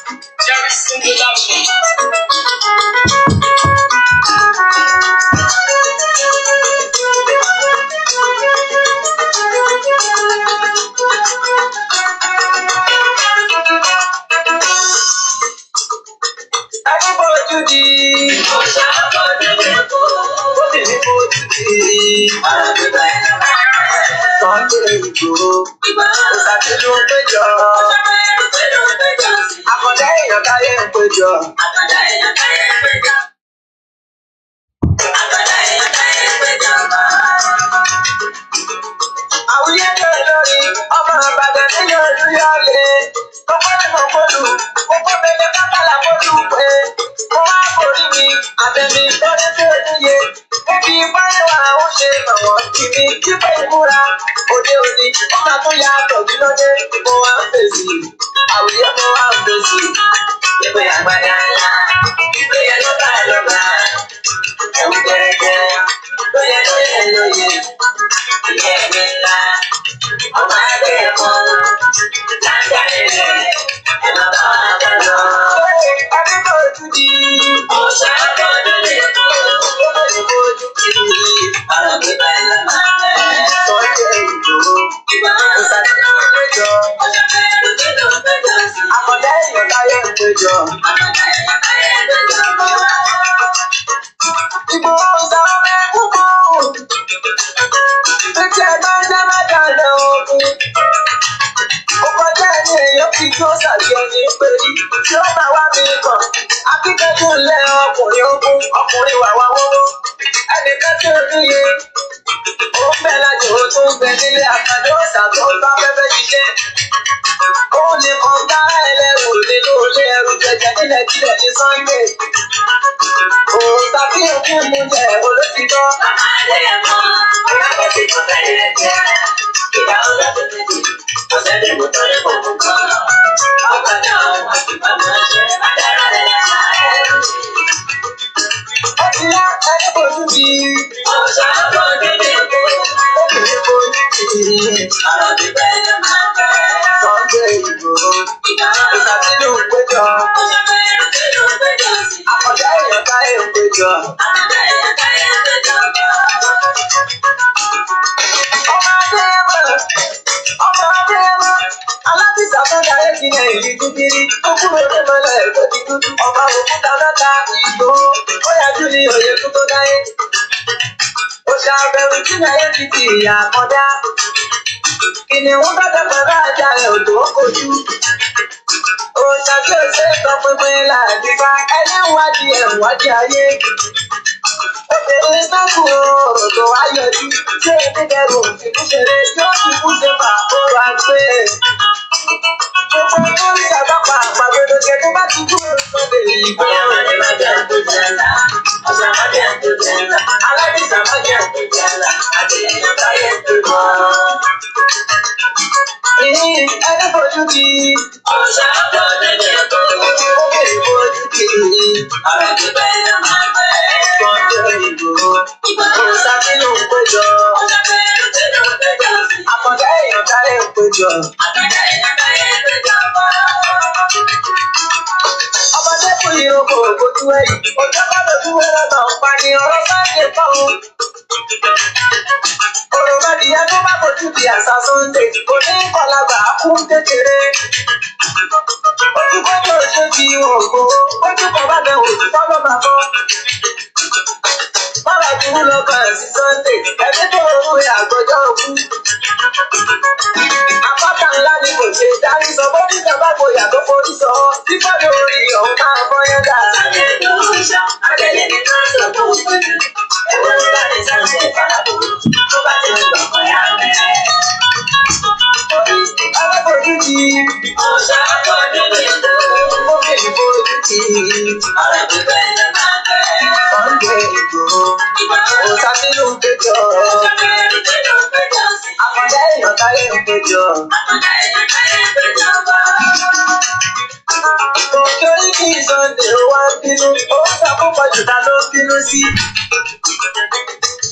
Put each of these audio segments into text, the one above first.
Jerry single option.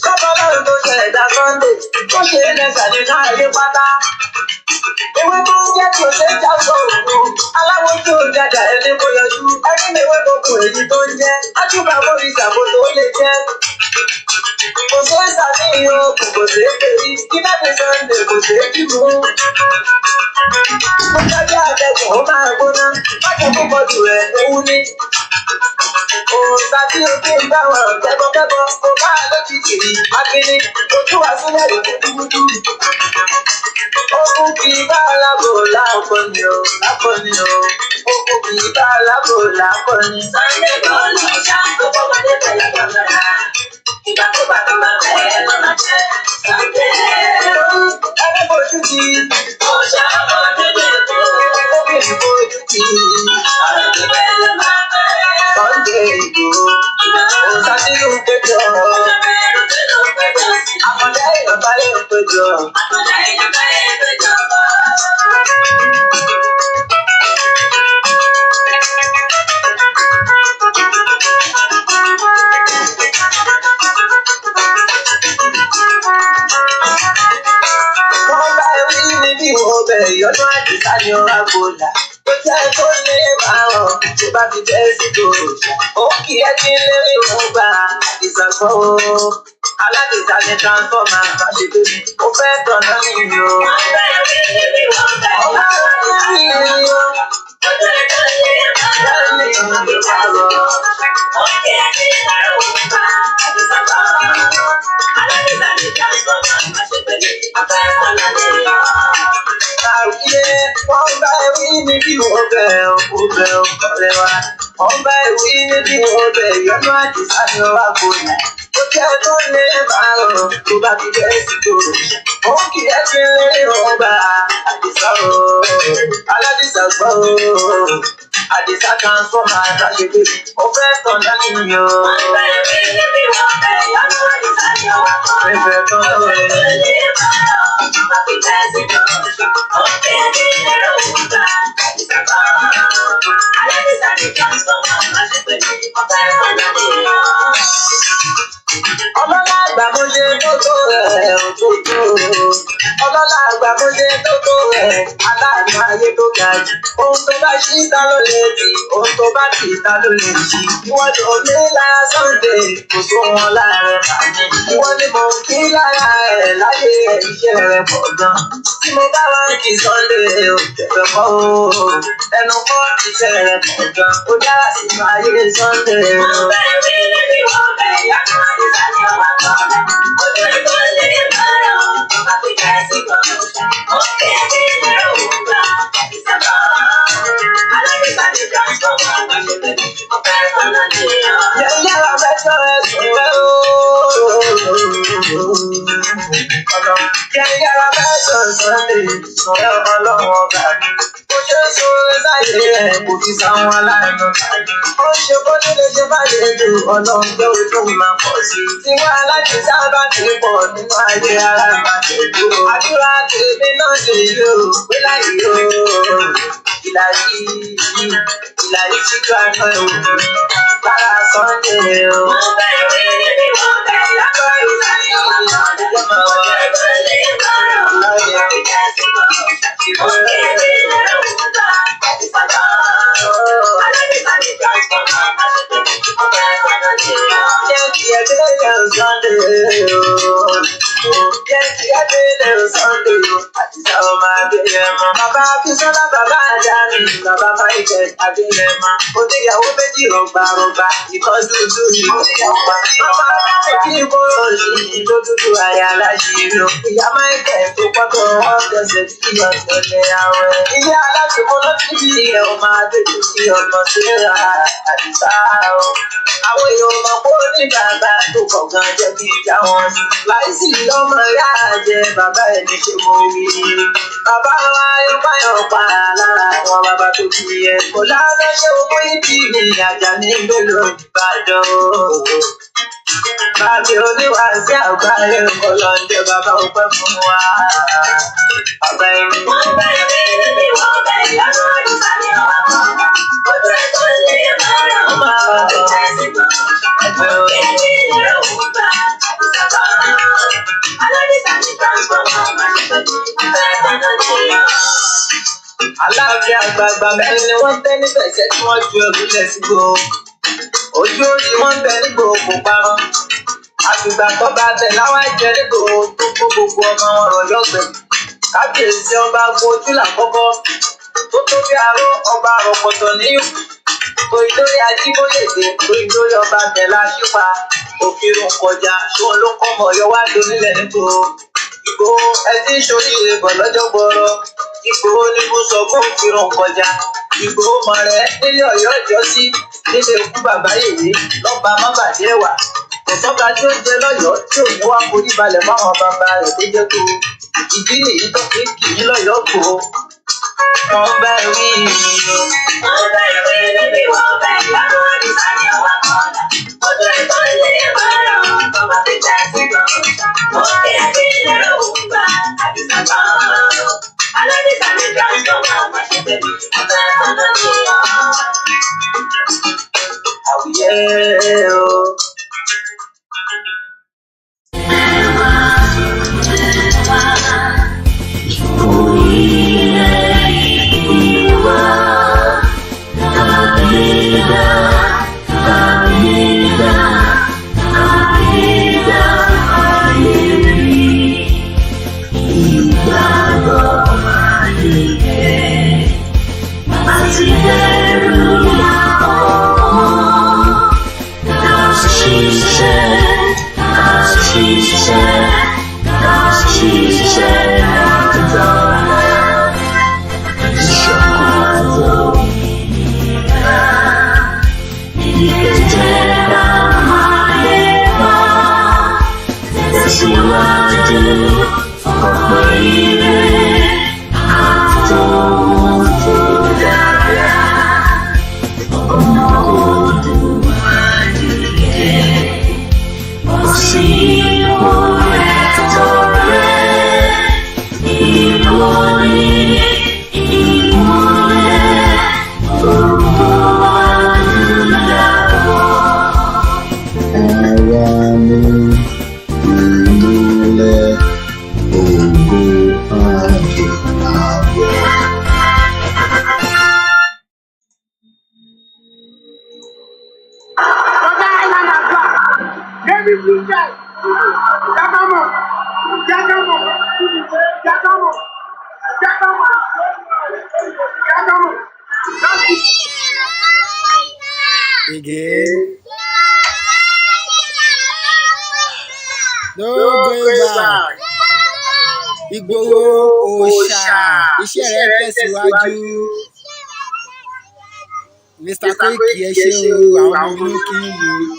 Kọ́kọ́rọ́ tó ṣẹ̀dá Sunday, ó ṣe é lẹ́sẹ̀ nínú ayé pátá. Ewé tó ń jẹ́ kò ṣe é já sọ̀rọ̀. Aláwo tí ó jàjà ẹni kò yọjú. Ẹni lè wé gbogbo èyí tó ń jẹ́. Ájúbà bóri ìṣàkóso ó lè jẹ́. Kò ṣe é ṣàfihàn kò ṣe é kéwì. Kí láti Sunday kò ṣe é kíkú. Mo jáde àtẹ̀gùn ó máa gbóná. Má jẹ́ púpọ̀ jù rẹ̀ lówú ní. Òòṣà tí o fi ń bá wọn kẹ́bọ̀kẹ́bọ̀ kò bá lójijì rí. Akíní ojú wa sílẹ̀ ló dúdú. Okùn kì í bá alábò láàpọ̀ni o, láàpọ̀ni o. Okùn kì í bá alábò láàpọ̀ni. Sunday bọ́ọ̀lù ìjà tó kọ́kọ́dé pẹ̀lú gbọ̀ngànà. Ìgbàkúgbà tó máa bẹ̀rẹ̀ ló máa jẹ́ Sunday. Ẹni fojú di. Òòṣà ọmọ dúdú kú. Obìnrin fojú di. Ọ̀rọ̀ tó bẹ́ẹ̀ ló máa bẹ̀rẹ̀. Sunday Igboho. Òòṣà tí ló ń péjọ. Àkàndá èèyàn bá lè ń péjọ. Àkàndá èèyàn bá lè ń péjọ. Wọ́n bá rí níbi ìwọ̀n ọbẹ̀ ìyọ́nú àdìsá ni ọ̀rá gbòòlà. Ó jẹ́ tó lé márùn-ún tó bá fi jẹ́ sí tòrò. Ó kì í kí lérí òun gba àdìsá gbọ́ o. Aládìsá ni transformer bá ṣe tóbi. Ó fẹ́ tọ̀nà nínú o. Wọ́n bá rí níbi ìwọ̀n ọbẹ̀ ìyọ́nú àdìsá. Wọ́n bá ewì níbi ọbẹ̀ ọ̀rẹ́ wa. Wọ́n bá ewì níbi ọbẹ̀ ìyọ́nú àdìsá ni ọwá gbòòlà. Ó jẹ́ tó lé márùn-ún tó bá fi jẹ́ sí tòrò. Ó kì í kí lé ọgbà àdìsá o. Aládìsá gbọ́ o. Àdìsá transformer àtàṣe pé ó fẹ́ tàn dání ni o. Wọ́n bá ewì níbi ọbẹ̀ ìyọ́nú àdìsá ni ọwá gbòòlà. Ẹ̀fẹ̀ tán lọ́wọ́ ọlọ́lá àgbà mo ṣe tó tó rẹ̀ òtótó. Ọlọ́lá àgbà mo ṣe tó tó rẹ̀ aláàánú ayé tó ga jù. Ohun tó bá ṣí ta ló lè tì, ohun tó bá tì ta ló lè ṣí. Ìwọ́n tó ní lára Sunday kò tó wọn láàárẹ̀ màmí. Ìwọ́n ní mo kí lára ẹ̀ láyé iṣẹ́ rẹ̀ pọ̀ gan. Tí mo bá wá kí Sunday ò tẹ̀fẹ̀ kọ́ o. Ẹnu kọ́ iṣẹ́ rẹ̀ pọ̀ gan. Ó dára sínú ayé Sunday. Wọ́n bẹ̀rẹ̀ rí níbi wọ́n bẹ̀rẹ̀ yàtọ̀ àdìsá ni ọwọ́ kọ́lẹ̀. Ojú ẹ̀kọ́ lè máa rọ̀ bá fi jẹ́ sí kọ́lẹ̀. Ó kí ẹbí lẹ́rù gbà àdìsá bọ̀. Aládìsá ni transformer àgbà ṣe pé ọ̀fẹ́ sọ̀nà nìyẹn. Yẹ́yẹ́ wà fẹ́ sọ ẹ̀sùn rẹ̀ o. Yẹ́yẹ́ wà fẹ́ sọ Sunday sọ̀rọ̀ ọlọ́run ọba mi. Ó ṣe é sọ sáyé ẹ̀ kò fi sáwọn aláìní. Ó ṣe kó nílé ṣe má lè lò ọlọ́run jẹ́ ojú máa pọ̀ sí i. Tí wọ́n aláìní sábà ti pọ̀ nínú ayé ara máa tẹ̀lé o. Àdúrà tèmi náà lè yó pé láyé o. Ìlà yìí ṣíjú àná ẹ̀ wò mí. Lára Sunday o. Wọ́n bẹ̀rẹ̀ rí níbi wọ́n bẹ̀rẹ̀ lápá ìsàlẹ̀ ọ̀la náà. Ó máa wọ ẹgbẹ́ lè bọ̀rọ̀. Lọ́yẹ̀ fi jẹ́ sí ọ̀rọ̀. Ó kéré lẹ́rù gbà àti sábà. Aládìsá ni transformer àti tèmi. Ọ̀fẹ́ sọ̀nà nìyẹn. Jẹ́ kí ẹgbẹ́ lẹ́rù Sunday o. Jẹ́ kí ẹgbẹ́ lẹ́rù Sunday o. Àdìsá ọmọ Adéyẹmọ. Bàbá Akínsọ́lá bàbá Àdáni. Bàbá Michael Adéyẹmọ. Oníyàwó méjì rọ̀gbàrọ̀gbà. Ìkan dúdú ìlú ọ̀pá. Bàbá méjì ìbòrò yìí ló dúdú àyà láṣìírí o. Ìyá Michael tó pọ́tọ̀ wọ́n tẹ̀sẹ̀ tí ọ̀tẹ̀lẹ̀ àwẹ̀. Ilé aláṣepọ̀ ló ti di ẹ̀ ọmọ adéjú sí ọmọ síra àdìsá o. Àwọn èèyàn mọ̀ pé ó ní bàbá tó kọ̀ọ̀kan jẹ́ kí ìjà wọn sí. Láìsí ọmọ ìyá àjẹ bàbá ẹ̀ ní ṣe mo wí. Bàbá wa yọpáyọpá lára àwọn bàbá tó fi ẹ̀ kò lábẹ́ ṣé owó ìdí ni àjà ní gbèlò Ìbàdàn o. Bàbí oníwàásí àgbáyé kò lọ jẹ bàbá ọpẹ́ fún wa. Bàbá ẹni. Wọ́n bẹ̀rẹ̀ rí níbi wọ́n bẹ̀rẹ̀ yàtọ̀ àdìsá ni ọwọ́ kọ́lẹ̀. Ojú ẹ̀kọ́ lè máa rọ̀ bá fi jẹ́ sí kọ́lẹ̀. Ó kéré lẹ́rù gbà àdìsá bọ̀. Aláàfin àgbààgbà mẹ́rin ni wọ́n tẹ́ níbẹ̀ ṣẹ́ tí wọ́n ju ẹrù lẹ̀ sígbó. Ojú orí wọn bẹ nígbò kò parun. Àgbègbà tó bá tẹ̀ láwọn ẹ̀jẹ̀ nígbò tó kó gbogbo ọmọ wọn rọ̀ yọ̀gbẹ̀. Kábíyèsí ọba Agboojú làkọ́kọ́ tó tó bí aró ọba àròpọ̀tọ̀ níyù. Torí lórí Ajíbóyèdè torí lórí ọba Bẹ̀lá Ṣípa òkèrò kọjá ṣóun ló kọ́ mọ̀ yọ wá lónílẹ̀ nígboro. Ìgbòho ẹtí ṣoríire bọ̀ lọ́jọ́ gbọ́rọ̀. Ìgbòho ni mo sọ fún òkèrò kọjá. Ìgbòho mọ̀ rẹ̀ nílé Ọ̀yọ́ ìjọ́sí nílé ikú bàbá yèyé lọ́ba mọ́bàdé wà. Kọ̀sọ́ba tí ó jẹ lọ́yọ̀ọ́ tí ò ní wá forí balẹ̀ fáwọn bàbá rẹ̀ tó jẹ́ tó. Ìdí nìyí tó fi ń kì í lọ́yọ̀ọ́ gbòho. Wọ́n bá wí o. Wọ́n bá wí níbi wọ́n bá ìyàwó àdìsá ní ọwọ́ kọ́ọ̀dà. Ojú ẹ̀kọ́ ilé ìmọ̀ràn tó bá fi tẹ̀ sí gan. Wọ́n kí ẹbí lẹ́rọ òwúgbà àdìsá gan. Aládìsá ní transformer máa ṣe tẹ̀lé. Ọ̀gá ẹ̀kọ́ náà ní ọ̀. Àwùyẹ́ o. Again. No going back. Ìgbòho òòṣà iṣẹ́ rẹ̀ tẹ̀síwájú. Mr. Koiki ẹ ṣé o, àwọn ọmọ inú kí yìí o.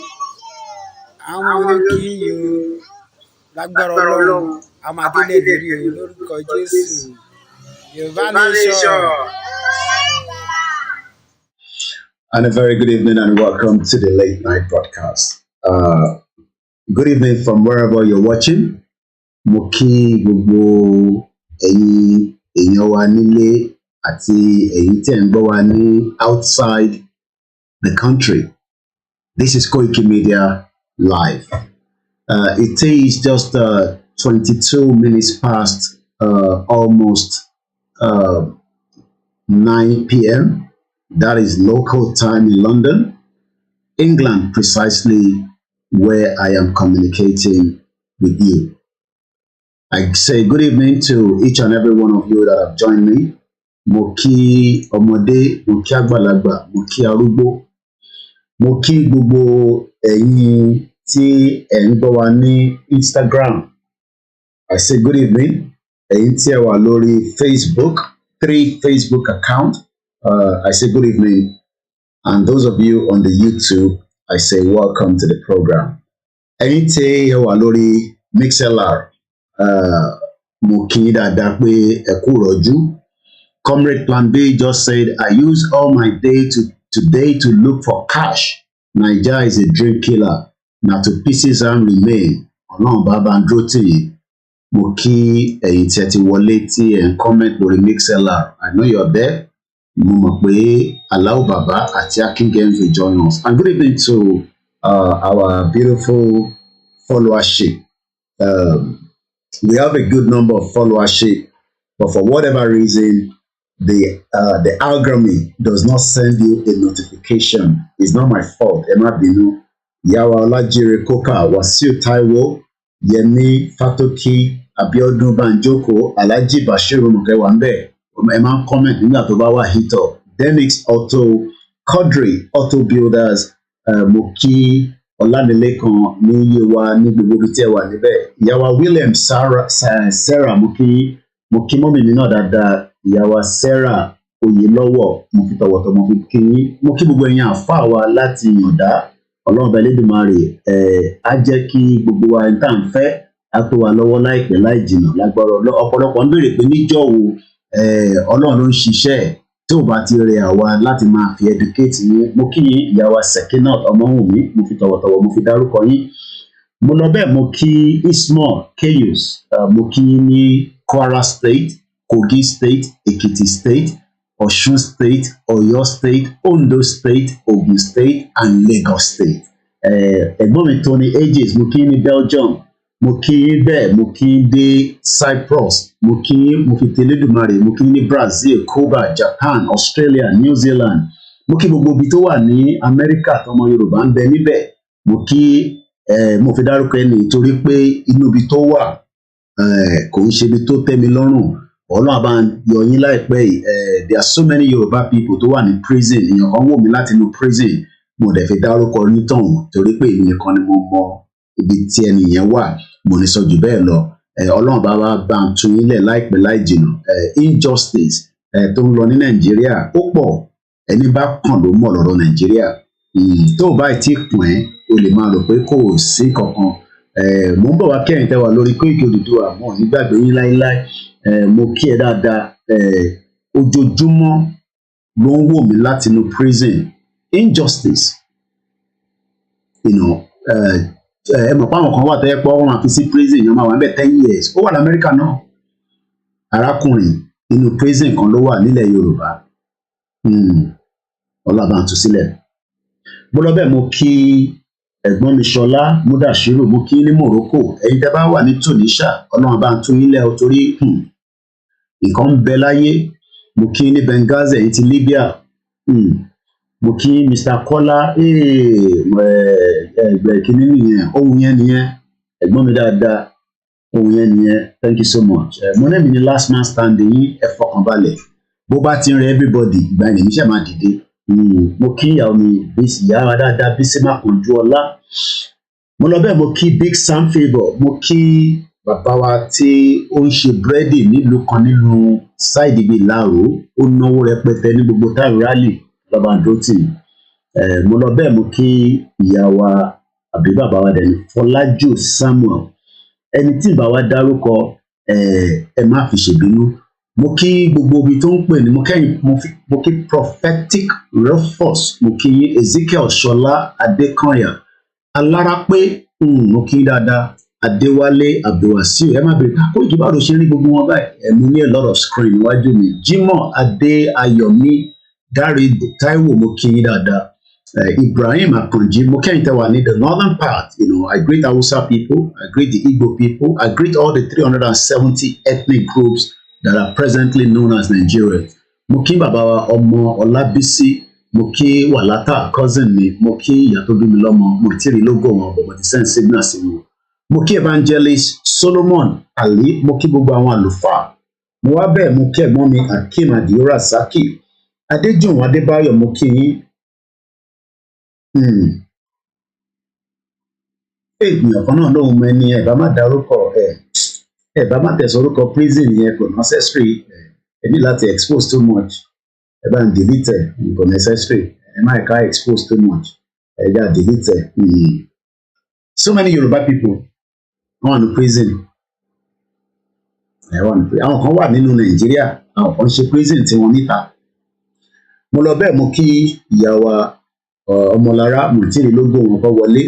Àwọn ọmọ inú kí yìí o. Lágbára Ọlọ́run, àwọn adélẹ̀ lérí o lórúkọ Jésù. Yorùbá nation. And a very good evening and welcome to the late night broadcast. Good evening from wherever you're watching. Mo kí gbogbo ẹ̀yin èèyàn wa nílé àti ẹ̀yin tí ẹ̀ ń gbọ́ wa ní outside the country. This is Koikimedia Live. It is just 22 minutes past almost 9 p.m. That is local time in London, England, precisely where I am communicating with you. I say good evening to each and every one of you that have joined me. Mo kí ọmọdé, mo kí àgbàlagbà, mo kí arúgbó, mo kí gbogbo ẹ̀yin tí ẹ̀ ń gbọ́ wa ní Instagram. I say good evening. Ẹ̀yin tí ẹ wà lórí Facebook, 3 Facebook account. I say good evening. And those of you on the YouTube, I say welcome to the program. Ẹ̀yin tí ẹ wà lórí MixLR, mo kí dáadáa pé ẹ kú rọ́jú. Comrade Plan B just said, I use all my day today to look for cash. Naija is a dream killer. Now to pieces and remain. Ọlọ́run bàbá ń dúró tì yín. Mo kí ẹ̀yin tí ẹ ti wọlé tí ẹ ń comment lórí MixLR. I know you're there. Mo mọ̀ pé Alao Baba àti Akin Games will join us. And good evening to our beautiful followership. We have a good number of followership, but for whatever reason, the algorithm does not send you a notification. It's not my fault. Emma Binu, Yawa Olajire Koka, Wasiu Taiwo, Yemi Fatoki, Abiodun Banjoko, Alhaji Bashiru Mukewambe. Emma comment nígbà tó bá wà hit up. Denix Auto, Quadri Auto Builders, Moki Ọlámilékan ní Yewa ní gbogbo ibi tí ẹ wà níbẹ̀. Ìyàwó William Sarah Moki mọ́mì mi náà dáadáa. Ìyàwó Sarah Oyèlọ́wọ̀ mo fi tọ̀wọ̀tọ̀ mo fi kí yín. Mo kí gbogbo ẹ̀yin àfáà wa láti Yọ̀ǹda. Ọlọ́run bẹ Elédùmarè á jẹ́ kí gbogbo wa tá à ń fẹ́ á tó wa lọ́wọ́ láìpẹ́ láì jìnnà lágbára ọ̀pọ̀lọpọ̀ ń béèrè pé níjọ́ wo Ọlọ́run ló ń ṣiṣẹ́ tí ò bá ti rẹ àwa láti máa fi educate yín. Mo kí yín ìyàwó Sekinat Ọmọwùnmí mo fi tọ̀wọ̀tọ̀wọ̀ mo fi dárúkọ yín. Mo lọ bẹ́ẹ̀ mo kí Ismail Keyus mo kí yín ní Kwara State, Kogi State, Ekiti State, Osun State, Ọ̀yọ́ State, Ondo State, Ogun State and Lagos State. Ẹ̀gbọ́n mi Tony Ages mo kí yín ní Belgium, mo kí yín bẹ́ẹ̀ mo kí yín dé Cyprus, mo kí yín mo fi tẹlẹ́dùmarè mo kí yín ní Brazil, Cuba, Japan, Australia, New Zealand, mo kí gbogbo ibi tó wà ní Amẹ́ríkà tọmọ Yorùbá ń bẹ níbẹ̀, mo kí mo fi dárúkọ ẹni torí pé inú ibi tó wà kò ń ṣe ibi tó tẹ́ mi lọ́rùn. Ọlọ́run àbá yọ yín láìpẹ́ yìí. There are so many Yoruba people tó wà ní prison. Èèyàn kan wò mí láti inú prison. Mo dẹ̀ fi dárúkọ onítọ̀hún torí pé èmi nìkan ni mo mọ ibi tí ẹni yẹn wà. Mo ní sọ jù bẹ́ẹ̀ lọ. Ọlọ́run bá wa bá ń tún yín lẹ̀ láìpẹ́ láì jìnnà. Injustice tó ń lọ ní Nàìjíríà ó pọ̀. Ẹni bá kàn ló mọ̀ lọ́rọ̀ Nàìjíríà. Tó o bá ti pọ̀n ẹ́ o lè máa rò pé kò sí kankan. Mo ń bọ̀ wá kẹ́yìn tẹ́ wà lórí Koiki Odùduwà mo nígbàgbé yín láíláí. Mo kí ẹ dáadáa. Ojoojúmọ́ ló ń wò mí láti inú prison. Injustice ẹ mọ̀ pé àwọn kan wà tẹ́ pọ́ wọn máa fi sí prison yẹn máa wà níbẹ̀ 10 years. Ó wà ní Amẹ́ríkà náà. Arákùnrin inú prison kan ló wà nílẹ̀ Yorùbá. Ọlọ́ba ń tú sílẹ̀. Mo lọ bẹ́ẹ̀ mo kí ẹ̀gbọ́n mi Ṣọlá Múdàṣírù mo kí ní Morocco. Ẹ̀yin tẹ́ bá wà ní Tunisia Ọlọ́run bá ń tún yín lẹ̀ o torí nǹkan ń bẹ láyé. Mo kí ní Benghazi ẹ̀yin ti Libya. Mo kí Mr. Kọ́lá ẹgbẹ́ kìíní nìyẹn ohun yẹn nìyẹn ẹ̀gbọ́n mi dáadáa ohun yẹn nìyẹn thank you so much. Mo náà mi ní last man standing yín ẹ fọkànbalẹ̀ bó bá ti ń rẹ everybody ìgbà yẹn níṣẹ́ máa dìde. Mo kí ìyàwó mi ìyá wa dáadáa Bísí Mákànjú ọlá. Mo lọ bẹ́ẹ̀ mo kí Big Sam Favour mo kí bàbá wa tí ó ń ṣe búrẹ́dì nílùú kan nínú ṣáìdì bíi Láàró ó náwó rẹpẹtẹ ní gbogbo táì rálì lọ́ba àdótì. Mo lọ bẹ́ẹ̀ mo kí ìyá wa àbí bàbá wa dẹni Fọlájù Samuel ẹni tí ìbá wa dárúkọ ẹ má fi ṣèbínú. Mo kí gbogbo ibi tó ń pè ní mo kí Prophetic Rufus mo kí Ezekiel Ṣọlá Adékànyà Alárápé mo kí dáadáa Adéwálé Abdulwasiu ẹ má bèrè kákó ìjọba ló ṣe rí gbogbo wọn báyìí. Mo ní a lot of screen níwájú mi. Jimoh Adé Ayọ̀mí Dáre Táíwò mo kí yín dáadáa. Ibrahim Akanji mo kẹ́yìn tẹ́ wà ní the northern part. I greet Hausa people, I greet the Igbo people, I greet all the 370 ethnic groups that are presently known as Nigerians. Mo kí bàbá wa ọmọ Ọlábísí mo kí Wàlátà cousin mi mo kí ìyá tó bí mi lọ́mọ mo ti rí lógo wọn but mo ti send signal sí wọn. Mo kí Evangelist Solomon Ali mo kí gbogbo àwọn àlùfáà. Mo wá bẹ́ẹ̀ mo kí ẹ̀gbọ́n mi Akeem Adiora Saki Adéjùwọ̀n Adébáyọ̀ mo kí yín. Èèyàn kan náà lóhun mọ ẹni ẹ bá má dárúkọ ẹ bá má tẹ̀sán orúkọ prison yẹn kò necessary ẹ ní láti expose too much ẹ bá ń delete ẹ kò necessary ẹ má ká expose too much ẹ já delete ẹ. So many Yoruba people wọ́n wà ní prison àwọn kan wà nínú Nàìjíríà àwọn kan ṣe prison tí wọ́n níta. Mo lọ bẹ́ẹ̀ mo kí ìyá wa Ọmọlára Mùtírì lógún wọn kọ́ wọlé.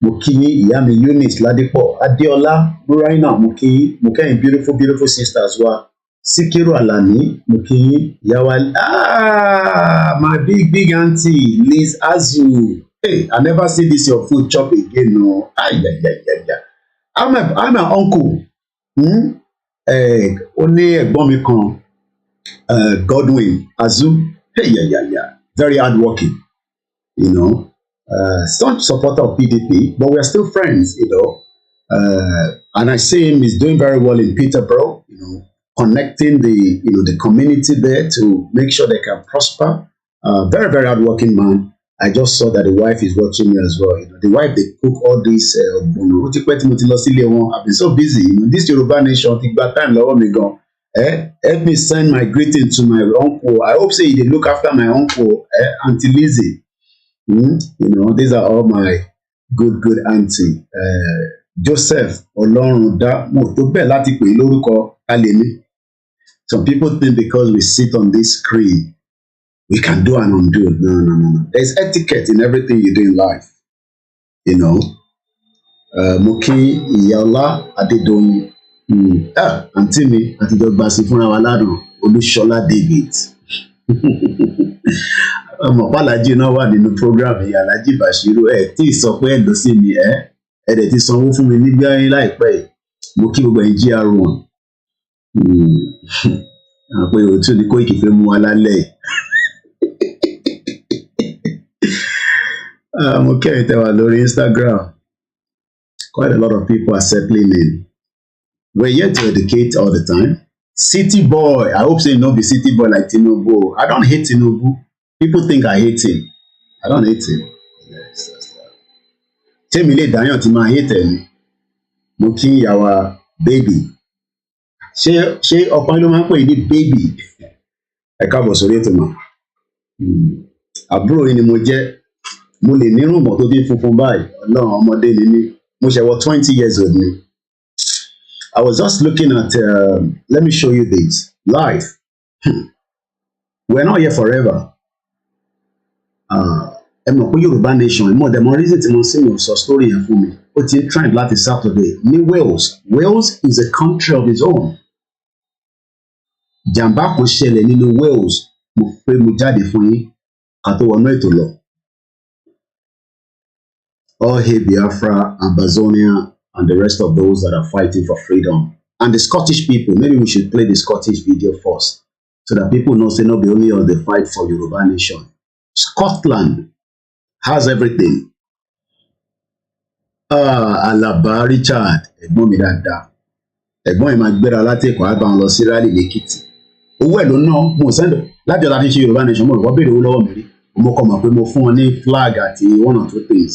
Mo kí ìyá mi Eunice Ládípọ̀ Adéọlá Buraina mo kí mo kẹ́yìn beautiful sisters wa Síkírù Àlàní mo kí ìyá wa my big auntie Liz Azu. Hey, I never see this your food chop again no. I'm an uncle. Ó ní ẹ̀gbọ́n mi kan, Godwin Azum, hey, yeah, very hardworking, you know. Staunch supporter of PDP, but we are still friends, you know. And I see him, he's doing very well in Peterborough, you know, connecting the community there to make sure they can prosper. Very, very hardworking man. I just saw that the wife is watching me as well. You know, the wife, they cook all this. I've been so busy. You know, this Yoruba nation, think about time, help me send my greeting to my uncle. I hope say they look after my uncle, Auntie Lizzie. You know, these are all my good auntie. Joseph Olorunda mo tó bẹ́ẹ̀ láti pè lórúkọ Alemi. Some people think because we sit on this screen, we can do and undo. No. There's etiquette in everything you do in life. You know. Moki Iyala Adedoyin. Àǹtí mi àtijọ́ gbàsí fúnra wa lánàá Olúṣọlá David. Ọmọ Pálájì náà wà nínú program yìí Alhaji Bashiru tí ì sọ pé ẹ̀ lọ sí mi ẹ̀dẹ̀ ti sanwó fún mi nígbà yín láìpẹ́ yìí. Mo kí gbogbo ẹ̀yin GR1. Àpò òtún ni Koiki fẹ́ mú wa lálẹ́ yìí. Mo kẹ́yìn tẹ́ wà lórí Instagram. Quite a lot of people are settling in. We're here to educate all the time. City boy, I hope say no be city boy like Tinubu. I don't hate Tinubu. People think I hate him. I don't hate him. Yes, that's that. Tẹ́mi lè dáyàn tí máa hate ẹ̀ ni. Mo kí ìyàwó baby. Ṣé ọkàn ló máa ń pè ní baby? Ẹ káàbọ̀ sórí ètò mọ́. Àbúrò yìí ni mo jẹ́. Mo lè nírùngbọ̀n tó dín funfun báyìí. Ọlọ́run ọmọdé ni mí. Mo ṣe wọ 20 years old ni. I was just looking at, let me show you this. Life. We're not here forever. Ẹ mọ̀ pé Yorùbá nation, mo dẹ̀ mọ reason tí mo sì mọ̀ sọ story yẹn fún mi. Ó ti ń trend láti Saturday ní Wales. Wales is a country of its own. Jàǹbá kan ṣẹlẹ̀ nínú Wales. Mo fẹ́ mo jáde fún yín ká tó wọnú ètò lọ. All hail Biafra, Ambazonia, and the rest of those that are fighting for freedom. And the Scottish people, maybe we should play the Scottish video first, so that people know say not be only on the fight for Yoruba nation. Scotland has everything. Alaba Richard, ẹ̀gbọ́n mi dáadáa. Ẹ̀gbọ́n mi máa gbéra láti Èkó àgbà wọn lọ sí rally lẹ́kìtì. Owó ẹ̀ ló ná mo sẹ́ndọ̀ lájọ́ la fi ṣe Yoruba nation mo rò wọ́n béèrè owó lọ́wọ́ mi rí. Mo kọ̀ mọ̀ pé mo fún wọn ní flag àti one or two things.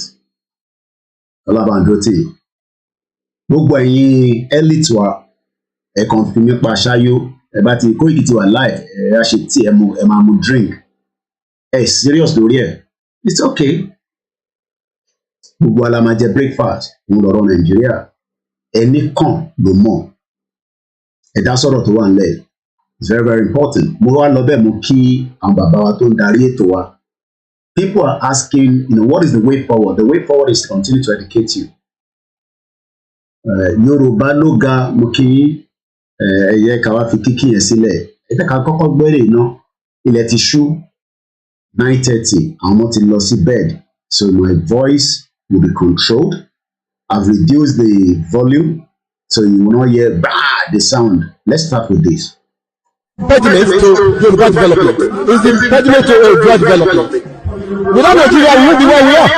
Ọlábàndótì. Gbogbo ẹ̀yin elite wa ẹ̀kan fi nípa ṣáyó ẹ bá ti Koiki ti wà live ẹ ṣe tí ẹ máa mu drink serious lórí ẹ̀ it's okay. Gbogbo ala máa jẹ breakfast ń lọ́rọ̀ Nàìjíríà ẹni kàn ló mọ̀ ẹ̀dá sọ̀rọ̀ tó wà nílẹ̀ it's very very important. Mo wá lọ bẹ́ẹ̀ mo kí àwọn bàbá wa tó ń darí ètò wa. People are asking, what is the way forward? The way forward is to continue to educate you. Yorùbá ló ga mo kí ẹ̀yẹ ká wá fi kíkì yẹn sílẹ̀. Ẹ jẹ́ ká kọ́kọ́ gbẹ́rẹ̀ iná. Ilẹ̀ ti ṣú 9:30. Àwọn ọmọ ti lọ sí bed. So my voice will be controlled. I've reduced the volume so you will not hear the sound. Let's start with this. Impediment to Yoruba development is the impediment to Yoruba development. Without Nigeria, we won't be where we are.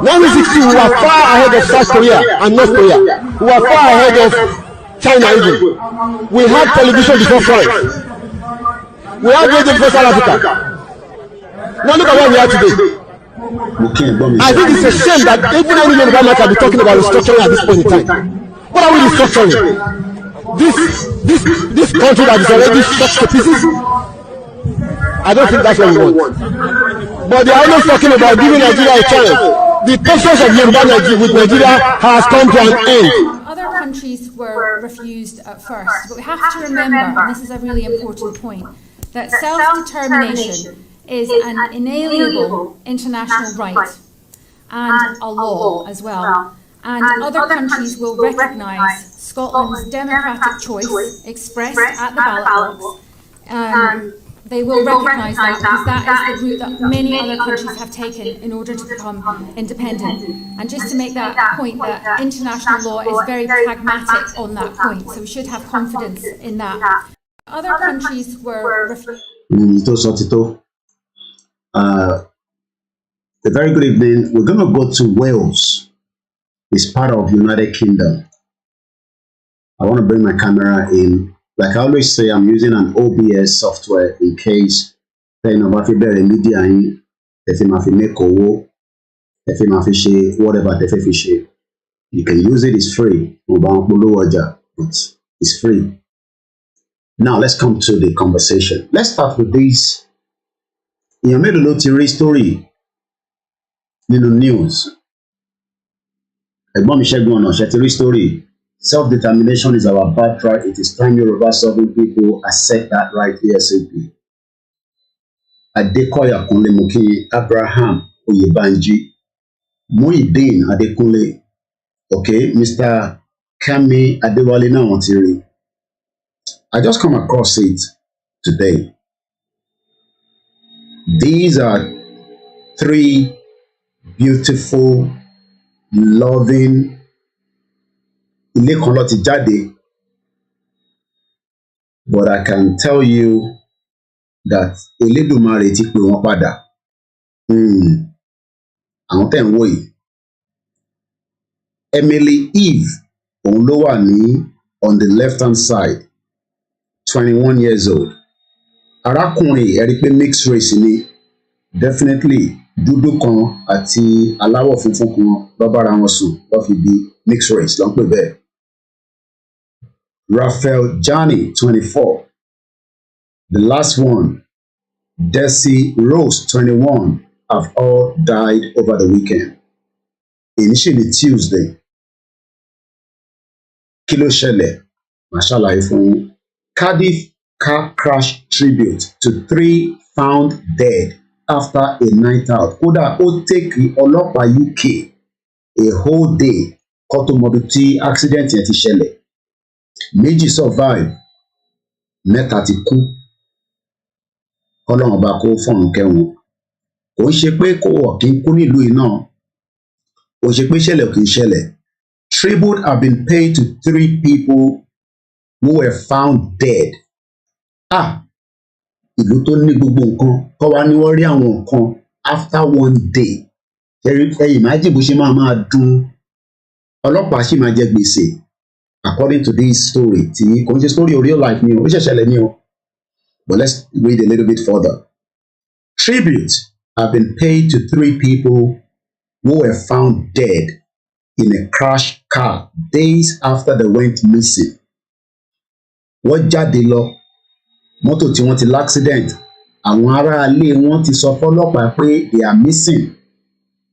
1960, we were far ahead of South Korea and North Korea. We were far ahead of China even. We had television before France. We had radio before South Africa. Now look at where we are today. I think it's a shame that even any Yoruba man can be talking about restructuring at this point in time. What are we restructuring? This country that is already shot to pieces? I don't think that's what we want. But they are always talking about giving Nigeria a chance. The process of Yoruba with Nigeria has come to an end. Other countries were refused at first, but we have to remember, and this is a really important point, that self-determination is an inalienable international right and a law as well. And other countries will recognise Scotland's democratic choice expressed at the ballot box they will recognise that, because that is the route that many other countries have taken in order to become independent. And just to make that point, that international law is very pragmatic on that point, so we should have confidence in that. Other countries were a very good evening. We're going to go to Wales. It's part of United Kingdom. I want to bring my camera in. Like I always say, I'm using an OBS software in case media in, if you make if you whatever you can use it. It's free, but it's free. Now let's come to the conversation. Let's start with this. You made a little story in the news. Story. Self-determination is our birthright. It is time Yoruba sovereign people accept that right ASAP. Adekoya Kunle Muki, Abraham Oyebanji, Muhyiddin Adekunle, okay, Mr. Kami Adewale Nawantiri. I just come across it today. These are three beautiful, loving, but I can tell you that Elédùmarè ti pè wọ́n padà. Àwọn tẹ́ ń wò yìí. Emily Eve òun ló wà ní on the left hand side, 21 years old. Arákùnrin ẹ rí pé mixed race ni, definitely dúdú kan àti aláwọ̀ funfun kan ló bára wọn sùn ló fi bí mixed race ló ń pè bẹ́ẹ̀. Raphael Jani, 24. The last one, Desi Rose, 21, have all died over the weekend. Initially Tuesday. Kí ló ṣẹlẹ̀? Màá ṣàlàyé fún yín. Cardiff car crash tribute to 3 found dead after a night out. Kódà ó take ọlọ́pàá UK a whole day kó tó mọ ibi tí accident yẹn ti ṣẹlẹ̀. Méjì survive, mẹ́ta ti kú. Ọlọ́run bá kó fọ̀run kẹ́ wọn. Kò ń ṣe pé kò wọ̀ kí n kú nílùú yìí náà. Kò ṣe pé ṣẹlẹ̀ kì í ṣẹlẹ̀. Tribute have been paid to 3 people who were found dead. Ìlú tó ní gbogbo nǹkan kọ́ wa ní wọ́n rí àwọn nǹkan after one day. Ẹ̀yìn májì bó ṣe máa dùn. Ọlọ́pàá sì máa jẹ gbèsè. According to this story, tí kò ń ṣe story of real life ni o, ó ṣẹ̀ṣẹ̀lẹ̀ ni o. But let's read a little bit further. Tributes have been paid to 3 people who were found dead in a crash car days after they went missing. Wọ́n jáde lọ, mọ́tò tí wọ́n ti l'accident, àwọn aráalé wọn ti sọ fọ́lọ́pàá pé they are missing,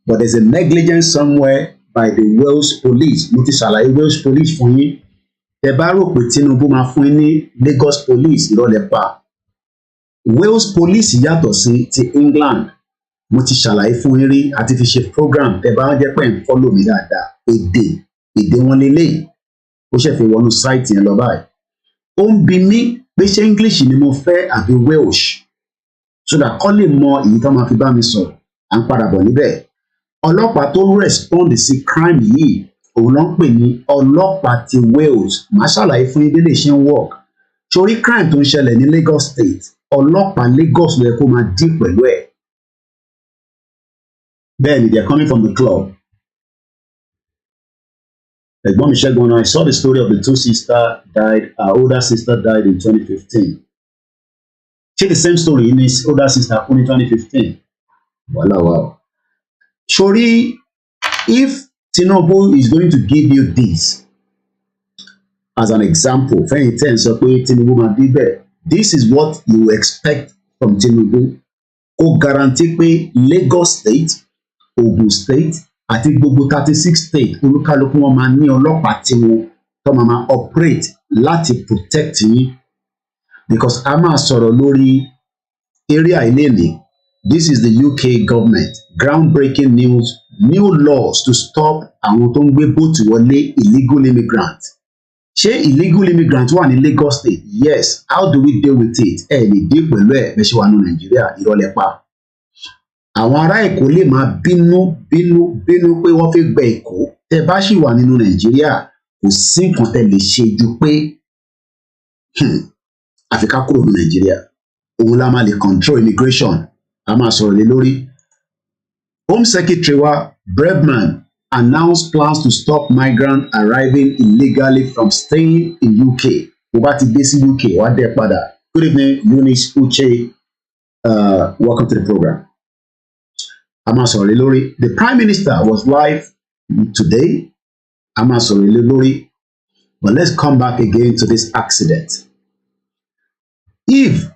but there's a negligence somewhere by the Wales police. Mo ti ṣàlàyé Wales police fún yín. Ẹ bá rò pé Tinubu máa fún yín ní Lagos police ìrọ̀lẹ́ pa. Wales police yàtọ̀ sí ti England. Mo ti ṣàlàyé fún yín rí àti fi ṣe program. Ẹ bá jẹ́ pé ń follow mi dáadáa. Èdè wọn lélẹ́yìí. Ó ṣe fi wọnú site yẹn lọ báyìí. Ó ń bi mí pé ṣé English ni mo fẹ́ àbí Welsh, so that kọ́ lè mọ èyí tó máa fi bá mi sọ̀rọ̀. À ń padà bọ̀ níbẹ̀. Ọlọ́pàá tó respond sí crime yìí òun ló ń pè ní ọlọ́pàá ti Wales. Màá ṣàlàyé fún yín bí lè ṣe ń work. Torí crime tó ń ṣẹlẹ̀ ní Lagos State, ọlọ́pàá Lagos ló yẹ kó máa dí pẹ̀lú ẹ̀. Bẹ́ẹ̀ni, they are coming from the club. Ẹ̀gbọ́n mi Ṣẹ́gun, I saw the story of the 2 sisters died. Her older sister died in 2015. Ṣé the same story in his older sister kú ní 2015? Wow. Sori, if Tinubu is going to give you this as an example, fẹ́yìn tẹ́ ń sọ pé Tinubu máa dé bẹ́ẹ̀, this is what you expect from Tinubu. Ó guarantee pé Lagos State, Ogun State àti gbogbo 36 state olúkálùkù wọn máa ní ọlọ́pàá tí wọn tó máa operate láti protect yín, because a máa sọ̀rọ̀ lórí area ìlẹ́ẹ̀lẹ́. This is the UK government. Groundbreaking news. New laws to stop àwọn tó ń gbé bóòtù wọlé illegal immigrants. ṣé illegal immigrant wà ní Lagos State? Yes. How do we deal with it? Ẹ lè dé pẹ̀lú ẹ̀ bẹ́ẹ̀ ṣe wà ní Nàìjíríà, ìrọ̀lẹ́ pa. Àwọn ará Èkó lè máa bínú pé wọ́n fẹ́ gba Èkó. Tẹ́ bá ṣì wà nínú Nàìjíríà, kò sí nǹkan tẹ́ lè ṣe ju pé àfi ká kúrò ní Nàìjíríà. Òun la máa lè control immigration. A máa sọ̀rọ̀ lé lórí. Home Secretary wa Bregman announced plans to stop migrants arriving illegally from staying in UK. Bó bá ti dé sí UK, wá dé padà. Good evening, Eunice Uche. Welcome to the program. A máa sọ̀rọ̀ lé lórí. The Prime Minister was live today. A máa sọ̀rọ̀ lé lórí. But let's come back again to this accident. Eve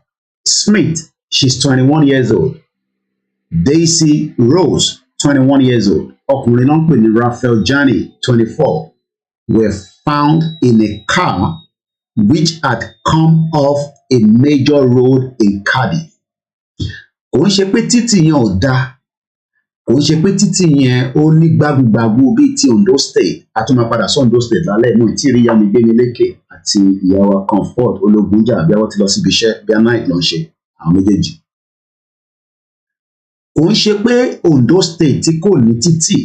Smith, she's 21 years old. Daisy Rose, 21 years old. Ọkùnrin náà ń pè ní Raphael Jani, 24, were found in a car which had come off a major road in Cardiff. Kò ń ṣe pé títì yẹn ò dáa. Kò ń ṣe pé títì yẹn ó ní gbágbúgbàgbú bíi ti Ondo State. A tún máa padà sí Ondo State lálẹ́ náà tí rí Yami Gbémilékè àti ìyàwó Comfort Ológunjà bí wọ́n ti lọ síbi iṣẹ́ bí night ló ń ṣe àwọn méjèèjì. Kò ń ṣe pé Ondo State tí kò ní títì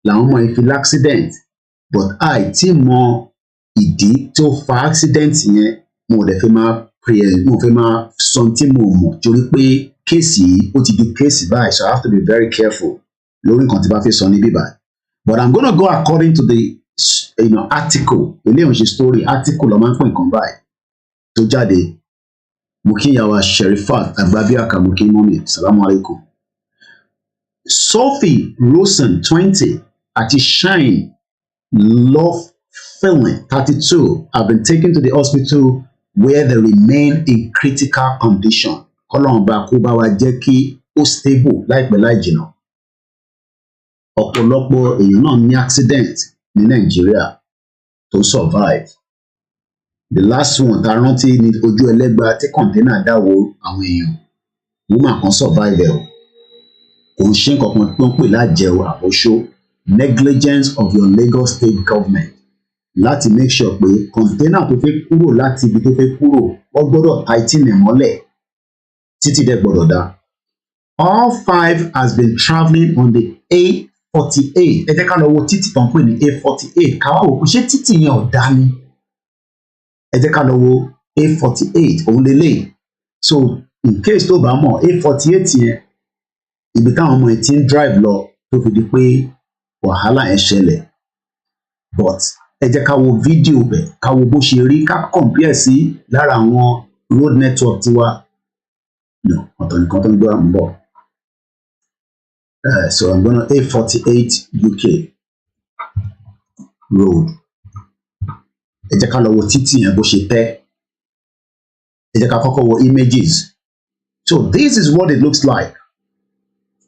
làwọn ọmọ ìfi l'accident, but àìtí mọ ìdí tó fa accident yẹn. Mo dẹ̀ fẹ́ máa sọ tí mo mọ̀ torí pé kéèsì yìí ó ti di kéèsì báyìí, so I have to be very careful lórí nǹkan tí bá fẹ́ sọ ní bíbá. But I'm gonna go according to the article. Ilé ìrìnsẹ̀ story article ló máa ń pè nǹkan báyìí tó jáde. Mo kí ìyàwó Sherifat Agbabiaka, mo kí mọ́mì, salamu alaikum. Sophie Rosen, 20, àti Shine Love Feeling, 32, have been taken to the hospital where they remain in critical condition. Kọ́lọ́run bá kó bá wa jẹ́ kí ó stable láìpẹ́ láì jìnnà. Ọ̀pọ̀lọpọ̀ èèyàn náà ní accident ní Nàìjíríà tó survive. The last one tá a rántí ní ojú ẹlẹ́gba tí container dáwọ́ àwọn èèyàn. Woman kan survive ẹ̀ o. Kò ń ṣe nǹkan kan tó ń pè lájẹ̀wò àbóṣó. Negligence of your Lagos State government láti make sure pé container tó fẹ́ kúrò láti ibi tó fẹ́ kúrò wọ́n gbọ́dọ̀ tighten ẹ̀ mọ́lẹ̀ títí dẹ̀ gbọ́dọ̀ dá. All 5 has been travelling on the A48. Ẹ jẹ́ ká lọ wo títì tó ń pè ní A48. Ká wá wò pé ṣé títì yẹn ò dá ni? Ẹ jẹ́ ká lọ wo A48 òun lélẹ̀. So in case tó bá mọ̀ A48 yẹn ibi táwọn ọmọ ẹ̀ ti ń drive lọ tó fi di pé wàhálà yẹn ṣẹlẹ̀. But ẹ jẹ́ ká wo fídíò bẹ̀ ká wo bó ṣe rí ká compare sí lára àwọn road network tiwa. No, ọ̀tọ̀ nìkan tó ń gbọ́ àmú bọ̀. So I'm gonna A48 UK road. Ẹ jẹ́ ká lọ wo títì yẹn bó ṣe tẹ́. Ẹ jẹ́ ká kọ́kọ́ wo images. So this is what it looks like.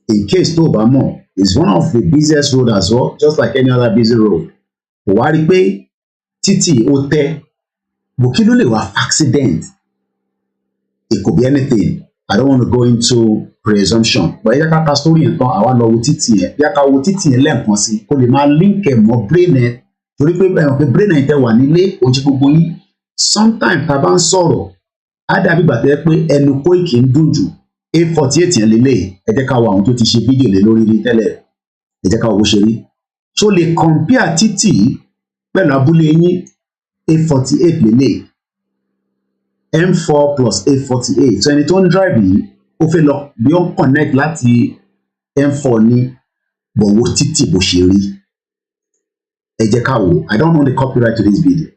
In case tó bá mọ̀, it's one of the busiest road as well, just like any other busy road. Kò wá rí pé títì ó tẹ́. Bó kí ló lè wá accident? It could be anything. I don't want to go into presumption. But ẹ jẹ́ ká ta story yẹn tán, àwa lọ wo títì yẹn. Bí a ká wo títì yẹn lẹ́ẹ̀kan sí, kó lè máa link ẹ̀ mọ́ brain ẹ̀. Torí pé brain ẹ̀ tẹ́ wà nílé ojú gbogbo yín. Sometimes tá a bá ń sọ̀rọ̀, á dàbí ìgbà tó yẹ pé ẹnu Koiki ń dùn jù. A48 yẹn lélẹ̀. Ẹ jẹ́ ká wo àwọn tó ti ṣe fídíò lé lórí ní tẹ́lẹ̀. Ẹ jẹ́ ká wo bó ṣe rí. So lè compare títì pẹ̀lú abúlé yín. A48 lélẹ̀. M4 plus A48. So ẹni tó ń drive yìí ó fẹ́ lọ bí ó ń connect láti M4 ní bọ̀wọ́ títì bó ṣe rí. Ẹ jẹ́ ká wò. I don't know the copyright to this video.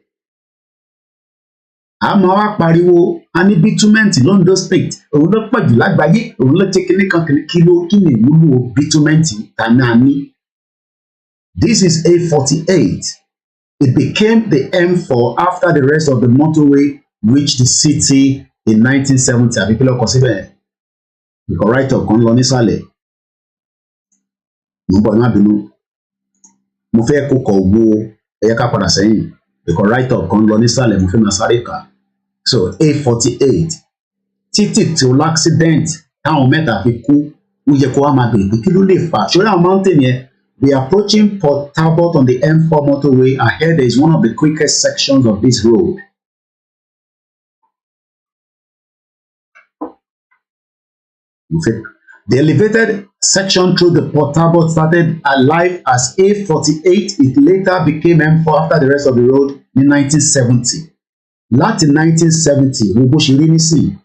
A máa wá pariwo a ní bitument l'Ondo State òun ló pọ̀ jù lágbàáyé òun ló ṣe kíní kan kí ni ìwúlò bitument tàní àní. This is A48. It became the M4 after the rest of the motorway reached the city in 1970. Àbí kí ló kọ síbẹ̀? Ìkọ̀ right up kan lọ nísàlẹ̀. Mo ń bọ̀ má bínú. Mo fẹ́ kó kọ̀ wo ẹ̀yẹ ká padà sẹ́yìn. Ìkọ̀ right up kan lọ nísàlẹ̀ mo fẹ́ máa sáré kà. So A48 títì tí ó l'accident táwọn mẹ́ta fi kú ó yẹ kó wá máa bèrè pé kí ló lè fà. Ṣọ́rí àwọn mountain yẹn We are approaching Port Talbot on the M4 motorway. Ahead is one of the quickest sections of this road. The elevated section through the Port Talbot started alive as A48. It later became M4 after the rest of the road in 1970. Láti 1970, wo bó ṣe rí nísìnyí.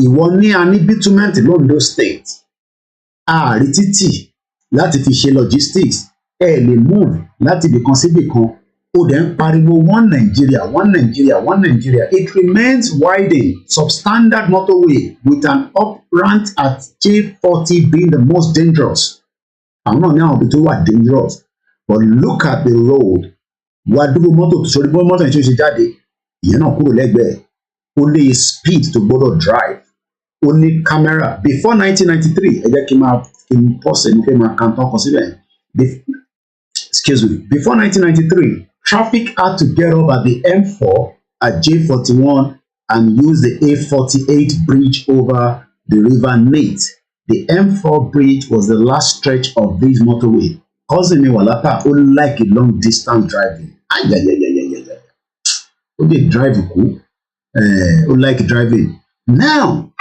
Ìwọ ní a ní bitumen l'Ondo State. Ààrí títì láti fi ṣe logistics. Ẹ lè move láti ibìkan sí ibìkan. Ó dẹ̀ ń pariwo one Nigeria, one Nigeria, one Nigeria. It remains widened, substandard motorway with an up ramp at J40 being the most dangerous. Àwọn náà ní àwọn ibi tó wà dangerous. But look at the road. Wà á dúró mọ́tò sórí bọ́ mọ́tò yẹn tí ó ṣe jáde. Ìyẹn náà kúrò lẹ́gbẹ̀ẹ́. Ó ní speed tó gbọ́dọ̀ drive. Ó ní camera. Before 1993, ẹ jẹ́ kí n máa pause ẹni pé máa kàn tán kan síbẹ̀. Excuse me. Before 1993, traffic had to get off at the M4 at J41 and use the A48 bridge over the River Nate. The M4 bridge was the last stretch of this motorway. Cousin mi wà lápá ó like a long distance driving. Ayayayayayaya. Ó lè drive kú. Ó like driving. Now,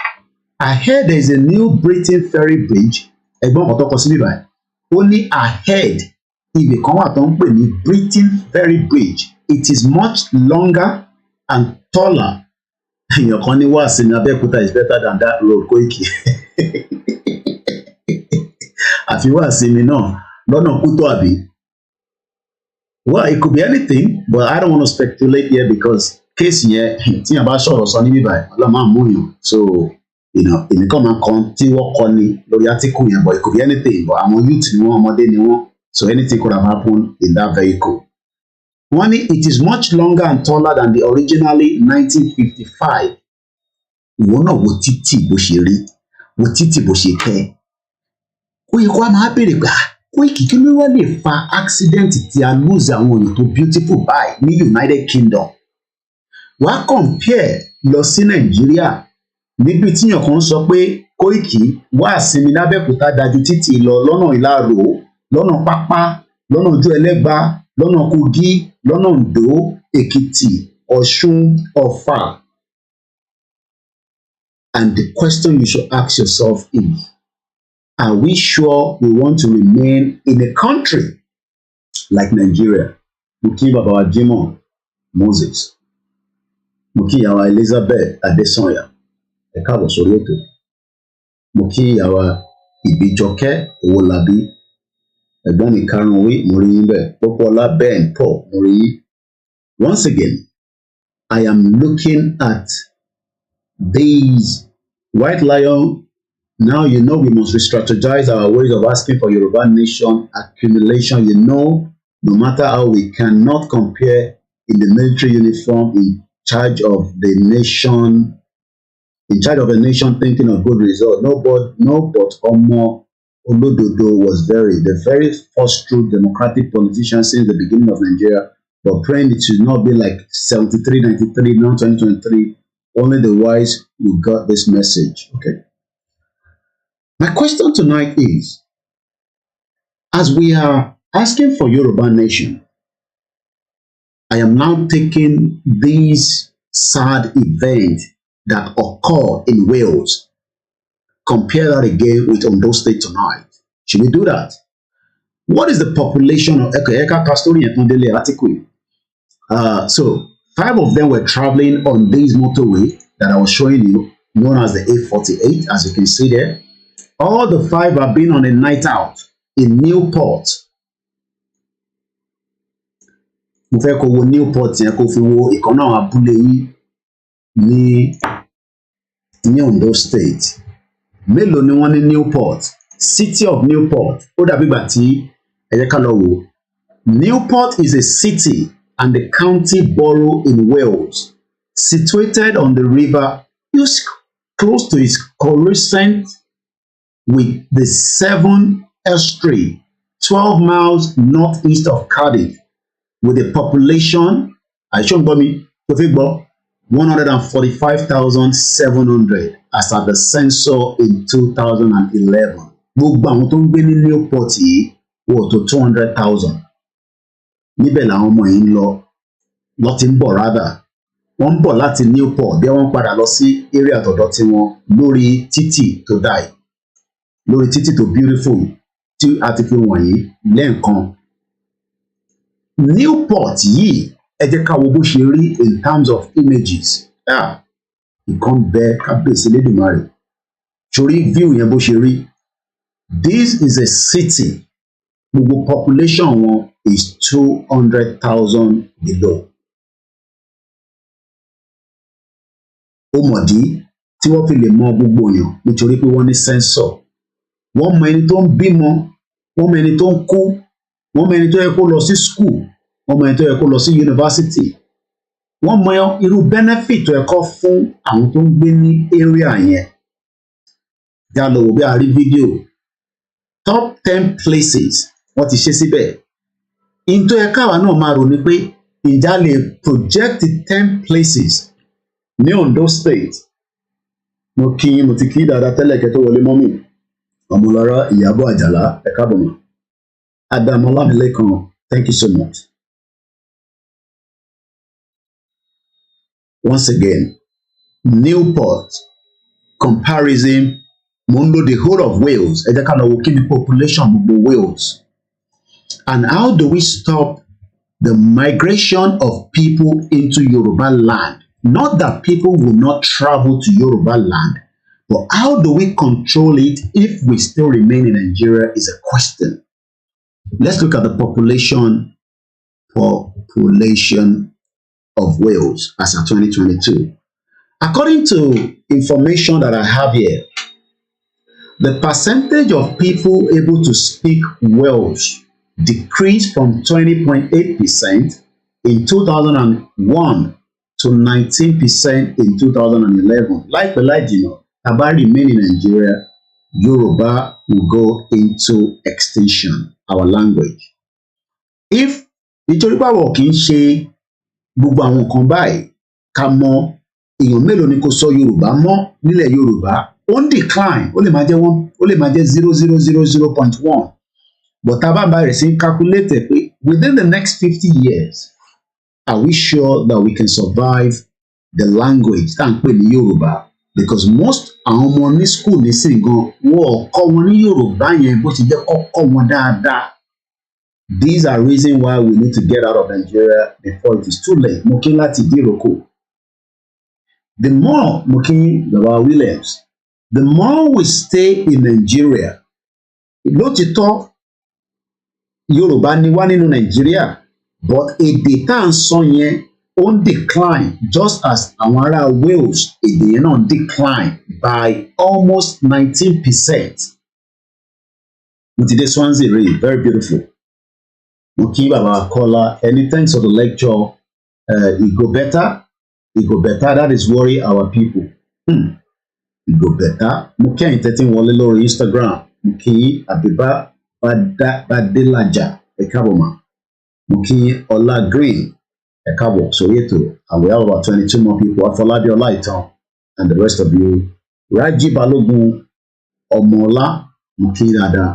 ahead there is a new Britain ferry bridge. Ẹ̀gbọ́n kan tó kọ sí bíbá. Ó ní ahead. Ibì kan wà tó ń pè ní Britain Ferry Bridge. It is much longer and taller. Èèyàn kan ní wàásù ní Abẹ́òkúta is better than that road Koiki. Àfi wàásù mi náà lọ́nà Kútó àbí. Well, it could be anything, but I don't want to speculate here because case yẹn tí yàn bá sọ̀rọ̀ sọ ní bíbá ọlọ́run máa mú yàn. So, èmi kàn máa kan tí wọ́n kọ ní lórí átíkù yẹn, but it could be anything. But àwọn youth ni wọ́n, ọmọdé ni wọ́n. So anything could have happened in that vehicle. One, it is much longer and taller than the originally 1955. Ìwọ náà wo títì bó ṣe rí, wo títì bó ṣe tẹ́. Ó yẹ kó a máa béèrè pé Koiki kí ló wá lè fa accident tí a lose àwọn èèyàn tó beautiful báyìí ní United Kingdom. Wàá compare lọ sí Nàìjíríà níbi tíyàn kan sọ pé Koiki wá sinmi lábẹ́òkúta dájú títì lọ lọ́nà Ìlárò, lọ́nà Pápá, lọ́nà Ojú Ẹlẹ́gbà, lọ́nà Kogi, lọ́nà Oǹdó, Èkìtì, Ọ̀ṣun, Ọ̀fà. And the question you should ask yourself is, are we sure we want to remain in a country like Nigeria? Mo kí bàbá wa Jimoh Moses. Mo kí ìyá wa Elizabeth Adesanya. Ẹ káàbọ̀ sórí ètò. Mo kí ìyá wa Ìbíjọkẹ́ Owólabí. Ẹ̀gbọ́n mi Karùn-ún mo rí yín bẹ́ẹ̀. Pópóọlá Ben Paul mo rí yín. Once again, I am looking at these White Lion. Now you know we must re-strategize our ways of asking for Yoruba nation accumulation. You know, no matter how we cannot compare in the military uniform in charge of the nation, a nation thinking of good result. No, but Omo Olododo was the very first true democratic politician since the beginning of Nigeria, but praying it should not be like 73, 93, now 2023. Only the wise who got this message. Okay. My question tonight is, as we are asking for Yoruba nation, I am now taking these sad events that occur in Wales, compare that again with Ondo State tonight. Should we do that? What is the population of Eka Pastori and Tondele article? So 5 of them were traveling on this motorway that I was showing you, known as the A48, as you can see there. All the 5 have been on a night out in Newport. Mo fẹ́ kó wo Newport yẹn kó fi wo ìkan náà abúlé yìí ní Ondo State. Mélòó ni wọ́n ní Newport? City of Newport. Ó dàbí ìgbà tí ẹ jẹ́ ká lọ wò. Newport is a city and the county borough in Wales, situated on the river, close to its coruscant with the Severn Estuary, 12 miles northeast of Cardiff, with a population, 145,700 as at the census in 2011. Gbogbo àwọn tó ń gbé ní Newport yìí wọ́n tó 200,000 níbẹ̀ làwọn ọmọ yìí ń lọ ti ń bọ̀ rádà wọ́n ń bọ̀ láti Newport bí wọ́n padà lọ sí area àtọ̀dọ̀ tiwọn lórí títì tó dáì lórí títì tó beautiful tí a ti fi wọ̀nyí lẹ́ẹ̀kan. Newport yìí ẹ jẹ́ ká wo bó ṣe rí in terms of images nǹkan bẹ kábíyèsí lédùmarè torí view yẹn bó ṣe rí. This is a city gbogbo population wọn is 200,000 below. Ó mọ̀dí tí wọ́n fi lè mọ gbogbo èèyàn nítorí pé wọ́n ní sensor. Wọ́n mọ ẹni tó ń bímọ, wọ́n mọ ẹni tó ń kú, wọ́n mọ ẹni tó yẹ kó lọ sí school, wọ́n mọ ẹni tó yẹ kó lọ sí university. Wọ́n mọ irú benefit tó yẹ kó fún àwọn tó ń gbé ní area yẹn. Já lọ wò bí a rí fídíò. Top 10 places wọ́n ti ṣe síbẹ̀. In tó yẹ káwa náà máa rò ní pé ìjà lè project 10 places ní Ondo State. Mo kí yín mo ti kí dáadáa tẹ́lẹ̀ kẹ́ tó wọlé mọ́mì. Ọmọlára Ìyábọ̀ Àjàlá ẹ káàbọ̀ mọ́. Adam Ọlámilékan, thank you so much. Once again, Newport comparison mo ń lo the whole of Wales ẹ jẹ́ ká lọ wo kí ni population gbogbo Wales and how do we stop the migration of people into Yoruba land. Not that people will not travel to Yoruba land, but how do we control it if we still remain in Nigeria is a question. Let's look at the population of Wales as of 2022. According to information that I have here, the percentage of people able to speak Welsh decreased from 20.8% in 2001 to 19% in 2011. Láìpẹ́ láì jìnnà, tá bá remain in Nigeria, Yoruba will go into extinction, our language. If nítorí báwo kì í ṣe gbogbo àwọn nǹkan báyìí ká mọ èèyàn mélòó ni kò sọ Yorùbá mọ́ nílẹ̀ Yorùbá ó ń decline ó lè máa jẹ́ 0.000.1 but tá a bá bẹ̀rẹ̀ sí calculate pé within the next 50 years are we sure that we can survive the language tá à ń pè ní Yorùbá because most àwọn ọmọ ní school nísìnyí gan wọ́n kọ́ wọn ní Yorùbá yẹn bó ti jẹ́ kọ́ wọn dáadáa. These are reasons why we need to get out of Nigeria before it is too late. Mo kí láti díroko. The more mo kí Baba Williams, the more we stay in Nigeria, lótìtọ́ Yorùbá ni wá nínú Nigeria, but èdè tá à ń sọ yẹn ó ń decline just as àwọn ará Wales èdè yẹn náà decline by almost 19%. Mo ti dé Swansea rí very beautiful. Mo kí Baba Kọ́lá any thanks for the lecture it go better that is worry our people. It go better. Mo kí ẹ̀yin tẹ́tí wọlé lórí Instagram. Mo kí Àbíbá Badélájà ẹ káàbọ̀ mà. Mo kí Ọlá Green ẹ káàbọ̀ sórí ètò and we have about 22 more people. Afọlábí Ọláìtàn and the rest of you. Rájí Balógun Ọmọọlá mo kí dáadáa.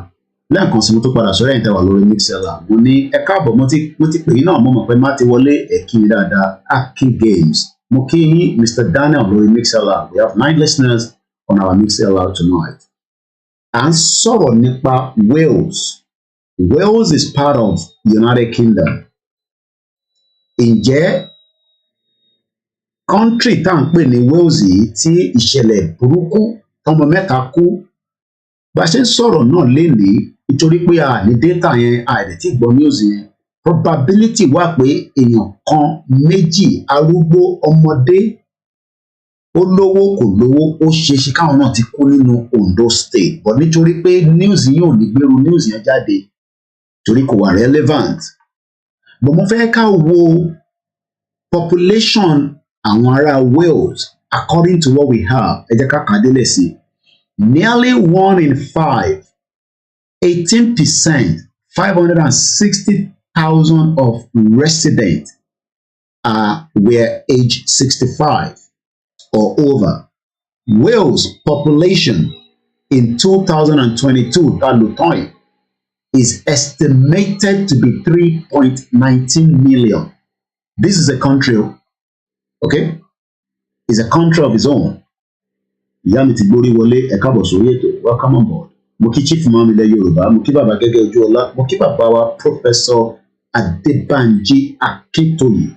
Lẹ́ẹ̀kan sí mo tó padà sọ́rọ̀ ẹ̀yìn tẹ́wà lórí Mixella. Mo ní ẹ káàbọ̀ mo ti pè yín náà mo mọ̀ pé má ti wọlé ẹ kí mi dáadáa. Aki Games. Mo kí yín Mr. Daniel lórí Mixella. We have 9 listeners on our Mixella tonight. À ń sọ̀rọ̀ nípa Wales. Wales is part of United Kingdom. Ǹjẹ́ country tá à ń pè ní Wales yìí tí ìṣẹ̀lẹ̀ burúkú tọmọ mẹ́ta kú bá ṣe ń sọ̀rọ̀ náà lénìí nítorí pé a ní data yẹn àìrètí gbọ́ news yẹn probability wà pé èèyàn kan méjì arúgbó ọmọdé ó lówó kò lówó ó ṣeéṣe káwọn náà ti kú nínú Ondo State but nítorí pé news yìí ò ní gbèrú news yẹn jáde torí kò wà relevant but mo fẹ́ ká wo population àwọn ará Wales according to what we have ẹ jẹ́ ká kà á délẹ̀ sí nearly 1 in 5 18% 560,000 of residents were age 65 or over. Wales population in 2022 ta lò tán yìí is estimated to be 3.19 million. This is a country, okay? It's a country of its own. Ìyá mi ti gbórí wọlé, ẹ káàbọ̀ sórí ètò, welcome on board. Mo kí Chief Mọ́ mi lẹ Yorùbá, mo kí bàbá Gẹ́gẹ́ Ojúọlá, mo kí bàbá wa Professor Adébánjí Akíntóyè.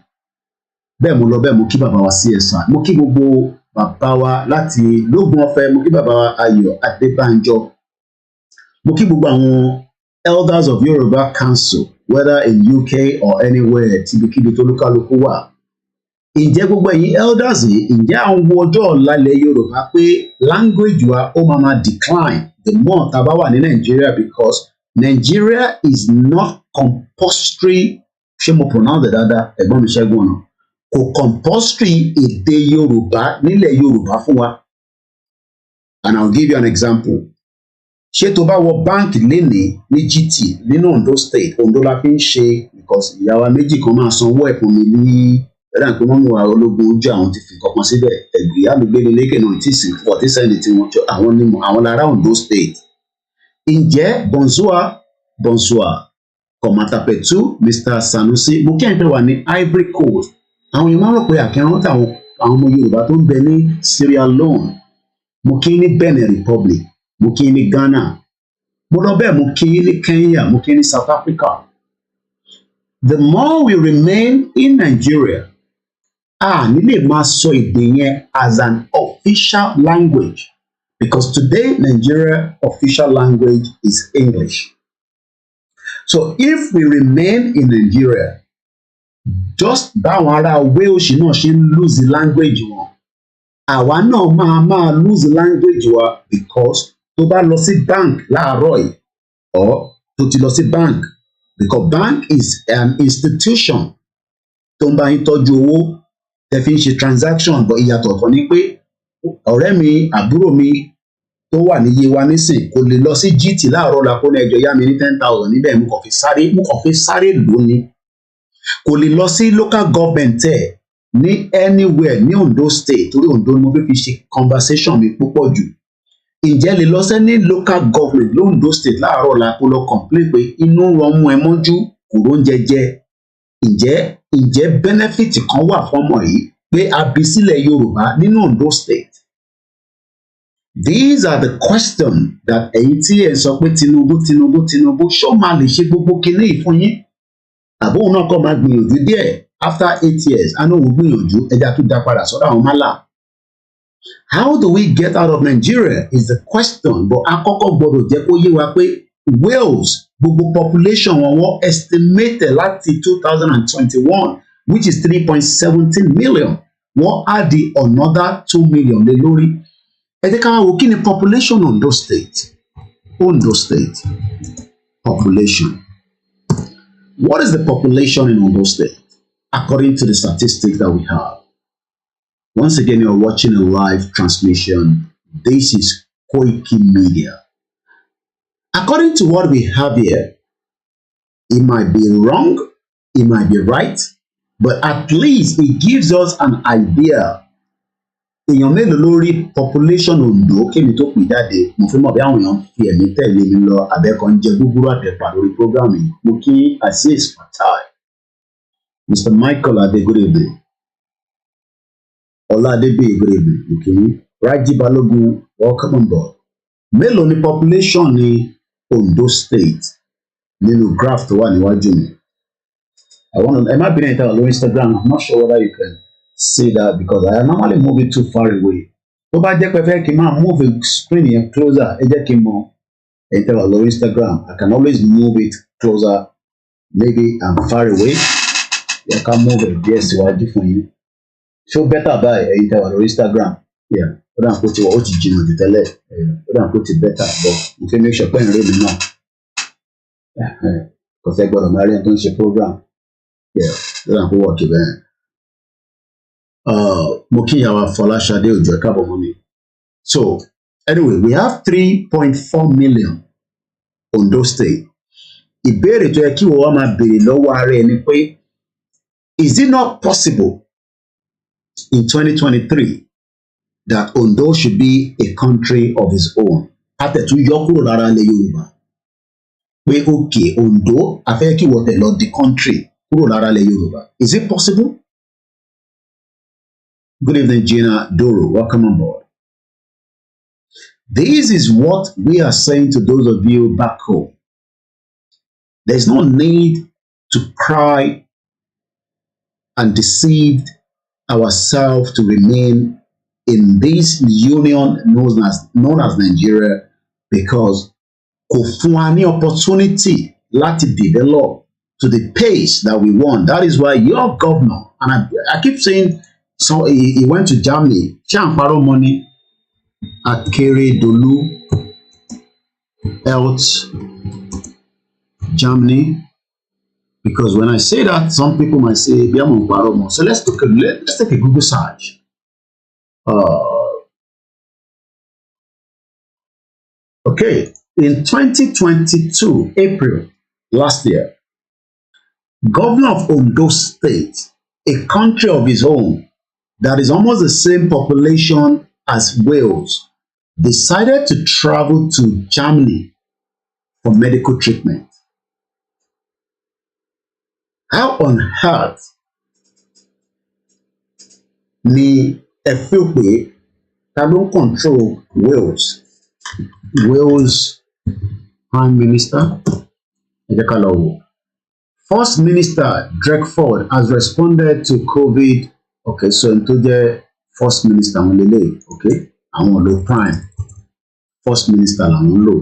Bẹ́ẹ̀ mo lọ bẹ́ẹ̀ mo kí bàbá wa CSR, mo kí gbogbo bàbá wa láti Lógún Ọ̀fẹ́, mo kí bàbá wa Ayọ̀ Adébánjọ, mo kí gbogbo àwọn elders of Yoruba Council, whether in UK or anywhere, tíbikíbi tó lúkálukú wà. Ǹjẹ́ gbogbo ẹ̀yin elders yìí, ǹjẹ́ àwọn wo ọjọ́ ọ̀la ilẹ̀ Yorùbá pé language wa ó máa decline the more tá a bá wà ní Nigeria, because Nigeria is not compulsory, ṣé mo pronounce it dáadáa, ẹ̀gbọ́n mi Ṣẹ́gun ọ̀nà, kò compulsory èdè Yorùbá nílẹ̀ Yorùbá fún wa. And I'll give you an example. Ṣé tó bá wọ báǹkì lénìí ní GT nínú Ondo State, Ondo la fi ń ṣe, because ìyá wa méjì kan máa sanwó ẹ̀kún mi ní ẹ̀rọ pé wọ́n mú wa ológun ojú àwọn ti fi kankan síbẹ̀, ẹ̀gbìyà mi gbé mi lékè náà tí sì 40 cent tí wọ́n jọ àwọn ní àwọn lára Ondo State. Ǹjẹ́ bonsoir kọ̀mátàpẹ̀tù Mr. Sanusi, mo kí ẹ̀yin tẹ́ wà ní Ivory Coast. Àwọn èèyàn máa rò pé àkẹ́rán táwọn ọmọ Yorùbá tó ń bẹ ní Sierra Leone, mo kí ní Benin Republic, mo kí ní Ghana, mo lọ bẹ́ẹ̀ mo kí ní Kenya, mo kí ní South Africa. The more we remain in Nigeria, ní lè máa sọ èdè yẹn as an official language, because today Nigeria official language is English. So if we remain in Nigeria, just báwọn ará Wales náà ṣe ń lose language wọn, àwa náà máa lose language wa, because tó bá lọ sí bank láàárọ̀ yìí, or tó ti lọ sí bank, because bank is an institution tó ń bá yín tọ́jú owó tẹ́ fi ń ṣe transaction, but ìyàtọ̀ kan ni pé ọ̀rẹ́ mi àbúrò mi tó wà ní Yewa nísìn kò lè lọ sí GT láàárọ̀ la kó ní ẹjọ́ yá mi ní 10,000 níbẹ̀ mo kàn fi sáré lò ní, kò lè lọ sí local government ẹ̀ ní anywhere ní Ondo State, torí Ondo ni mo fi ṣe conversation mi púpọ̀ jù. Ǹjẹ́ lè lọ sẹ́ni local government l'Ondo State láàárọ̀ la kó lọ complain pé inú rọmú ẹ mọ́jú kò róúnjẹ jẹ? Ǹjẹ́ benefit kan wà fọ́mọ yìí pé a bí sílẹ̀ Yorùbá nínú Ondo State? These are the questions that ẹ̀yin tí ẹ sọ pé Tinubu ṣó máa lè ṣe gbogbo kinní yìí fún yín? Àbóhùn náà kọ́ máa gbìyànjú díẹ̀ after 8 years, a náà wò gbìyànjú ẹja tó dá padà sọ́dọ̀ àwọn málà. How do we get out of Nigeria is the question, but àkọ́kọ́ gbọ́dọ̀ jẹ́ kó yé wa pé Wales gbogbo population wọn estimated láti 2021, which is 3.17 million, wọ́n add another 2 million lé lórí. Ẹ jẹ́ ká wò kí ni population Ondo State. Ondo State population. What is the population in Ondo State according to the statistics that we have? Once again, you're watching a live transmission. This is Koikimedia. According to what we have here, it might be wrong, it might be right, but at least it gives us an idea. Èèyàn mélòó lórí population Ondo kémi tó pè jáde, mo fi mọ̀ bí àwọn èèyàn fi ẹ̀mí tẹ̀lé mi lọ abẹ́kan jẹ gbúgbúrú àtẹ̀pà lórí program yìí. Mo kí Azeez Fatai, Mr. Michael Adegorebe, Ọládébí Egorebe, okay. Raji Balogun, welcome on board. Mélòó ni population ní Ondo State nínú graph tó wà níwájú mi? Ẹ má bínú ìtàn lórí Instagram, I'm not sure whether you can see that because I normally move it too far away. Tó bá jẹ́ pé fẹ́ kí n máa move the screen yẹn closer, ẹ jẹ́ kí n mọ̀ ìtàn lórí Instagram. I can always move it closer. Maybe I'm far away. Yẹ ká move it díẹ̀ síwájú fún yín. Ṣó better báyìí ìtàn lórí Instagram? Yeah. Ó dà kó ti wọ̀ ó ti jìnnà jù tẹ́lẹ̀. Ó dà kó ti better but mo fẹ́ make sure pé ìrìn mi náà. Kò fẹ́ gbọ́dọ̀ máa rí ẹni tó ń ṣe program. Yeah. Ó dà kó wọ̀ kí bẹ́ẹ̀. Mo kí ìyá wa Fọláṣadé Òjó ẹ káàbọ̀ mọ́ mi. So anyway, we have 3.4 million Ondo State. Ìbéèrè tó yẹ kí wọ́n wá máa béèrè lọ́wọ́ ara ẹni pé is it not possible in 2023 that Ondo should be a country of its own? Àtẹ̀tún yọ kúrò lára ilẹ̀ Yorùbá. pé okay Ondo a fẹ́ kí wọ́n tẹ̀ lọ the country kúrò lára ilẹ̀ Yorùbá. Is it possible? Good evening, Gina Doro. Welcome on board. This is what we are saying to those of you back home. There's no need to cry and deceive ourselves to remain in this union known as Nigeria because kò fún wa ní opportunity láti develop to the pace that we want. That is why your governor, and I keep saying, so he went to Germany, Champaro money at Akeredolu Health Germany, because when I say that, some people might say, so let's take a Google search. Okay, in 2022, April last year, Governor of Ondo State, a country of his own that is almost the same population as Wales, decided to travel to Germany for medical treatment. How on earth ni ẹ feel pé ta ló ń control Wales? Wales Prime Minister, ẹ jẹ́ ká lọ wò. First Minister Drakeford has responded to COVID. Okay, so n tó jẹ́ First Minister wọn lélẹ̀, okay, àwọn ló Prime. First Minister làwọn lò.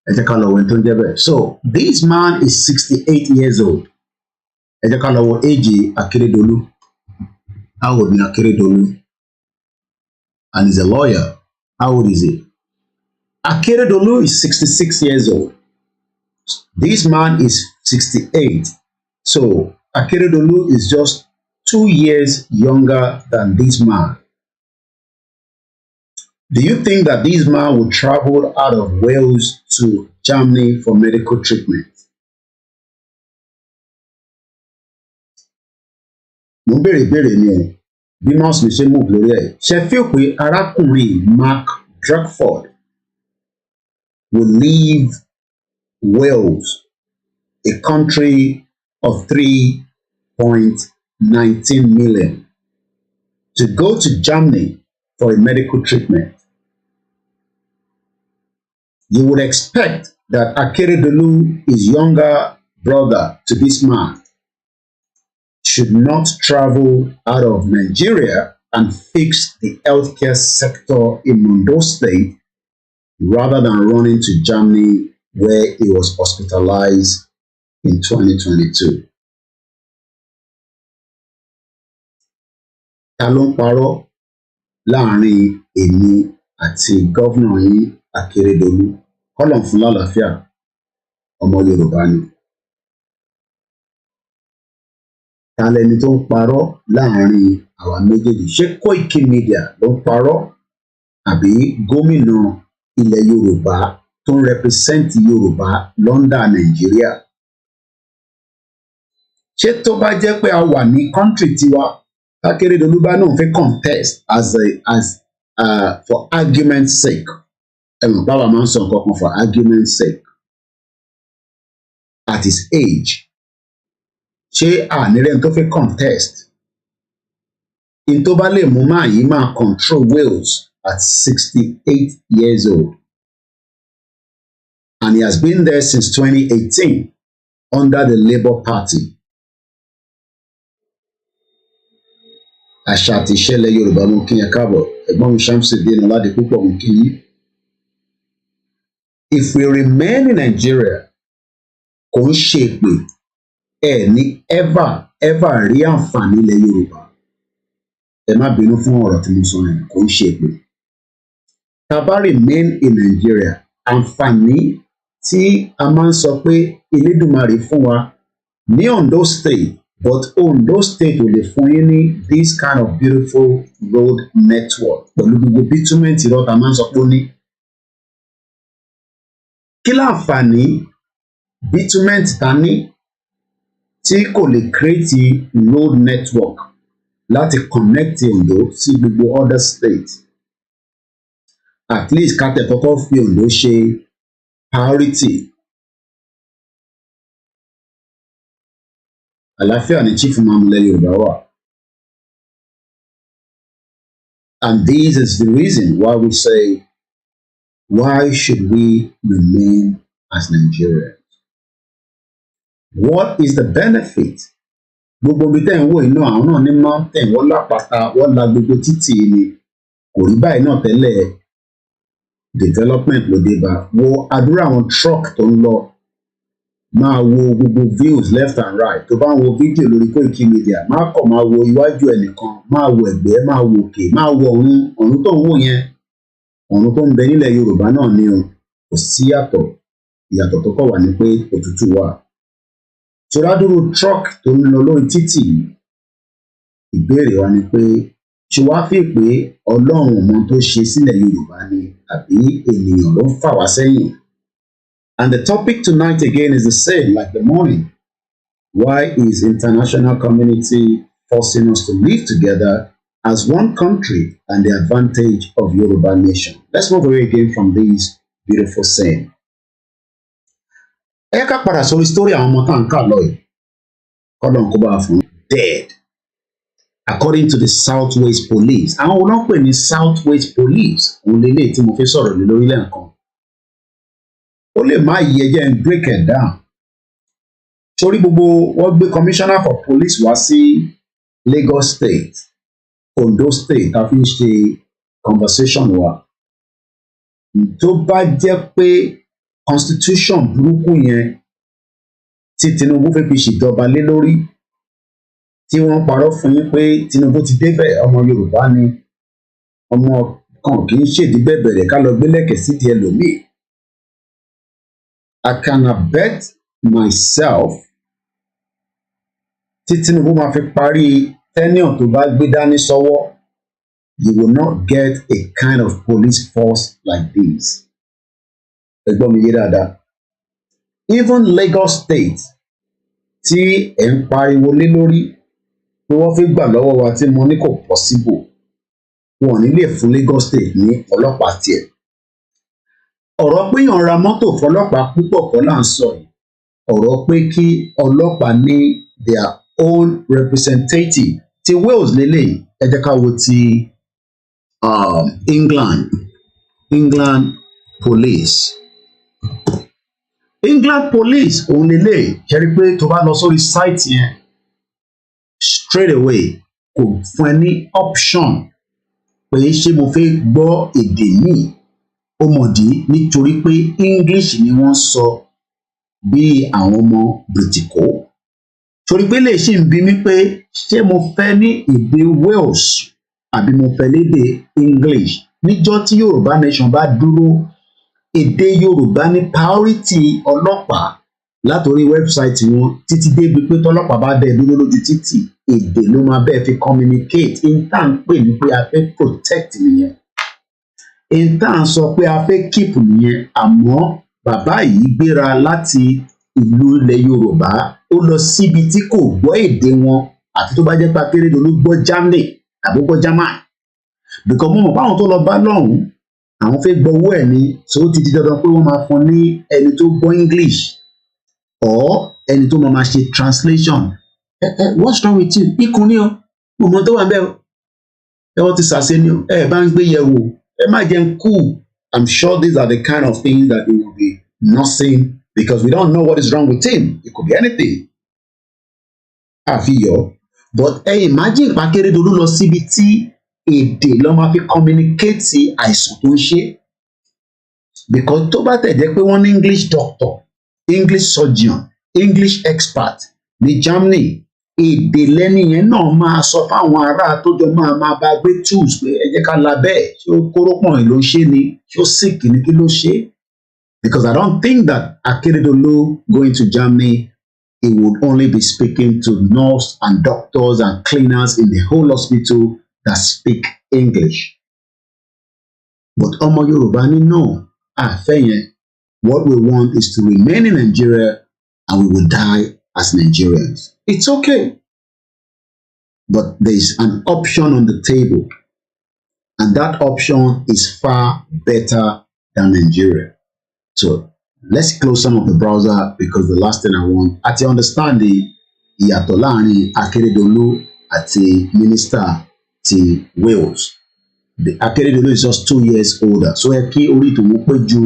Ẹ jẹ́ ká lọ wò n tó jẹ́ bẹ́ẹ̀. So this man is 68 years old. Ẹ jẹ́ ká lọ wò age Akeredolu. How old ni Akeredolu? And he's a lawyer. How old is he? Akeredolu is 66 years old. This man is 68. So Akeredolu is just 2 years younger than this man. Do you think that this man would travel out of Wales to Germany for medical treatment? Mo béèrè ìbéèrè ni o, bí nọ́ọ̀sì mi ṣe move lórí ẹ̀. Ṣé feel pé arákùnrin Mark Drakeford will leave Wales, a country of 3.19 million, to go to Germany for a medical treatment? You would expect that Akeredolu, his younger brother to this man, should not travel out of Nigeria and fix the healthcare sector in Ondo State rather than running to Germany where he was hospitalized in 2022. Ta ló ń parọ́ láàrin èmi àti gọ́vnà yín Akeredolu? Kọ́lọ̀ fún lálàáfíà, ọmọ Yorùbá ni. Ta lẹni tó ń parọ́ láàrin àwa méjèèjì? Ṣé koikimedia ló ń parọ́ àbí gómìnà ilẹ̀ Yorùbá tó ń represent Yorùbá London Nàìjíríà? Ṣé tó bá jẹ́ pé a wà ní country tiwa, Akeredolu bá náà fẹ́ contest for argument's sake? Ẹ̀wọ̀n báwa máa ń sọ nǹkan kan for argument's sake. At his age, ṣé ànírẹ́ni tó fẹ́ contest? In tó bá lè mú máa yìí máa control Wales at 68 years old. And he has been there since 2018 under the Labour Party. Àṣà àti ìṣẹ̀lẹ̀ Yorùbá mú kí yẹn káàbọ̀, ẹ̀gbọ́n mi Shamsuddin Ọládipúpọ̀ mú kí yín. If we remain in Nigeria, kò ń ṣe pé ẹ ní ever rí àǹfààní ilẹ̀ Yorùbá. Ẹ má bínú fún ọ̀rọ̀ tí mo sọ yẹn, kò ń ṣe pé. Tá bá remain in Nigeria, àǹfààní tí a máa ń sọ pé Elédùmarè fún wa ní Ondo State, but Ondo State ò lè fún yín ní this kind of beautiful road network pẹ̀lú gbogbo bitumen tí rọ́ta máa ń sọ pé ó ní. Kí láǹfààní bitumen ta ní tí kò lè create road network láti connect Ondo sí gbogbo other states? At least ká tẹ̀ kọ́kọ́ fi Ondo ṣe priority. Àlàáfíà ni chief imam ilẹ̀ Yorùbá wà. And this is the reason why we say, why should we remain as Nigerians? What is the benefit? Gbogbo ibi tẹ́ ń wò iná àwọn náà ní mountain, wọ́n lápáta, wọ́n la gbogbo títì ni. Kò rí báyìí náà tẹ́lẹ̀. Development ló dé bá. Wo àdúrà àwọn truck tó ń lọ. Máa wo gbogbo views left and right. Tó bá ń wo fídíò lórí koikimedia, máa kọ̀ máa wo iwájú ẹnìkan, máa wo ẹ̀gbẹ́, máa wo òkè, máa wo ọ̀run tó ń wò yẹn. Ọ̀run tó ń bẹ nílẹ̀ Yorùbá náà ni o. Kò sí yàtọ̀. Ìyàtọ̀ tó kọ̀ wà ní pé òtútù wà. Ṣòrádúró truck tó ń lọ lórí títì, ìbéèrè wa ni pé ṣé wàá fi pé Ọlọ́run mọ tó ṣe sílẹ̀ Yorùbá ni àbí ènìyàn ló ń fà wá sẹ́yìn? And the topic tonight again is the same like the morning. Why is international community forcing us to live together as one country and the advantage of Yoruba nation? Let's move away again from this beautiful saying. Ẹ ká padà sórí story àwọn ọmọ tá à ń kà lọ yìí. Kọ́lọ́n kó bá a fún dead. According to the Southwest Police. Àwọn wo ló ń pè ní Southwest Police? Òun lélẹ̀ tí mo fi sọ̀rọ̀ lé lórí lẹ́ẹ̀kan. Ó lè má yí ẹjẹ́ ń break it down. Torí gbogbo wọ́n gbé commissioner for police wá sí Lagos State, Ondo State, tá a fi ń ṣe conversation wa. Tó bá jẹ́ pé constitution burúkú yẹn tí Tinubu fẹ́ fi ṣèjọba lé lórí, tí wọ́n parọ́ fún yín pé Tinubu ti débẹ̀, ọmọ Yorùbá ni, ọmọ kan kì í ṣèdí bẹ̀bẹ̀rẹ̀ ká lọ gbé lẹ́kẹ̀ẹ́ sídìí ẹlòmíì. I can bet myself tí Tinubu máa fi parí tenure tó bá gbé dání sọ́wọ́, you will not get a kind of police force like this. Ẹ gbọ́ mi yé dáadáa. Even Lagos State tí ẹ̀ ń pariwo lé lórí pé wọ́n fi gbà lọ́wọ́ wa tí mo ní kò possible, wọn ò ní lè fún Lagos State ní ọlọ́pàá tiẹ̀. Ọ̀rọ̀ pé yàn ra mọ́tò fọlọ́pàá púpọ̀ kọ́ là ń sọ yìí. Ọ̀rọ̀ pé kí ọlọ́pàá ní their own representative. Ti Wales lélẹ̀, ẹ jẹ́ ká wo ti England Police. England Police òun lélẹ̀, ṣe rí pé tó bá lọ sórí site yẹn straight away kò fún ẹ ní option pé ṣé mo fẹ́ gbọ́ èdè míì. Ó mọ̀dí nítorí pé English ni wọ́n sọ bí àwọn ọmọ Britiko. Torí pé lè ṣì ń bi mí pé ṣé mo fẹ́ ní èdè Wales àbí mo fẹ́ lédè English. Níjọ́ tí Yorùbá nation bá dúró, èdè Yorùbá ní priority ọlọ́pàá látòrí wẹ́bsáìtì wọn títí débi pé tọ́lọ́pàá bá dẹ̀ dúró lójú títì, èdè ló máa bẹ́ẹ̀ fi communicate. Intan pè ní pé a fẹ́ protect nìyẹn. Intan sọ pé a fẹ́ keep nìyẹn. Àmọ́ bàbá yìí gbéra láti ìlú ilẹ̀ Yorùbá, ó lọ síbi tí kò gbọ́ èdè wọn, àti tó bá jẹ́ pé Akérédolú gbọ́ Germany àbí gbọ́ German. Because mo mọ̀ báwọn tó lọ bá lọ́hùn-ún, àwọn fẹ́ gbọ́ owó ẹ̀ ni, so ó ti di dandan pé wọ́n máa fún ní ẹni tó gbọ́ English or ẹni tó máa ṣe translation. What's wrong with you? Ikùn ni o, mo mọ tó wà bẹ́ẹ̀ o. Ẹ wọ́n ti sàṣẹ ni o, ẹ bá ń gbé yẹ̀ wò, ẹ má jẹun cool. I'm sure these are the kind of things that they will be nursing because we don't know what is wrong with him. It could be anything. Àfihàn. But imagine pa Akérédolú lọ síbi tí èdè ló máa fi communicate àìsàn tó ń ṣe. Because tó bá tẹ̀ jẹ́ pé wọ́n ní English doctor, English surgeon, English expert ní Germany, èdè lẹ́ni yẹn náà máa sọ fáwọn ará tó jọ máa bá gbé tools pé ẹ jẹ́ ká la bẹ́ẹ̀, ṣé ó kórópọ̀n ló ṣe ni, ṣé ó sick ni, kí ló ṣe. Because I don't think that Akérédolú going to Germany, he would only be speaking to nurse and doctors and cleaners in the whole hospital that speak English. But ọmọ Yorùbá ní no, àfẹ́ yẹn. What we want is to remain in Nigeria and we will die as Nigerians. It's okay. But there is an option on the table. And that option is far better than Nigeria. So Let's close some of the browser because the last thing I want, at you understand the ìyàtọ̀ láàrin Akérédolú àti Minister ti Wales. The Akérédolú is just 2 years older. So ẹ kí orí tòun pé ju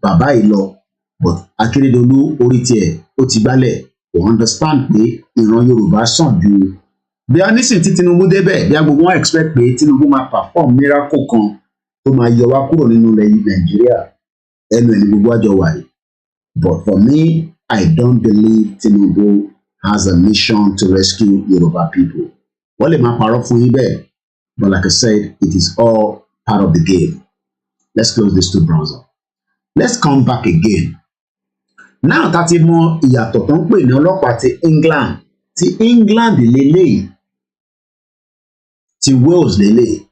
bàbá yìí lọ. But Akérédolú orí tiẹ̀ ó ti gbálẹ̀. We understand pé ìran Yorùbá sàn ju. Bí a nísìn tí Tinubu débẹ̀, bí a gbogbo wọn expect pé Tinubu máa perform miracle kan tó máa yọ wá kúrò nínú ilẹ̀ Nàìjíríà. Ẹnu ẹ̀ ní gbogbo àjọ wà yìí. But for me, I don't believe Tinubu has a mission to rescue Yoruba people. Wọ́n lè máa parọ́ fún yín bẹ́ẹ̀. But like I said, it is all part of the game. Let's close this two browser. Let's come back again. Now tá ti mọ ìyàtọ̀ tó ń pè ní ọlọ́pàá ti England. Ti England lélẹ́yìí. Ti Wales lélẹ́yìí.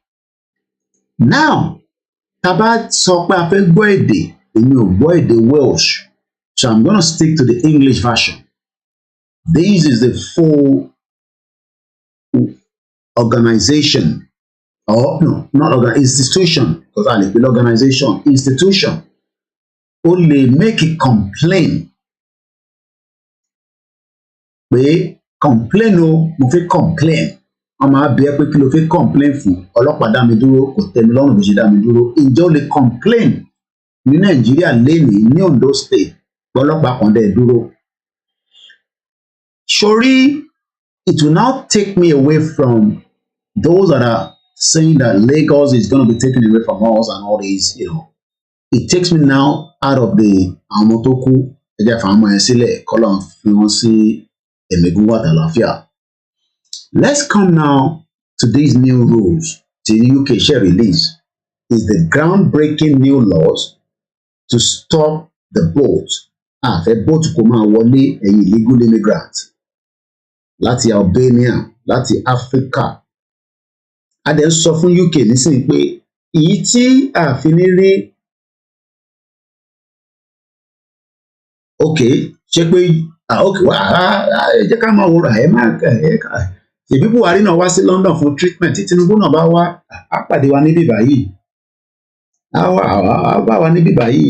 Now, tá bá sọ pé a fẹ́ gbọ́ èdè, èmi ò gbọ́ èdè Welsh. So I'm going to stick to the English version. This is the full organization, or no, not institution, because I like organization, institution. Only make a complaint. Pé complain o, mo fẹ́ complain. Ọmọ abẹ́ pé kí ló fẹ́ complain fún? Ọlọ́pàá dá mi dúró, kò tẹ́ mi lọ́rùn bí ṣe dá mi dúró. Ǹjẹ́ o lè complain ní Nàìjíríà lénìí ní Ondo State? Ọlọ́pàá kan dẹ̀ dúró. Surely, it will now take me away from those that are saying that Lagos is going to be taken away from us and all these, you know. It takes me now out of the Amotoku, Let's come now to these new rules. The UK share release is the groundbreaking new laws to stop the boats. Fẹ́ boat kó máa wọlé ẹ̀yin illegal immigrants láti Albania, láti Africa. A dẹ̀ ń sọ fún UK nísìnyí pé èyí tí a fi ní rí ṣé pé ẹ jẹ́ ká máa wòrà ẹ máa ṣèbí Buhari náà wá sí London fún treatment tí Tinubu náà bá wá á pàdé wa níbí báyìí á bá wa níbí báyìí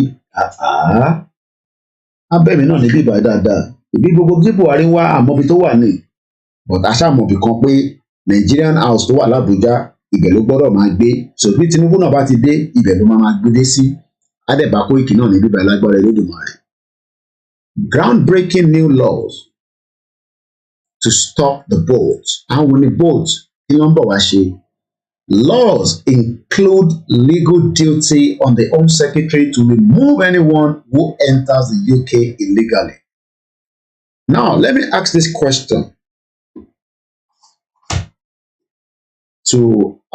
abẹ́mi náà níbí ìbàdàn dáadáa ìbí gbogbo tí Buhari wá àmọ́bi tó wà ní but aṣáàmọ̀bì kan pé Nigerian house tó wà l'Abuja ibẹ̀ ló gbọ́dọ̀ máa gbé so bí Tinubu náà bá ti dé ibẹ̀ ló máa gbé dé sí Adébá Kóìkì náà níbí ìbàdàn lágbára Elédùmarè. Groundbreaking new laws to stop the boats. Àwọn ní boats kí wọ́n bọ̀ wá ṣe. Laws include legal duty on the Home Secretary to remove anyone who enters the UK illegally. Now, let me ask this question to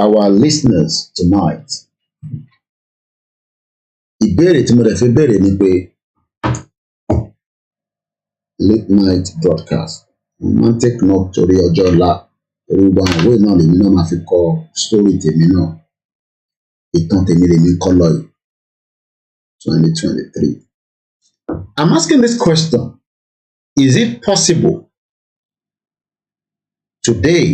our listeners tonight. Ìbéèrè tí mo dẹ̀ fẹ́ béèrè ni pé late night broadcast. Mo máa ń take note torí ọjọ́ ọ̀la. Orúkọ àwọn ìwé náà lèmi náà máa fi kọ story tèmi náà. Ìtàn tèmi lèmi kọ́ lọ yìí. 2023. I'm asking this question. Is it possible today,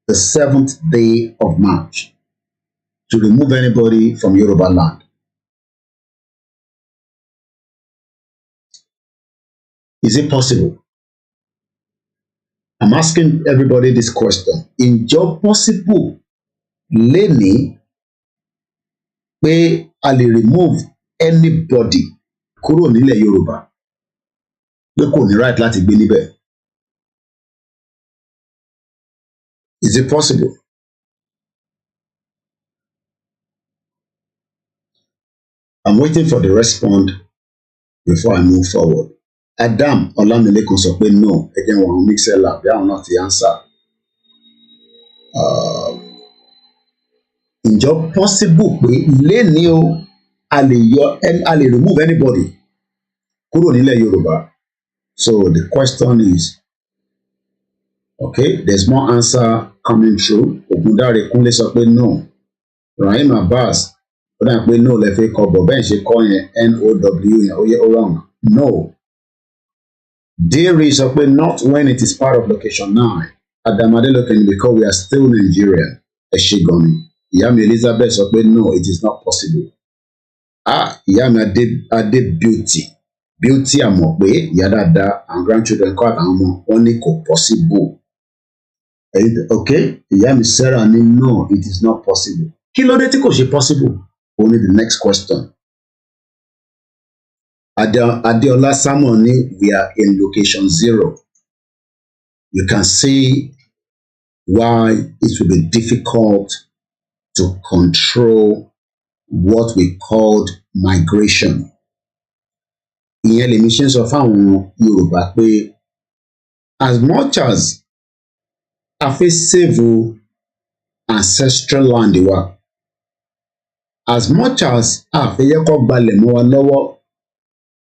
the 7th day of March, to remove anybody from Yoruba land? Is it possible? I'm asking everybody this question. Ǹjẹ́ possible lénìí pé a lè remove anybody kúrò nílẹ̀ Yorùbá pé kò ní right láti gbé níbẹ̀? Is it possible? I'm waiting for the response before I move forward. Adam Olamilekan sọ pé no, ẹ jẹ́ wọn mixer lab, bí àwọn náà ti answer. Ǹjọ́ possible pé lénìí o a lè remove anybody kúrò nílẹ̀ Yorùbá? So the question is, okay, there's more answer coming through. Ògúndáre Kúnlé sọ pé no. Rahim Abbas ó dà pé no lẹ fẹ́ kọ bọ̀ bẹ́ẹ̀ ṣe kọ́ yẹn NOW yẹn ó yẹ ó wrong. No. Diri sọ pé not when it is part of location 9. Adamade looking because we are still Nigerian. Ẹ ṣé gan ni. Ìyá mi Elizabeth sọ pé no, it is not possible. ìyá mi adé beauty àmọ̀ pé ìyá dáadáa àwọn grandchildren kọ́ àtàwọn ọmọ wọn ní kò possible. Okay, ìyá mi Sarah ní no, it is not possible. Kí ló dé tí kò ṣe possible? Only the next question. Adeola Samuel ní we are in location 0. You can see why it will be difficult to control what we called migration. Ìyẹn lèmi ṣe ń sọ fáwọn Yorùbá pé as much as a fẹ́ save ancestral land wa, as much as a fẹ́ yẹ kó gbalẹ̀ mọ́ wa lọ́wọ́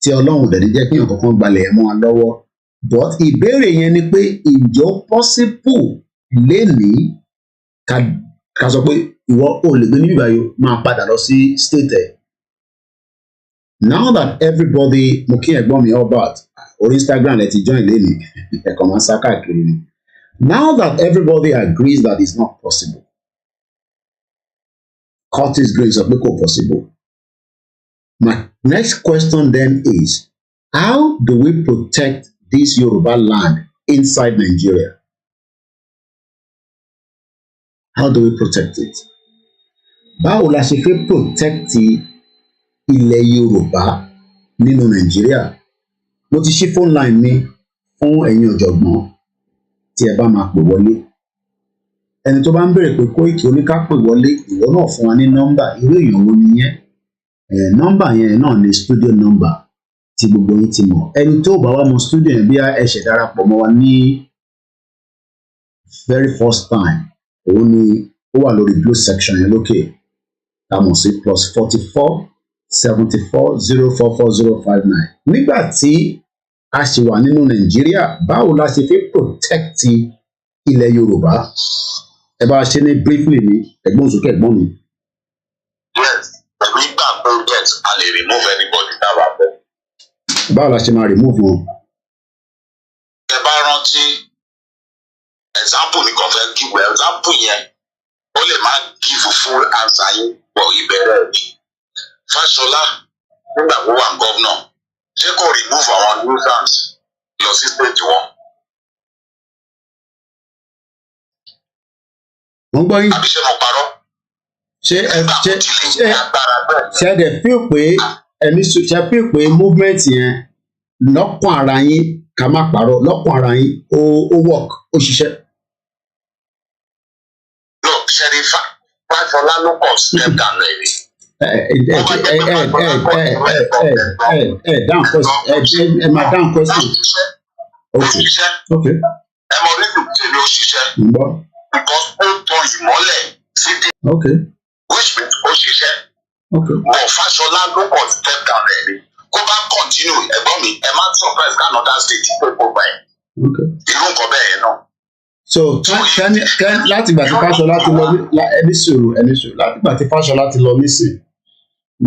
tí Ọlọ́run dẹ̀ ní jẹ́ kí èèyàn kankan gbalẹ̀ mọ́ wa lọ́wọ́, but ìbéèrè yẹn ni pé ìjọ possible lénìí ká sọ pé ìwọ ò lè gbé níbí báyìí máa padà lọ sí state ẹ̀. Now that everybody, mo kí ẹ̀gbọ́n mi Albert orí Instagram ẹ ti join lénìí ẹ̀kọ́ máa ń sá káàkiri ni. Now that everybody agrees that it's not possible, Curtis Green sọ pé kò possible. My next question then is, how do we protect this Yoruba land inside Nigeria? How do we protect it? Báwo la ṣe fẹ́ protect ilẹ̀ Yorùbá nínú Nàìjíríà? Mo ti ṣí phone line mi fún ẹ̀yin ọ̀jọ̀gbọ́n tí ẹ bá máa pè wọlé. Ẹni tó bá ń béèrè pé Koiki oníká pè wọlé, ìwọ náà fún wa ní nọ́mbà. Irú èèyàn wo nìyẹn? Nọ́mbà yẹn náà ni studio number tí gbogbo yín ti mọ̀. Ẹni tó bá wá mọ studio yẹn bí ẹ ṣe darapọ̀ mọ́ wa ní very first time, òun ni ó wà lórí blue section yẹn lókè. A mọ̀ sí +44 74 044 059. Nígbà tí a ṣì wà nínú Nàìjíríà, báwo la ṣe fẹ́ protect ilẹ̀ Yorùbá? Ẹ bá ṣe ní briefly ní ẹ̀gbọ́n sókè ẹ̀gbọ́n mi. Yes, we can protect and remove anybody that wà bẹ́ẹ̀. Báwo la ṣe máa remove wọn? Ẹ bá rántí example nìkan fẹ́ give example yẹn ó lè má give full answer yín pọ̀ ìbẹ̀rẹ̀ ni. Fáṣọlá nígbà tó wà gọ́vnà ṣé kò remove àwọn nuisance lọ sí state wọn? Wọ́n gbọ́ yín. Àbí ṣé mo parọ́? Ṣé ẹ dẹ̀ feel pé ẹni ṣe feel pé movement yẹn lọ́kàn ara yín ká má parọ́ lọ́kàn ara yín ó work ó ṣiṣẹ́? No, ṣẹ́ni Fáṣọlá ló kọ̀ step down lẹ́yìn. Down question. Ẹ máa down question. Okay. Okay. Ẹ mọ onílù tí mi ò ṣiṣẹ́. Because ó tan ìmọ́lẹ̀ sí dé. Okay. Which means ó ṣiṣẹ́. Okay. But Fáṣọlá ló kọ̀ step down lẹ́yìn. Kó bá continue ẹ̀gbọ́n mi ẹ má surprise ká another state tó kó báyìí. Okay. Irú nǹkan bẹ́ẹ̀ yẹn náà. So láti ìgbà tí Fáṣọlá ti lọ ẹni sùúrù láti ìgbà tí Fáṣọlá ti lọ nísìn,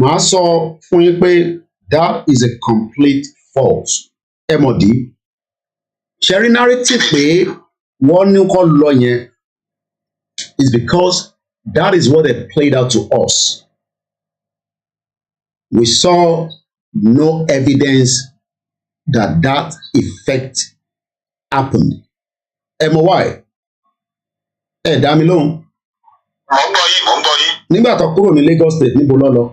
màá sọ fún yín pé that is a complete false. Ẹ mọ̀ dí. Ṣẹ̀rí narrative pé wọ́n ní kó lọ yẹn is because that is what they played out to us. We saw no evidence that effect happened. Ẹ mọ̀ why? Ẹ dá mi lóhùn. Mo ń gbọ́ yín. Nígbà tó kúrò ní Lagos State níbo lọ lọ?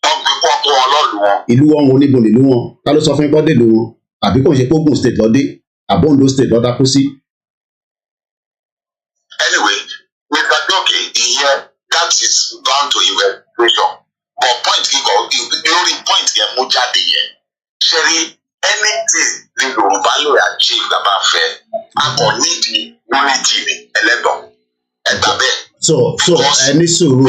Wọ́n gbé pọ́ńpọ́ wọn lọ́ọ̀lù wọn. Ìlú wọn wo níbo nílùú wọn? Ta ló sọ fún ipọ́ dèlú wọn? Àbí kò ń ṣe pé Ogun State lọ́dé? Àbí Ondo State lọ́dá kú sí? Anyway, Mr. Doke, ìyẹn that is bound to investigation. But point kíkọ lórí point yẹn mú jáde yẹn. Ṣé rí anything ní Yorùbá lè achieve bàbá fẹ́? A kò need unity ní ẹlẹ́gbọ̀n. Ẹgbà bẹ́ẹ̀. So ẹni sùúrù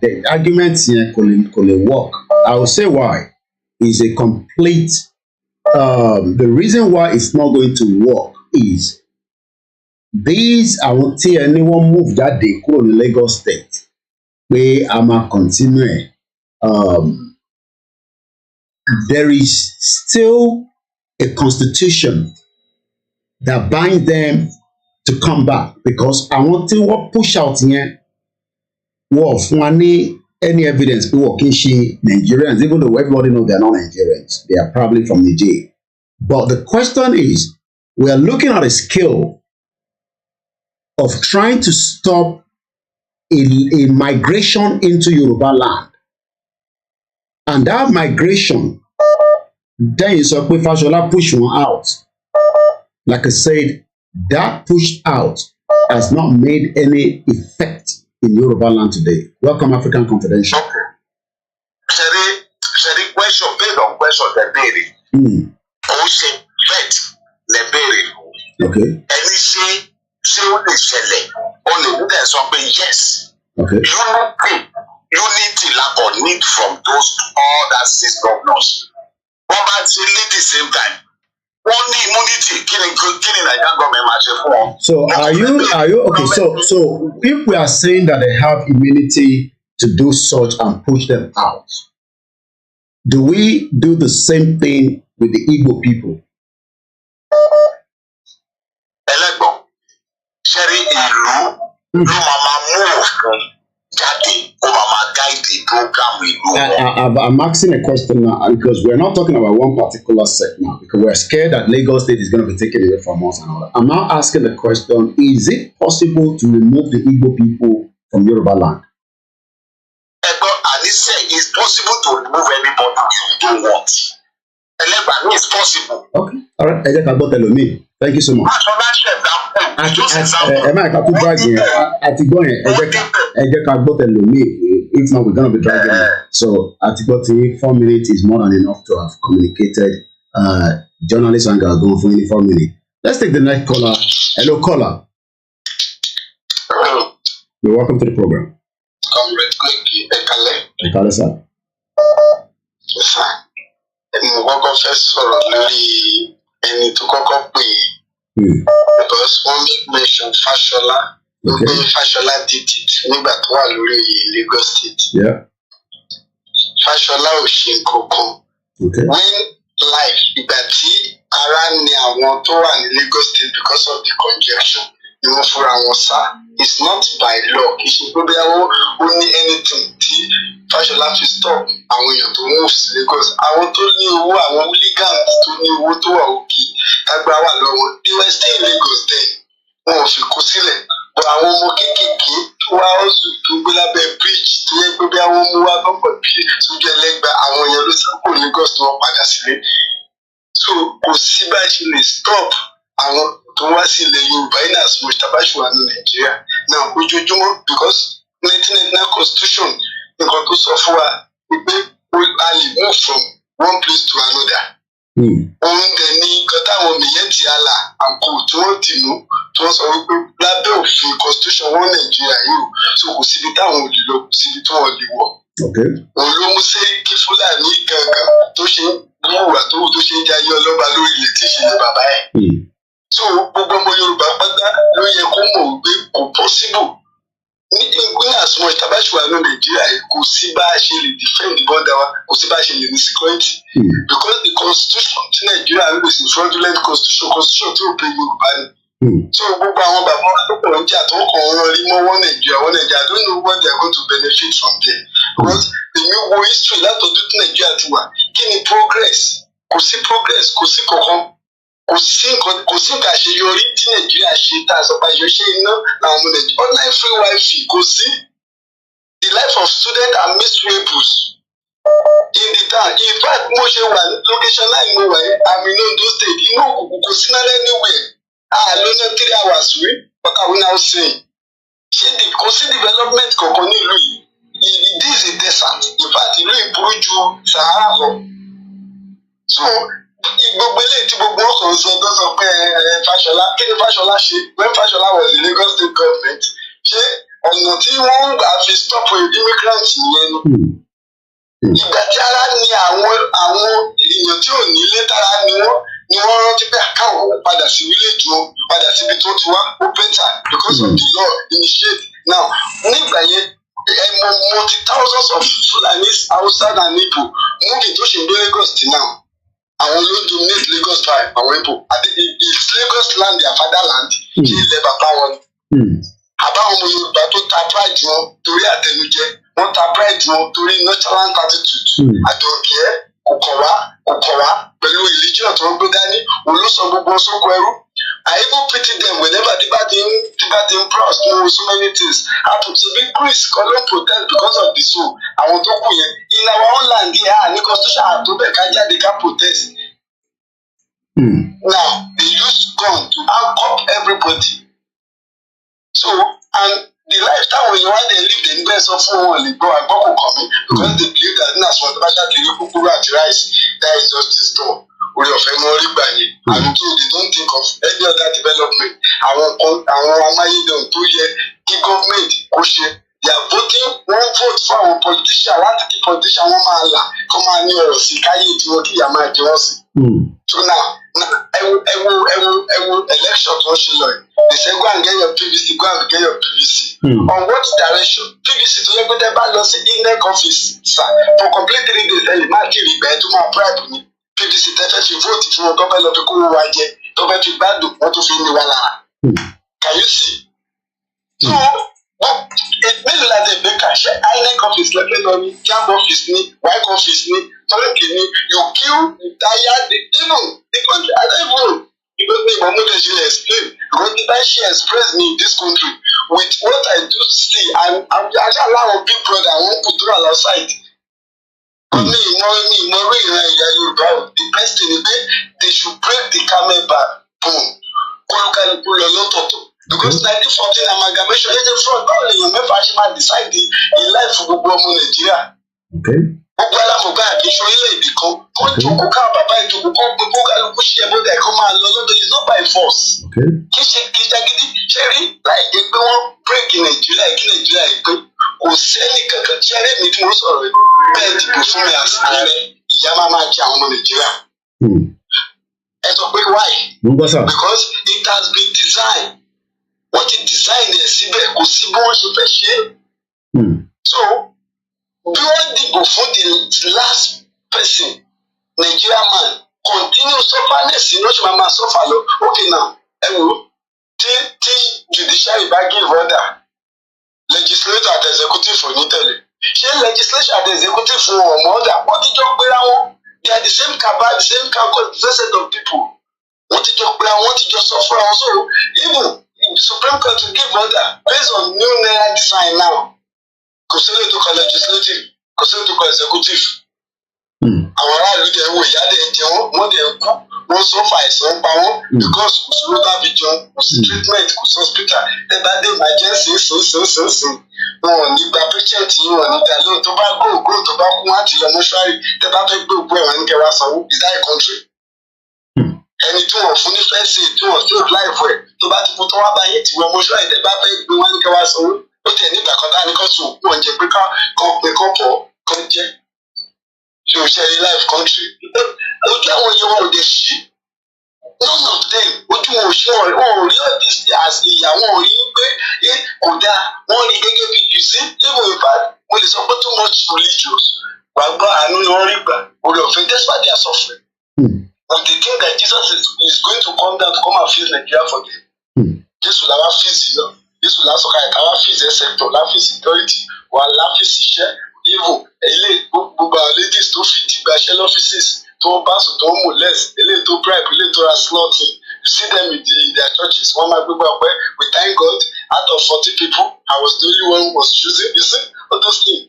the argument yẹn kò lè work. I will say why. Is a complete the reason why it's not going to work is these àwọn tí ẹni wọ́n move jáde kúrò ní Lagos State pé a máa continue there is still a constitution that binds them to come back because àwọn tí wọ́n push out yẹn wọ́n fún wa ní any evidence who are Nigerians, even though everybody knows they're not Nigerians. They are probably from Niger. But the question is, we are looking at a scale of trying to stop a migration into Yoruba land. And that migration, then is up with Fashola push one out. Like I said, that push out has not made any effect in Yoruba land today. Welcome, African Confidential. Okay. Sherry, question based on question the berry. Say vet the berry. Okay. Any say only shele. Only would something yes. Okay. Unity lack or need from those other 6 governors. But at the same time, only immunity killing Nigerian government. So are you okay? So if we are saying that they have immunity to do such and push them out, do we do the same thing with the Igbo people? Elego, Sherry Ilu, move. I'm asking a question now because we're not talking about one particular set now because we're scared that Lagos State is going to be taken away from us and all that. I'm now asking the question, is it possible to remove the Igbo people from Yoruba land? And he said it's possible to remove anybody you don't want. It's possible. Okay. All right. Thank you so much. If not, we're going to be dragging it. So, 4 minutes is more than enough to have communicated. Journalists and girls going for only 4 minutes. Let's take the next caller. Hello, caller. Hello. You're welcome to the program. Comrade Koiki Ekale. Ekale, sir. Yes, sir. Mo kọ́kọ́ fẹ́ sọ̀rọ̀ lórí ẹni tó kọ́kọ́ pè é because wọ́n mention Fashola pé Fashola did it nígbà tó wà lórí Lagos State. Fashola ò ṣe nǹkankan. When life ìgbà tí ara ni àwọn tó wà ní Lagos State because of the congestion ni wọ́n fúnra wọn sá. It's not by law. Kì í ṣe pé bí ó ní anything tí Fashola fi stop àwọn èèyàn tó move sí Lagos. Àwọn tó ní owó, àwọn hooligans tó ní owó tó wà òkè tágbá wà lọ́wọ́. They were still in Lagos then. Wọn ò fi kó sílẹ̀. But àwọn ọmọ kéékèèké tó wá ọ̀sùn tó gbé lábẹ́ bridge tó yẹ pé bí àwọn ọmọ wa gbọ́gbọ̀ bí sójú ẹlẹ́gbàá àwọn èèyàn ló sá kó Lagos tó wọ́n padà sílé. So kò sí bá ṣe lè stop àwọn tó wá sí ilẹ̀ Yorùbá in as much tabashu wà ní Nàìjíríà. Now ojoojúmọ́ because 1999 constitution nǹkan tó sọ fún wa wípé a lè move from one place to another. Òun dẹ̀ ní nǹkan táwọn mìíyẹ́ntì àlà àǹkó tí wọ́n dì mú tí wọ́n sọ wípé lábẹ́ òfin constitution wọn Nàìjíríà yìí so kò síbi táwọn ò lè lọ kò síbi tí wọ́n lè wọ̀. Òun ló mú Sẹ́ríkì Fúlàní gangan tó ṣe ń wúwà tó ṣe ń jayé ọlọ́ba lórí ilẹ̀ tí ìṣẹ̀lẹ̀ bàbá ẹ̀. So gbogbo ọmọ Yorùbá pátá ló yẹ kó mọ̀ wípé kò possible. Ní àsùnwọ̀n ìtabáṣùwà ní Nàìjíríà kò sí bá a ṣe lè defend border wa kò sí bá a ṣe lè ní security because the constitution tí Nàìjíríà ń lò sí fraudulent constitution tí ò pé Yorùbá ni. So gbogbo àwọn bàbá wa tó pọ̀ ń jà tó kàn ń rí mọ́ wọ́n Nàìjíríà I don't know what they are going to benefit from there because èmi wo history látọ̀dún tí Nàìjíríà ti wà kí ni progress kò sí kankan. Kò sí nǹkan àṣeyọrí tí Nàìjíríà ṣe tá a sọ pé àṣeyọrí iná làwọn ọmọ Nàìjíríà online free wifi kò sí. The life of students are miserables in the town. In fact mo ṣe wà ní location line mo wà àmì ní Ondo state inú òkùnkùn kò sí náà anywhere. Lónà 3 hours rí what are we now saying? Kò sí development kankan ní ìlú yìí. This is a desert. In fact ìlú ìburú ju Sahara lọ. So gbogbo eléyìí tí gbogbo ọkàn sọ tó sọ pé Fashola kí ni Fashola ṣe when Fashola was the Lagos state government ṣé ọ̀nà tí wọ́n gbà fi stop immigrants nìyẹn ni. Ìgbà tí ara ni àwọn èèyàn tí ò nílé tára ni wọ́n rántí pé káwọn padà sí village wọn padà síbi tó ti wá ó better because of the law initiate. Now nígbà yẹn multi-thousands of Fulanis outside and Igbo moving tó ṣe gbé Lagos till now. Àwọn ló dominate Lagos tribe àwọn Igbo it's Lagos land their fatherland ṣé ilẹ̀ bàbá wọn ni. Àbáwọn ọmọ Yorùbá tó ta pride wọn torí àtẹnujẹ wọ́n ta pride wọn torí natural attitude àjọkẹ́ kòkòrá pẹ̀lú religion tó ń gbé dání olùsọ gbogbo sóko ẹrú. I even pity them whenever the bad in press do so many things happen to be Greece calling protest because of the soul àwọn tó kù yẹn in our own land here ní constitution àtọ́bẹ̀ ká jáde ká protest. Now they use gun to handcuff everybody. So and the lifetime when you want to live the best of all the go and go coming because they believe that that's what the bashar kukuru at rice that is just the store. We of memory bani and so they don't think of any other development. Àwọn amáyédẹrùn tó yẹ kí government kó ṣe. They are voting one vote for our politician láti kí politician wọn máa là kó máa ní ọ̀rọ̀ sí káyé tí wọn kí ìyá máa jẹ wọn sí. So now election tó ń ṣe lọ yìí. They say go and get your PVC, go and get your PVC. On what direction? PVC tó yẹ pé tẹ́ bá lọ sí INEC office sir for complete 3 days ẹ lè má kiri ìgbẹ́ tó máa bribe ni. PVC tẹ́ fẹ́ fi vote fún wọn tó fẹ́ lọ fi kó wọn wá jẹ tó fẹ́ fi gbádùn wọn tó fi ní wa lára. Can you see? So mélòó la dé gbé kà ṣe INEC office lẹ́gbẹ̀ẹ́ lọ ní camp office ní WIC office ní tọ́lẹ̀kì ní you kill you tire even the country I don't even because the Mohammed should explain because the time she expressed me in this country with what I do see I'm actually allow big brother I wan put through outside. Me ìmọ̀ ìran ìyá Yorùbá o the best thing is pé they should break the camel back bone kólúkálukú lọ lọ́tọ̀ọ̀tọ̀ because 1914 amalgamation ẹ jẹ́ fraud báwo lèèyàn mẹ́fà ṣe máa decide the life gbogbo ọmọ Nàìjíríà. Gbogbo alámọ̀gbá àkíńṣe orílẹ̀-èdè kan kó jókòó ká bàbá ìjókòó kó gbogbo kálukú ṣe ẹ̀bọ́dà ẹ̀kọ́ máa lọ lọ́dọ̀ is not by force. Kì í ṣe jagidi ṣe rí láì jẹ́ pé wọ́n break Nàìjíríà kí Nàìjíríà yìí pé kò sẹ́ni kankan ṣe rí mi tí mo sọ̀rọ̀ rẹ̀ bẹ́ẹ̀ dìbò fún mi ààrẹ ìyá máa jẹ àwọn ọmọ Nàìjíríà. Ẹ sọ pé why? Because it has been designed. Wọ́n ti design ẹ̀ síbẹ̀ kò sí bí wọ́n ṣe fẹ́ ṣe é. So bí wọ́n dìbò fún the last person Nigeria man continue sufferness ló ṣe máa suffer lọ. Okay now ẹ wò tí judiciary bá give order legislature àti executive ò ní tẹ̀lé. Ṣé legislature àti executive fún ọmọ ọ̀dà wọ́n ti jọ gbéra wọn they are the same cabal the same cargo the same set of people wọ́n ti jọ gbéra wọn ti jọ suffer wọn so even Supreme Court will give order based on new naira design now. Kò sí lè tó kọ legislative, kò sí lè tó kọ executive. Àwọn aráàlú dẹ̀ wò ìyá dẹ̀ jẹ wọ́n dẹ̀ kú, wọ́n sọ fà àìsàn pa wọ́n because kò sí ló tàbí jẹun, kò sí treatment, kò sí hospital. Tẹ bá dé emergency sìn. Wọn ò ní gba patient yìí, wọn ò ní dá lóhùn tó bá gbòògbò tó bá kú wọ́n á ti lọ mọ́ṣúárì. Tẹ bá fẹ́ gbòògbò ẹ̀ wọ́n ní kẹ́ wá sanwó. Is that a country? Ẹni tí wọ́n fún ní fẹ́ǹsì tí wọ́n save life ẹ̀ tó bá ti kú tó wá bá yín tí wọ́n mọ́ṣúárì tẹ bá fẹ́ gbé wọn ní kẹ́ wá sanwó. Ó tẹ̀ nígbà kan dání kan sùn òkú ọ̀njẹ pé kán pé kán pọ̀ kán jẹ́. Ṣé o ṣe life country? Ojú àwọn èèyàn wọn ò dé ṣí. None of them ojú wọn ò ṣí wọn ò rí ọ̀dí as ìyá wọn ò rí pé kò dáa wọ́n rí gẹ́gẹ́ bí you see even in fact mo lè sọ pé too much religious gbàgbọ́ àánú ni wọ́n rí gbà orí ọ̀fẹ́ despite their suffering. But they think that Jesus is going to come down to come and fix Nigeria for them. Jésù làwa fix yọ Jésù lásọ̀ka ẹ̀ka wá fix ẹ̀ sector lá fix security wà lá fix iṣẹ́ even ilé gbogbo àwọn ladies tó fi dìgbà iṣẹ́ lọ́fíìsì tó bá sùn tó ń molest ilé tó bribe ilé tó ra slotting you see them in their churches wọ́n máa gbégbá ọpẹ́ we thank God out of 40 people I was the only one who was choosing you see all those things.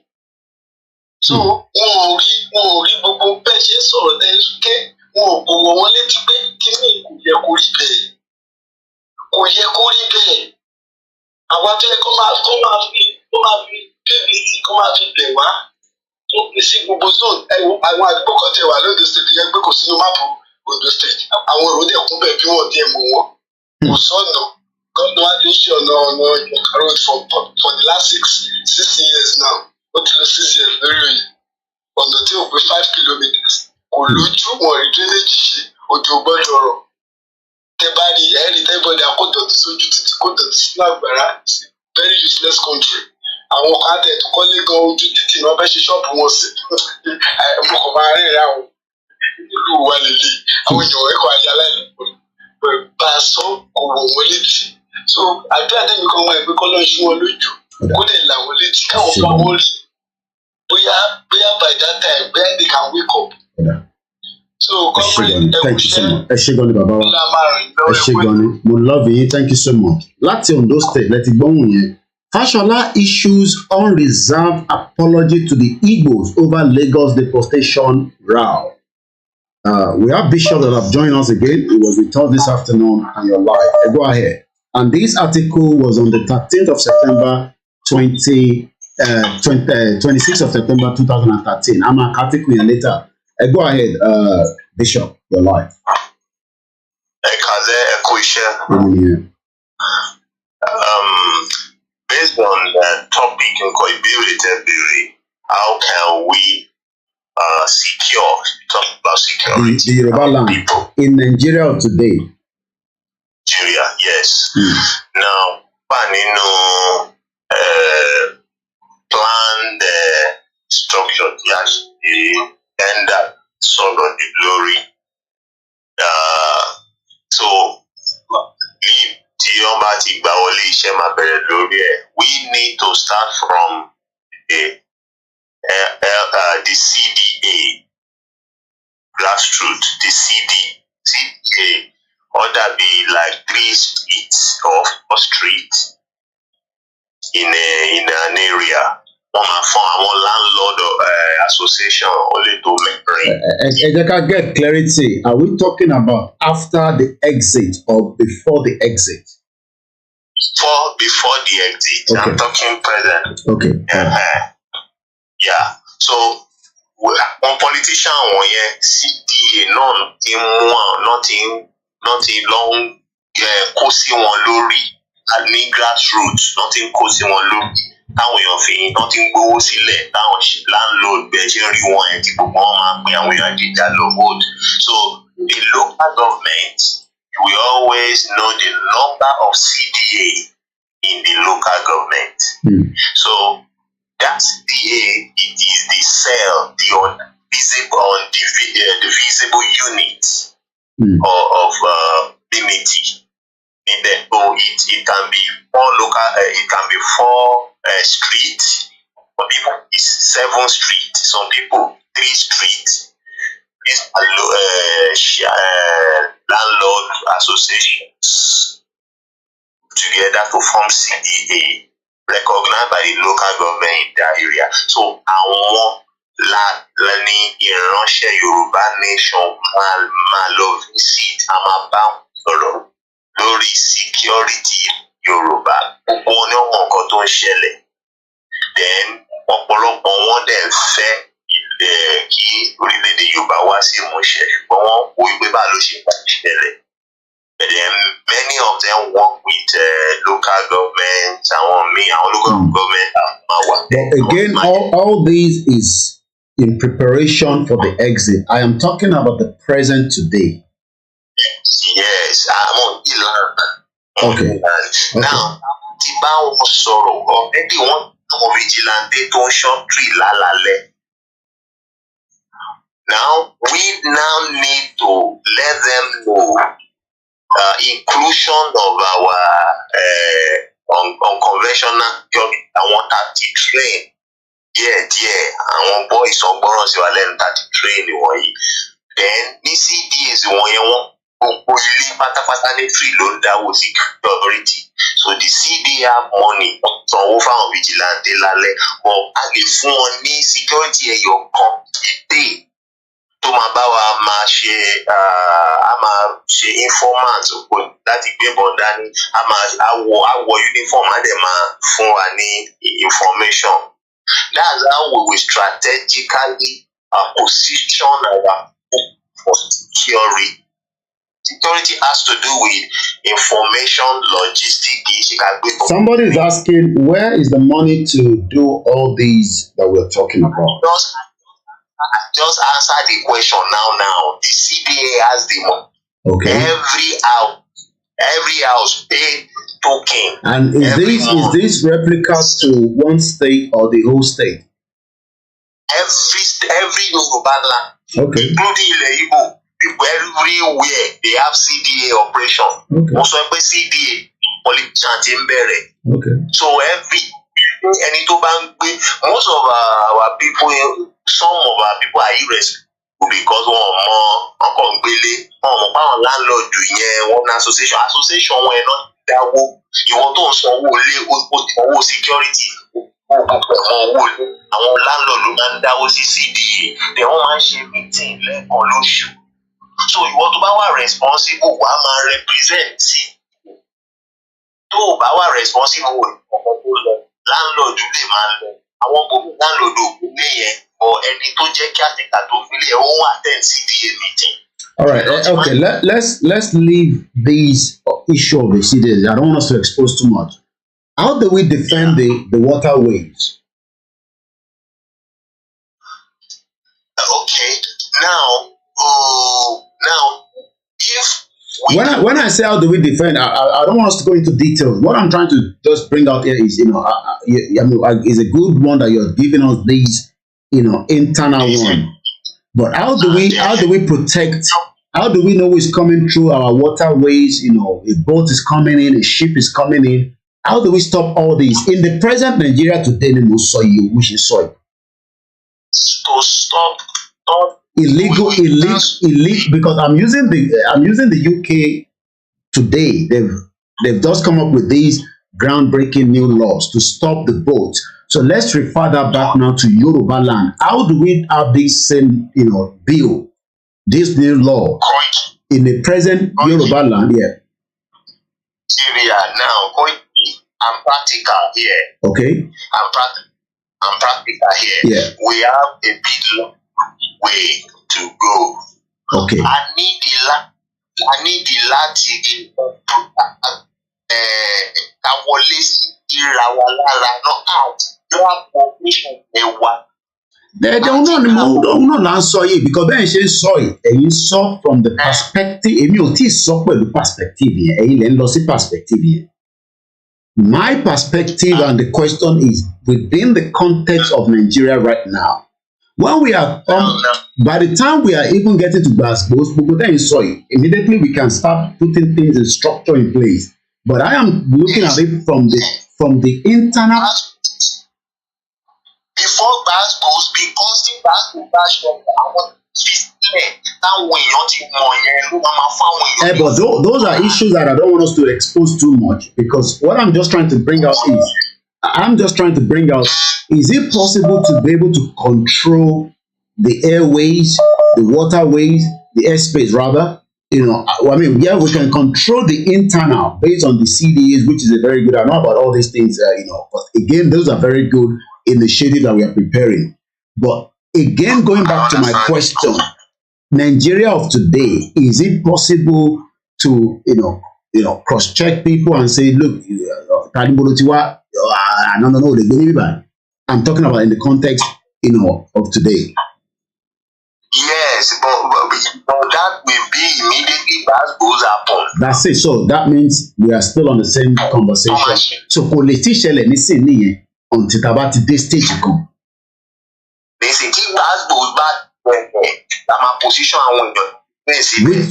So wọn ò rí gbogbo bẹ́ẹ̀ ṣe sọ̀rọ̀ lẹ́ẹ̀kẹ́ wọn ò gbowó wọn létí pé kíní kò yẹ kó rí bẹ́ẹ̀ kò yẹ kó rí bẹ́ẹ̀ àwọn tó yẹ kó máa fi PVC kó máa fi bẹ̀ wá tó pín sí gbogbo zone àwọn àdúgbò kan tẹ̀ wá lóde state yẹn gbé kò sínú máàpù Ondo state àwọn èrò dẹ̀ kún bẹ̀ bí wọ́n dẹ̀ mú wọn kò sọ̀nà gọ́dọ̀ wá ti ń ṣe ọ̀nà Ìjọ̀ká road for the last six years now ó ti lọ 6 years lórí òye ọ̀nà tí ò pé 5 kilometres kò lójú wọn rí drainage ṣe òjò gbọ́dọ̀ rọ̀ tẹ́ bá rí ẹ̀rí tẹ́bọ̀dì àkódọ̀tí sójú títí kódọ̀tí sínú àgbàrá very useless country àwọn kan tẹ̀ tó kọ́lé gan ojú títì náà fẹ́ ṣe ṣọ́ọ̀bù wọn sí mo kàn máa rìnrìn àwọn ìlú wa lélẹ̀ àwọn èèyàn ẹ̀kọ́ ayálà ìlú bá a sọ kò wọ̀ wọ́n létí so àdúrà tẹ̀mí kan wọn ẹ̀gbẹ́ kọ́ lọ́ọ́ ṣí wọn lójú kó lè là wọ́n létí káwọn fún àwọn rí by that time, then they can wake up. Yeah. So, thank you so much. Eshigoni Baba. Eshigoni. Mo love you. Thank you so much. Láti Ondo State, let it go on. Fashola issues unreserved apology to the Igbos over Lagos deportation row. We have Bishop that have joined us again. It was with us this afternoon and you're live. Go ahead. And this article was on the 13th of September 26th of September 2013. I'm a article later. Go ahead, Bishop, you're live. Based on the topic in KABIRU, how can we secure, talk about security the Yoruba land people in Nigeria today? Nigeria, yes. Now, Panino planned structure, yes, and that sort of the glory. So, we need to start from the CDA, Grassroots, the CDA, or that be like 3 streets or 4 streets in an area. One landlord association only to make. Get clarity. Are we talking about after the exit or before the exit? Before the exit. Okay. I'm talking present. Okay. Yeah. So one politician CDA nothing long kosi won lórí ní grassroots nothing kosi won lórí táwọn èèyàn fi nothing gbowó sílẹ̀ táwọn landlord bẹ́ẹ̀ ṣe rí wọn ẹ̀ tí gbogbo wọn máa pín àwọn èèyàn àjíjà lọ vote. So the local government, we always know the number of CDA in the local government. So that CDA, it is the cell, the visible unit of dignity. So it can be 4 local, it can be 4 streets. Some people it's 7 streets. Some people 3 streets. These landlord associations together to form CDA, recognized by the local government in that area. So àwọn ní ìránṣẹ́ Yorùbá nation máa lọ visit àmàbá sọ̀rọ̀ lórí security Yorùbá. Gbogbo wọn ní ọmọ nǹkan tó ń ṣẹlẹ̀. Then ọ̀pọ̀lọpọ̀ wọn dẹ̀ fẹ́ kí orílẹ̀-èdè Yorùbá wá sí ìmúṣẹ ṣùgbọ́n wọ́n kó ìgbé bá ló ṣe bá ṣẹlẹ̀. But then many of them work with local governments and local government. But again, all these is in preparation for the exit. I am talking about the present today. Yes, I'm on Ilan. Okay. Now, Tiba was sorrow already one vigilante to short tree lalale. Now we now need to let them know inclusion of our unconventional job. I want to train. Àwọn boys ọgbọ́ràn sí wa lẹ́nu tàbí train wọ̀nyí. Then ní CDAs wọ̀nyẹn wọ́n gbogbo ilé pátápátá ní free ló ń dáwó security. So the CDA have money sanwó fáwọn vigilante lálẹ́. But a lè fún wọn ní security ẹyọ kan ìdè tó máa bá wa máa ṣe a máa ṣe informant láti gbé bọ̀ dání. A máa àwọ̀ uniform á dẹ̀ máa fún wa ní information. That's how we will strategically position our for security. Security has to do with information, logistics. Somebody is asking, where is the money to do all these that we're talking about? Just answer the question now. The CBA has the money. Okay. Every house pay token. And is this replica to one state or the whole state? Every Yoruba land, okay, including Ilẹ̀ Igbo, everywhere they have CDA operation. Okay. Also, CDA politician in Bere. Okay. So ẹni tó bá ń gbé most of our people, some of our people are irresponsible because wọn mọ ọkọ̀ ń gbélé wọn mọ báwọn landlord yẹn wọn ní association wọn ẹ̀ náà dáwó ìwọ tó ń san owó ilé owó security owó àwọn landlord ló máa ń dáwó sí CDA then wọ́n máa ń ṣe meeting lẹ́ẹ̀kan lóṣù so ìwọ tó bá wà responsible wàá máa represent tó o bá wà responsible ọkọ̀ tó lọ landlord lè máa lọ àwọn gbogbo landlord òkú lé yẹn ọ ẹni tó jẹ́ kí àtẹ̀kà tó fi lé ó attend CDA meeting. All right. Okay. Let's leave this issue of the CDAs. I don't want us to expose too much. How do we defend the waterways? Okay. Now, if when I say how do we defend, I don't want us to go into details. What I'm trying to just bring out here is, is a good one that you're giving us these, internal one. But how do we protect? How do we know who's coming through our waterways? A boat is coming in, a ship is coming in. How do we stop all this in the present Nigeria today? We should soil. To stop illegal. Because I'm using the UK today. They've just come up with these groundbreaking new laws to stop the boat. So let's refer that back now to Yoruba land. How do we have this same, bill, this new law in the present Yoruba land? Yeah. Syria now, I'm practical here. Okay. I'm practical here. Yeah. We have a big long way to go. Okay. I need the láti òun náà sọ yìí because bẹ́ẹ̀ ṣe ń sọ yìí ẹ̀yin sọ from the perspective èmi ò tí ì sọ pẹ̀lú perspective yẹn ẹ̀yin lè ń lọ sí perspective yẹn. My perspective and the question is within the context of Nigeria right now. When we are by the time we are even getting to Grassroots, immediately we can start putting things in structure in place. But I am looking at it from the internal. Before Grassroots, because the Grassroots but those are issues that I don't want us to expose too much because what I'm just trying to bring out is it possible to be able to control the airways, the waterways, the airspace rather? We can control the internal based on the CDAs, which is a very good. I know about all these things, but again, those are very good initiatives that we are preparing. But again, going back to my question, Nigeria of today, is it possible to, cross-check people and say, look, no, I'm talking about in the context, of today. Yes, but that will be immediately as goes upon. That's it. So that means we are still on the same conversation. So politician until about this stage go.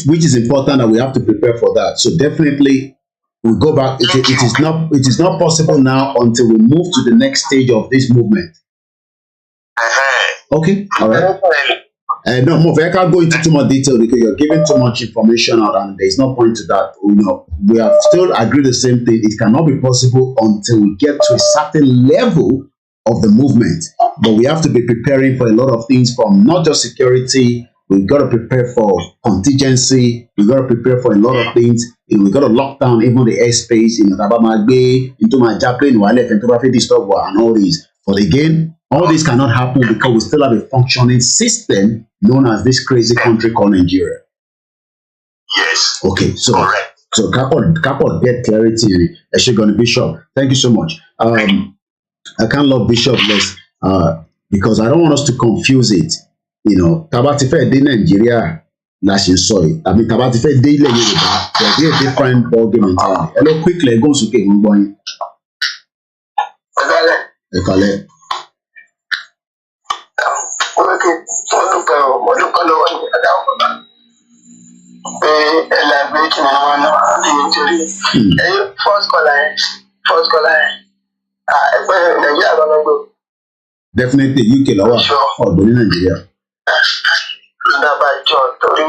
Which is important that we have to prepare for that. So definitely we go back. It is not possible now until we move to the next stage of this movement. Okay, all right. No, more. I can't go into too much detail because you're giving too much information out, and there's no point to that. We have still agreed the same thing. It cannot be possible until we get to a certain level of the movement. But we have to be preparing for a lot of things from not just security. We've got to prepare for contingency. We've got to prepare for a lot of things. We've got to lock down even the airspace into my airplane, and all these. But again, all this cannot happen because we still have a functioning system known as this crazy country called Nigeria. Yes. Okay, so Kappa get clarity in it. Actually, going to Bishop. Thank you so much. I can't love Bishop less because I don't want us to confuse it. Tabatife de Nigeria, soy. I mean, Tabatife de Yoruba, there'll be a different ball game entirely. Hello, quickly, go to get one. Ekale. First caller. Definitely UK lọ́wọ́ ọ̀dọ́ ní Nàìjíríà. Lábàjọ́ torí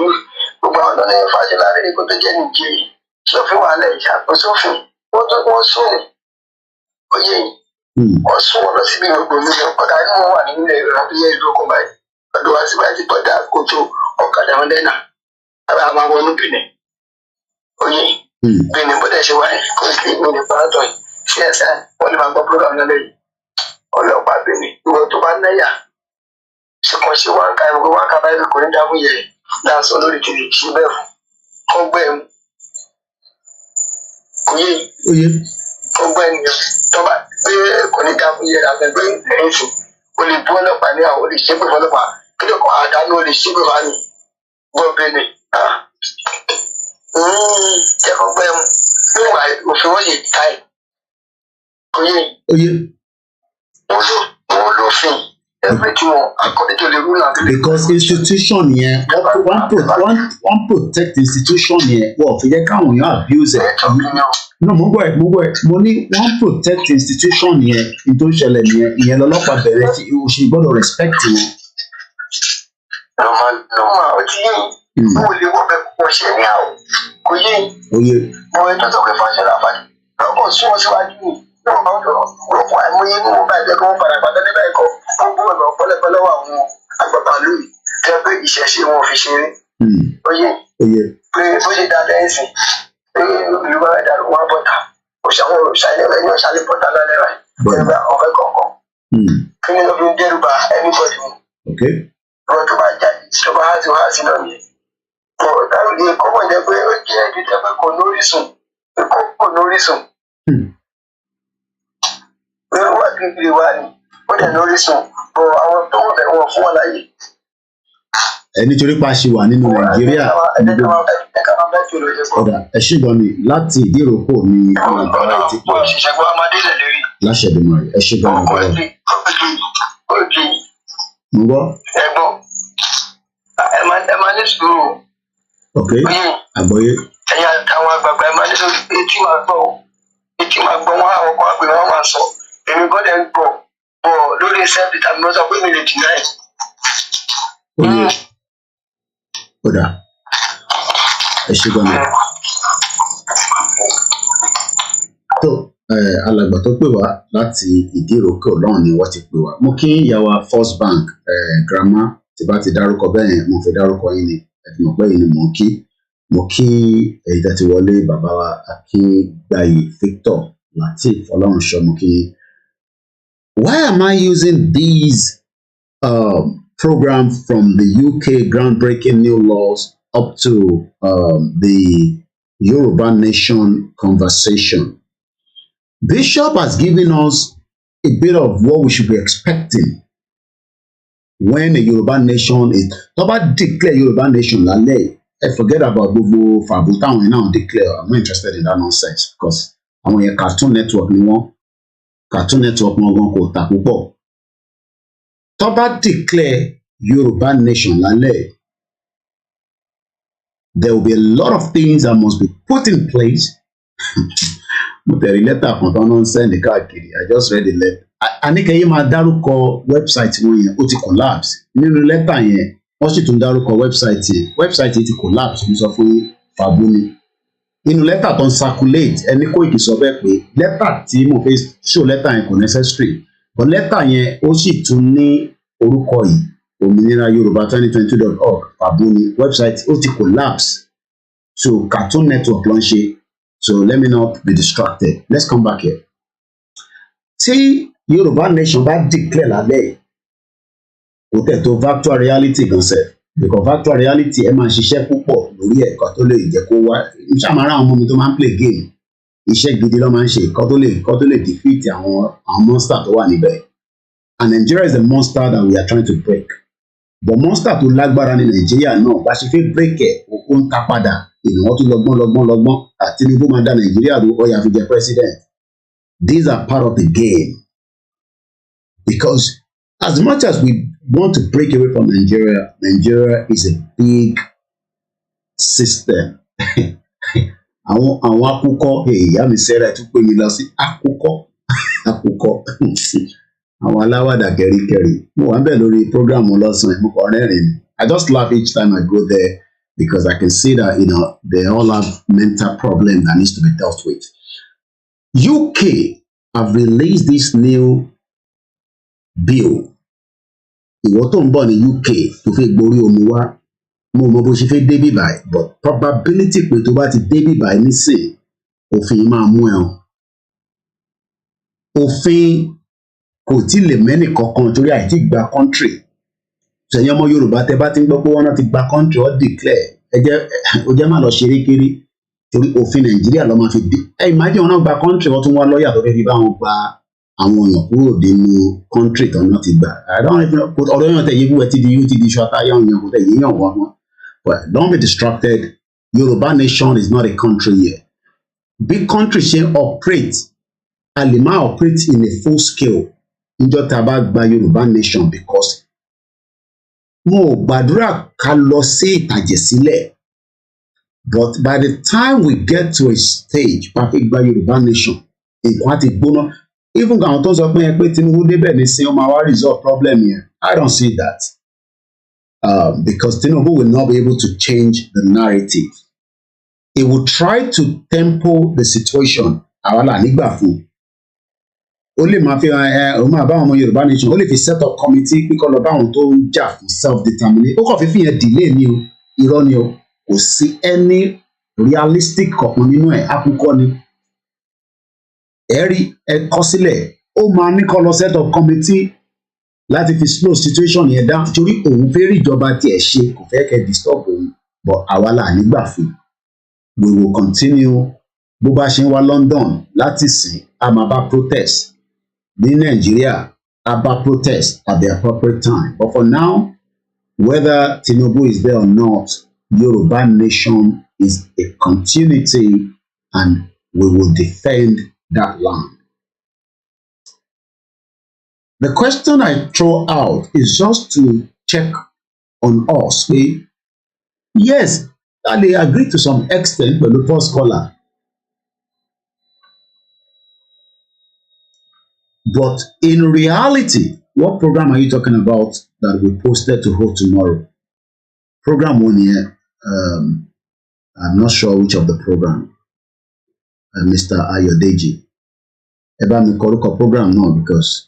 gbogbo àwọn ọ̀nà ìfàṣẹ láàrin ìkó tó jẹ́ nìjírí sófin wà lẹ́yìn ìṣàkósófin wọ́n sún oyè wọ́n sún wọn lọ síbi gbogbo mílíọ̀nù kọ́dà inú wọn wà nínú ilẹ̀ ìrora tó yẹ ìlú okùn báyìí ọdún wa síbáyìí ti bọ̀dá kótó ọ̀kadà wọn lẹ́nà àbá àwọn àwọn ọmọ bìnrin oyè bìnrin bọ́dẹ̀ ṣe wáyé kó kí ní pàtó yìí CSI wọ́n lè máa gbọ́ program náà lẹ́yìn ọlọ́pàá bìnrin ìwọ tó bá náyà ṣùgbọ́n ṣe wá ń ka ìwé wá kábàá ìwé kò ní dáhùn yẹ dáhùn lórí tìlì ṣe bẹ́ẹ̀ fún gbẹ́ mu oyè ọgbẹ́ ènìyàn tó bá pé kò ní dáhùn yẹ àgbẹ̀gbẹ́ ẹ̀yìn fún o lè bú ọlọ́pàá ní àwọn olùṣègbè fọlọ́pàá kí ló kọ́ àdánù olùṣègbè wá ní gbọ́bẹ̀lẹ̀ jẹ́ kó gbẹ́ mu níwà òfin wọ́n yẹ ká ẹ̀ oyè wọ́n lófin. Because institution yẹn one protect institution yẹn wọ́n fi yẹ káwọn èèyàn abuse ẹ̀. No mo gbọ́ ẹ̀ mo ní one protect institution yẹn ní tó ń ṣẹlẹ̀ nìyẹn ìyẹn lọ́lọ́pàá bẹ̀rẹ̀ tí o ṣe gbọ́dọ̀ respect wọn. Nọ́mà ọtí yìí mo lè wọ́ bẹ́ẹ̀ kò ṣe ní àwọn kò yé mo ètò tó kẹ́ fàṣẹ láǹfààní lọ́kọ̀ sún wọn síwájú yìí náà bá rọ̀pọ̀ àìmọye ní mo bá ẹgbẹ́ kí wọ́n padà padà níbẹ̀ ẹ̀kọ́ gbogbo ọ̀nà ọ̀pọ̀lọpọ̀ lọ́wọ́ àwọn àgbàgbà lóyè tẹ́ pé ìṣẹ̀ṣe wọn fi ṣeré oyè pé bó ṣe dáadáa ẹ̀sìn pé ìlú bá rẹ̀ dàrú wọn bọ̀tà òṣàwọn òṣàlẹ̀ rẹ̀ ní ọ̀ṣàlẹ̀ bọ̀tà lálẹ́ rẹ̀ ẹgbẹ́ ọ̀fẹ́ kọ̀ọ̀kan kí ni lọ́dún dẹ́rù bá anybody mu ọ̀rọ̀ tó bá jáde tó bá ti wá sí náà nìyẹn ọ̀rọ̀ táwọn ilé ẹ̀kọ́ mọ̀ jẹ́ pé ó jẹ́ ibi tẹ́ pé kò lóríṣun pé wá kiri wá ni ó dẹ̀ lóríṣun bọ̀ àwọn tó wọ̀ bẹ̀ wọ́n fún wọn láyè. Nítorí pa ṣe wà nínú Nàìjíríà ọ̀dà ẹ̀ṣin gan ni láti ìdíròkò ní ọ̀nà ìbára ti pọ̀ láṣẹ̀dùmọ̀ rẹ̀ ẹ̀ṣin gan ni báyọ̀. Mo gbọ́. Ẹ máa ní sùúrù. Ok, àgbọ́yé. Ẹ̀yin àwọn àgbààgbà ẹ máa ní sùúrù etí máa gbọ́ wọn àwọn kan àgbè wọn máa sọ èmi gbọ́dọ̀ ń gbọ́ lórí self determination pé mi lè deny. Ọ̀dà ẹ̀ṣin gan ni. Tó alàgbà tó pè wá láti ìdíròkò lọ́hùn ni wọ́n ti pè wá. Mo kí ìyàwó First Bank grandma tí bá ti dárúkọ bẹ́ẹ̀ mo fi dárúkọ yín ni ẹ̀fìn ọ̀pẹ́ yìí ni mo kí èyí tó ti wọlé bàbá wa Akíngbayì Victor Lateef Ọlọ́runṣọ́ mo kí. Why am I using these programs from the UK groundbreaking new laws up to the Yoruba nation conversation? Bishop has given us a bit of what we should be expecting when a Yoruba nation is tó bá declare Yoruba nation lálẹ́ forget about gbogbo fàbù táwọn yẹn náà declare. I'm not interested in that nonsense because àwọn yẹn Cartoon Network ni wọ́n Cartoon Network wọn gan kò tà púpọ̀. Tó bá declare Yoruba nation lálẹ́ there will be a lot of things that must be put in place. Mo tẹ̀rí lẹ́tà kan tó ń send káàkiri. I just read the letter. Àníkẹ́yẹ́ máa dárúkọ website wọn yẹn ó ti collapse. Nínú lẹ́tà yẹn wọ́n sì tún dárúkọ website yẹn ti collapse ní sọ fún Fàbú ni. Nínú lẹ́tà tó ń circulate ẹni Kóìkì sọ bẹ́ẹ̀ pé lẹ́tà tí mo fi show lẹ́tà yẹn kò necessary. But lẹ́tà yẹn ó sì tún ní orúkọ yìí òmìnira Yorùbá 2022.org Fàbú ni website ó ti collapse. So Cartoon Network ló ń ṣe. So let me not be distracted. Let's come back here. Tí Yoruba nation bá declare lálẹ́ kò tẹ̀ tó virtual reality gan sef because virtual reality ẹ máa ṣiṣẹ́ púpọ̀ lórí ẹ̀kọ́ tó lè jẹ́ kó wá ṣàmárà àwọn ọmọ mi tó máa ń play game iṣẹ́ gidi ló máa ń ṣe kọ́ tó lè defeat àwọn monster tó wà níbẹ̀. And Nigeria is the monster that we are trying to break. But monster tó lágbára ní Nàìjíríà náà bá ṣe fẹ́ break ẹ̀ ó ń ta padà ìnáwó tó lọ́gbọ́n àti Tinubu máa dá Nàìjíríà ló ọ̀yà fi jẹ president. These are part of the game. Because as much as we want to break away from Nigeria, Nigeria is a big system. Àwọn akúkọ ìyá mi sẹ́ra ẹ̀ tún pè mí lọ sí akúkọ àwọn aláwàdà kẹríkẹrí mo wà ń bẹ̀ lórí program lọ́sàn-án mo kàn rẹ́rìn-ín. I just laugh each time I go there because I can see that they all have mental problem that needs to be dealt with. UK have released this new bill. Ìwọ tó ń bọ̀ ní UK tó fẹ́ gborí omi wá mo mọ bó ṣe fẹ́ dé bí báyìí but probability pé tó bá ti dé bí báyìí nísìn òfin máa mú ẹ hàn. Òfin kò tí lè mẹ́nì kankan torí àìtí gba country. Ṣẹ̀yìn ọmọ Yorùbá tẹ bá ti ń gbọ́ pé wọ́n náà ti gba country or declare ó jẹ́ má lọ ṣeré kéré torí òfin Nàìjíríà ló máa fi dé. Imagine wọn náà gba country wọ́n tún wá lọ́ọ̀yà tó fẹ́ fi bá wọn gba àwọn èèyàn kúrò nínú country tó náà ti gbà. Ọ̀rọ̀ èèyàn tẹ̀ yíwú ẹ ti di iṣu àtàyà èèyàn kò tẹ̀ yíyàn wọ́n mọ́. But don't be distracted. Yoruba nation is not a country here. Big country ṣe operate a lè máa operate in a full scale níjọ́ tá a bá gba Yoruba nation because mo ò gbàdúrà ká lọ sí ìtàjẹ̀ sílẹ̀ but by the time we get to a stage bá fi gba Yoruba nation nǹkan á ti gbóná even àwọn tó sọ pé Tinubu débẹ̀ ní sin ó máa wá resolve problem yẹn I don't see that because Tinubu will not be able to change the narrative. He will try to temper the situation àwa là nígbà fún ó lè máa fi òun máa bá àwọn ọmọ Yorùbá nation ó lè fi set up committee pé kó lọ bá àwọn tó ń jà fún self determination ó kàn fi yẹn delay ni o irọ́ ni o kò sí any realistic kankan nínú ẹ̀ àkùkọ ni ẹ̀rí ẹ kọ sílẹ̀ ó máa ní kó lọ set up committee láti fi slow situation yẹn down torí òun fẹ́ rí ìjọba tiẹ̀ ṣe kò fẹ́ kẹ́ disturb òun but àwa là nígbà fún we will continue bó bá ṣe ń wá London láti sìn a máa bá protest ní Nàìjíríà a bá protest at the appropriate time but for now whether Tinubu is there or not Yoruba nation is a continuity and we will defend that land. The question I throw out is just to check on us. Yes, I agree to some extent with the first caller. But in reality, what program are you talking about that we posted to hold tomorrow? Program 1 year, I'm not sure which of the program. Mr. Ayodeji. Eba mi koruko program now because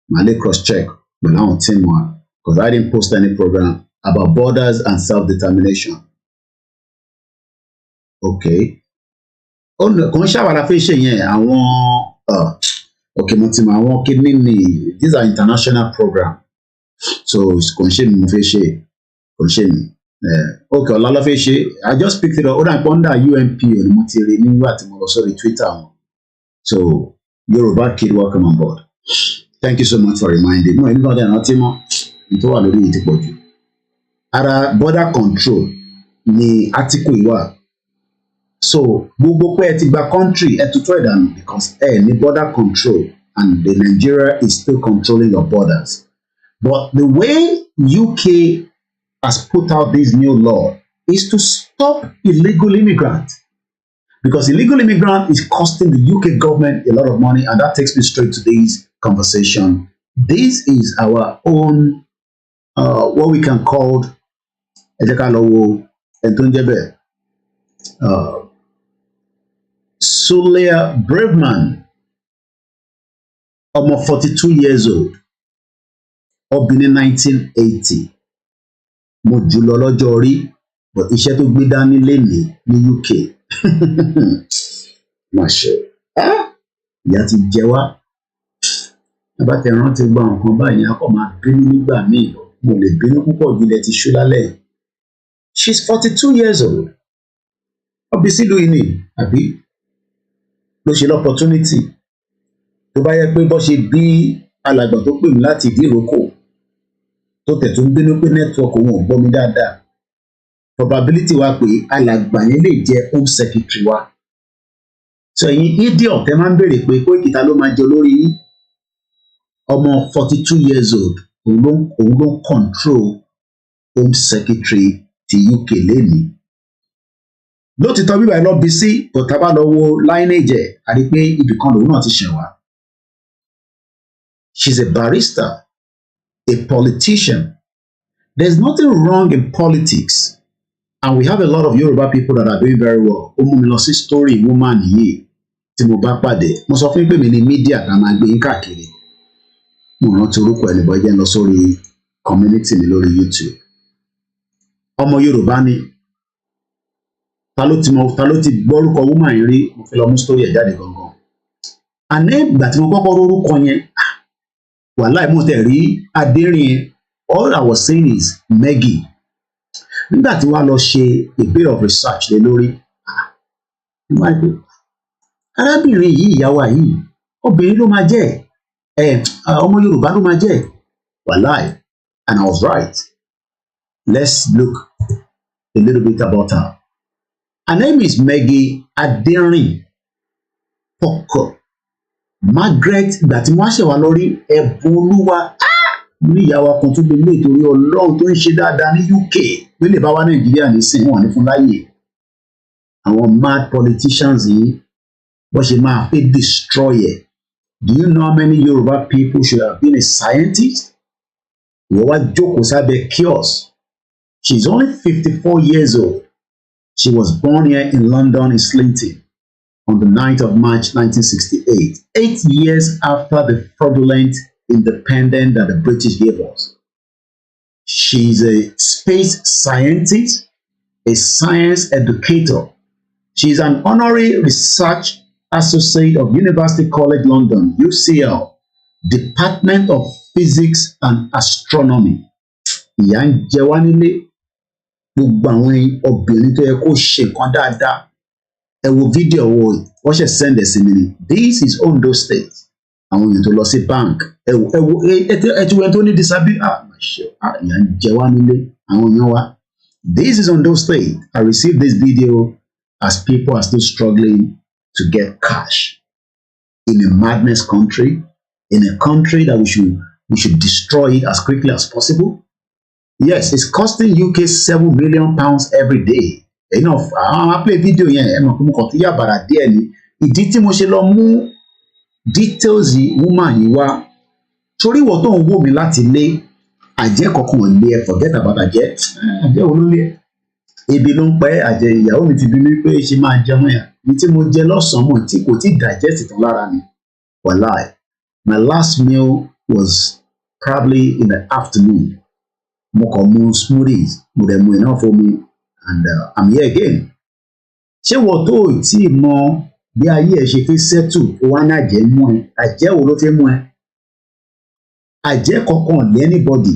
Male cross-check but now team one because I didn't post any program about borders and self-determination. Okay. Kò ń ṣàwàrà fẹ́ ṣe yẹn àwọn okay mo ti mọ àwọn kidney ni these are international program so kò ń ṣe mi mo fẹ́ ṣe kò ń ṣe mi okay ọ̀la ló fẹ́ ṣe I just picked it up ó dà pé under UNP ni mo ti rí nígbà tí mo lọ sórí Twitter wọn so Yoruba kid welcome on board. Thank you so much for reminding me. Nígbà tí àwọn tí mọ́ tó wà lórí yìí ti pọ̀ jù. Ara border control ni article yìí wà. So gbogbo pé ẹ ti gba country ẹ tutọ́ ìdànù because ẹ ní border control and the Nigeria is still controlling your borders. But the way UK has put out this new law is to stop illegal immigrants. Because illegal immigrant is costing the UK government a lot of money and that takes me straight to this conversation. This is our own what we can call Sulia Braveman, almost 42 years old, born in 1980. Mo jùlọ lọ́jọ́ orí, but iṣẹ́ tó gbé dání lénìí ní UK. Má ṣe ìyà ti jẹ wá. Bá tẹ rántí gba nǹkan báyìí a kò máa bínú nígbà míì mo lè bínú púpọ̀ jù ilẹ̀ ti ṣú lálẹ́. She's 42 years old. Obviously doing it, àbí ló ṣe l'opportunity tó bá yẹ pé bó ṣe bí alàgbà tó pè mí láti ìdíròkò tó tẹ̀ tó ń bínú pé network òun ò gbọ́ mi dáadáa probability wa pé alàgbà yẹn lè jẹ́ home secretary wa. So ẹ̀yin idiot ẹ máa ń béèrè pé Koiki ta ló máa jẹ olórí yín ọmọ 42 years old òun ló control home secretary ti UK lẹ́nìí. Lótìtọ́ bíbá ẹ lọ bí sí bọ̀tá bá lọ wo lineage ẹ̀ àti pé ibì kan lòun náà ti ṣẹ̀ wá. She's a barrister, a politician. There's nothing wrong in politics. And we have a lot of Yoruba people that are doing very well. Ó mú mi lọ sí story woman yìí tí mo bá pàdé. Mo sọ fún yín pé mi ní media tá máa gbé yín káàkiri. Mo rántí orúkọ ẹnìbọn jẹ́ lọ sórí community mi lórí YouTube. Ọmọ Yorùbá ni. Ta ló ti gbọ́rúkọ woman yìí rí? Mo fi lọ mú story ẹ̀ jáde gangan. Àní ìgbà tí mo kọ́kọ́ rórúkọ yẹn, wàláì mo tẹ̀ rí adérin yẹn. All I was saying is Maggie. Nígbà tí wàá lọ ṣe a bit of research lé lórí, arábìnrin yìí ìyàwó yìí obìnrin ló máa jẹ́ ọmọ Yorùbá ló máa jẹ́ wàláì, and I was right. Let's look a little bit about her. Her name is Maggie Adérin Pọkọ Margaret. Ìgbà tí wọ́n ṣe wá lórí ẹ̀bùn olúwa ní ìyàwó kan tó gbé ilé ìtorí Ọlọ́run tó ń ṣe dáadáa ní UK ló lè bá wá Nàìjíríà nísìnyí wọn ní fún láyè. Àwọn mad politicians yìí wọ́n ṣe máa fẹ́ destroy ẹ̀. Do you know how many Yoruba people should have been a scientist? Wọ́n wá jókòó sábẹ́ kiosk. She's only 54 years old. She was born here in London, Islington, on the 9th of March 1968, 8 years after the fraudulent independence that the British gave us. She's a space scientist, a science educator. She's an honorary research associate of University College London, UCL, Department of Physics and Astronomy. Ìyà ń jẹ wá nílé. Gbogbo àwọn obìnrin tó yẹ kó ṣe nǹkan dáadáa. Ẹ wo fídíò wọ́n ṣe send ẹ̀ sí mi ni. This is Ondo State. Àwọn èèyàn tó lọ sí bank. Ẹ wo ti wẹ́n tó ní disability. Ìyà ń jẹ wá nílé. Àwọn èèyàn wa. This is Ondo State. I received this video as people are still struggling to get cash in a madness country, in a country that we should destroy it as quickly as possible. Yes, it's costing UK £7 million every day. Enough. I play video yẹn ẹ mọ̀ pé mo kàn tó yà bàrà díẹ̀ ni. Ìdí tí mo ṣe lọ mú details woman yìí wá. Torí ìwọ tó ń wò mí láti lé àjẹ́ kankan lé ẹ forget about àjẹ́. Àjẹ́ wo ló lé ẹ? Ebi ló ń pẹ́ àjẹ́ ìyàwó mi ti bí mi pé ṣe máa jẹun yà. Ní tí mo jẹ lọ́sàn-án mọ̀ tí kò tí digest tán lára mi. Wàláì. My last meal was probably in the afternoon. Mo kàn mu smoothies, mo dẹ̀ mu enough omi, and I'm here again. Ṣé wọ́n tó tí mọ bí ayé ẹ̀ ṣe fi settle ó wá ní àjẹ́ mú ẹ? Àjẹ́ wo ló fi mú ẹ? Àjẹ́ kankan lé anybody.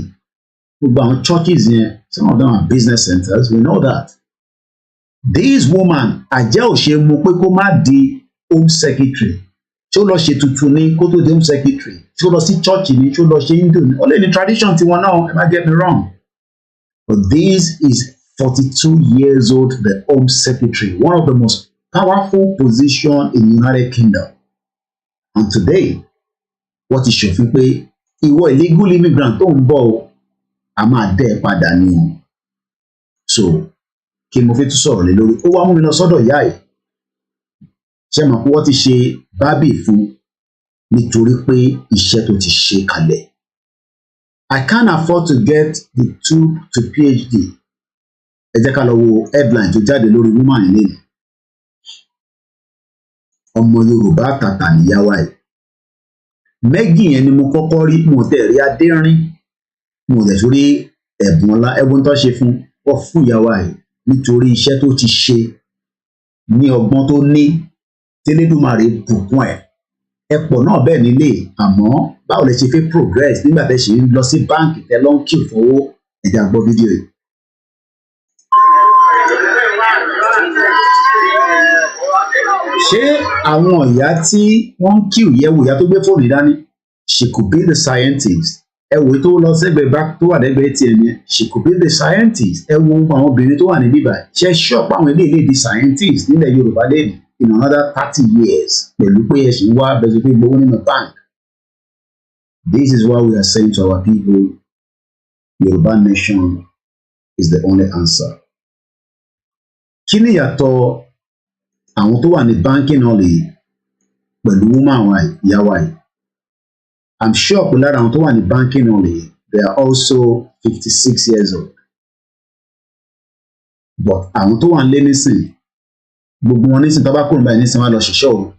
Gbogbo àwọn churches yẹn, some of them are business centers, we know that. This woman, àjẹ́ ò ṣe mú pé kó má di home secretary. Ṣé ó lọ ṣe tuntun ní kó tó di home secretary? Ṣé ó lọ sí church ni? Ṣé ó lọ ṣe Hindu ni? Ó lè ní tradition tiwọn náà, ẹ má get me wrong. But this is 42 years old, the home secretary, one of the most powerful position in the United Kingdom. And today, what is ṣòfin pé ìwọ illegal immigrant tó ń bọ̀ o, a máa dẹ́ ẹ padà ni o. So, kí mo fi tún sọ̀rọ̀ lé lórí? Ó wá mú mi lọ sọ́dọ̀ ìyá ẹ̀. Ṣé mọ̀ pé wọ́n ti ṣe bábì fún nítorí pé iṣẹ́ tó ti ṣe kalẹ̀. I can't afford to get the 2 to PhD. Ẹ jẹ́ ká lọ wo headline tó jáde lórí woman yìí. Ọmọ Yorùbá tàtà níyàwó ẹ̀. Maggie yẹn ni mo kọ́kọ́ rí, mo tẹ̀ rí Adérin, mo dẹ̀ tún rí ẹ̀bùn ọlá, ẹ̀bùn tó ṣe fún ìyàwó ẹ̀ nítorí iṣẹ́ tó ti ṣe ní ọgbọ́n tó ní tẹ́lẹ̀dùmarè bùkún ẹ̀. Ẹ̀pọ̀ náà bẹ́ẹ̀ nílé, àmọ́ báwo lẹ ṣe fẹ́ progress nígbà tẹ́ ṣe ń lọ sí báǹkì tẹ́ lọ ń kí fowó? Ẹ̀jẹ̀ àgbọ̀ fídíò yìí. Ṣé àwọn ìyá tí wọ́n ń kí ìyẹ̀wò ìyá tó gbé fóònù dání? She could be the scientist. Ẹ wo tó lọ sẹ́gbẹ̀ẹ́ bá tó wà lẹ́gbẹ̀ẹ́ tiẹ̀ yẹn. She could be the scientist. Ẹ wo àwọn obìnrin tó wà ní bíbá. Ṣé ṣọ́ọ̀pù àwọn eléyìí di scientist nílẹ̀ Yorùbá lẹ́nu in another 30 years pẹ̀lú pé ẹ ṣì ń wá bẹ́ẹ̀ pé gbowó nínú bank? This is why we are saying to our people, Yoruba nation is the only answer. Kí ni ìyàtọ̀ àwọn tó wà ní banking náà lè pẹ̀lú woman wa ìyá wa yìí? I'm sure pé lára àwọn tó wà ní banking only, they are also 56 years old. But àwọn tó wà ń lé nísìn, gbogbo wọn nísìn tó bá kúrò báyìí nísìn wọn lọ ṣiṣẹ́ o.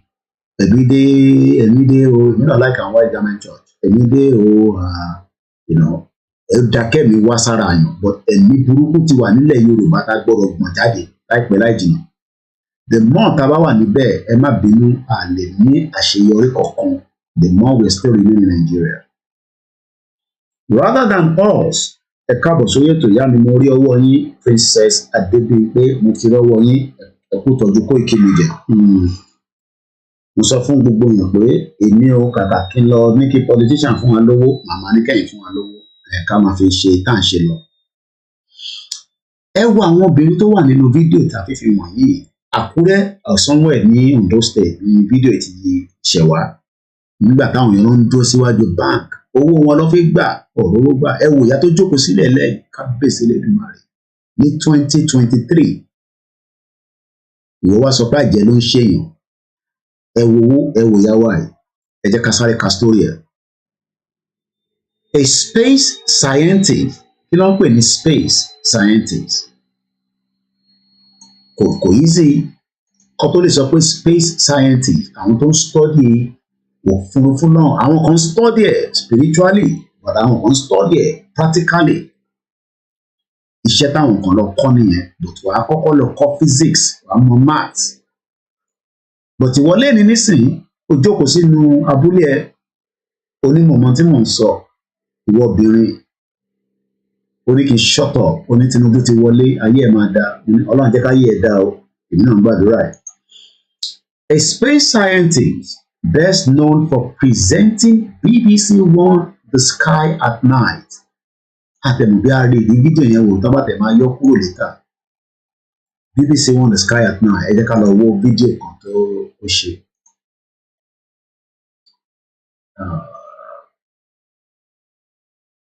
Èmi dé o, you know, like white garment church. Èmi dé o, you know, ẹ dákẹ́ mi wá sára àyàn, but ẹ̀mí burúkú ti wà nílẹ̀ Yorùbá tá gbọ́dọ̀ gbọ̀n jáde láìpẹ́ láì jìnnà. The more tá a bá wà níbẹ̀, ẹ má bínú, a lè ní àṣeyọrí kankan. The more we still remain in Nigeria. Rather than us, ẹ káàbọ̀ sórí ètò ìyá mi, mo rí ọwọ́ yín, Princess Adébíyìnpé, mo ti rọ́wọ́ yín, ẹ kú tọ́jú koikimedia. Mo sọ fún gbogbo èèyàn pé èmi ò kàkà kí n lọ ní kí politician fún wa lówó, màmá ní kẹ́yìn fún wa lówó, ká máa fi ṣe tá à ń ṣe lọ. Ẹ wo àwọn obìnrin tó wà nínú fídíò tá a fi fi wọ̀nyí. Àkúrẹ́ somewhere ní Ondo State ní fídíò ti ṣẹ̀wá. Nígbà táwọn èèyàn ń dúró síwájú bank, owó wọn ló fi gbà, ọ̀rọ̀ owó gbà. Ẹ wo ìyá tó jókòó sílẹ̀ lẹ́yìn kábíyèsí Elédùmarè ní 2023. Ìwọ wá sọ pé àjẹ́ ló ń ṣèyàn. Ẹ wo owó, ẹ wo ìyá wa yìí. Ẹ jẹ́ ká sáré ka story ẹ̀. A space scientist, kí ló ń pè ní space scientist? Kò easy kó tó lè sọ pé space scientist, àwọn tó ń study òfurufú náà, àwọn kan study ẹ̀ spiritually, but àwọn kan study ẹ̀ practically. Iṣẹ́ táwọn kan lọ kọ́ nìyẹn, but wàá kọ́kọ́ lọ kọ́ physics, wàá mọ maths. But ìwọlé ní nísìnyí, ó jókòó sínú abúlé ẹ̀, onímọ̀mọ́ tí mò ń sọ, ìwọ obìnrin, ó ní kí n shut up, ó ní Tinubu ti wọlé, ayé ẹ̀ máa dáa, Ọlọ́run jẹ́ káyé ẹ̀ dáa o, èmi náà ń gbàdúrà ẹ̀. A space scientist best known for presenting BBC One The Sky at Night. Àtẹ̀mọ̀ bí a rí ìdí fídíò yẹn wò tó bá tẹ̀ máa yọ kúrò létà. BBC One The Sky at Night, ẹ jẹ́ ká lọ wo fídíò kan tó ó ṣe.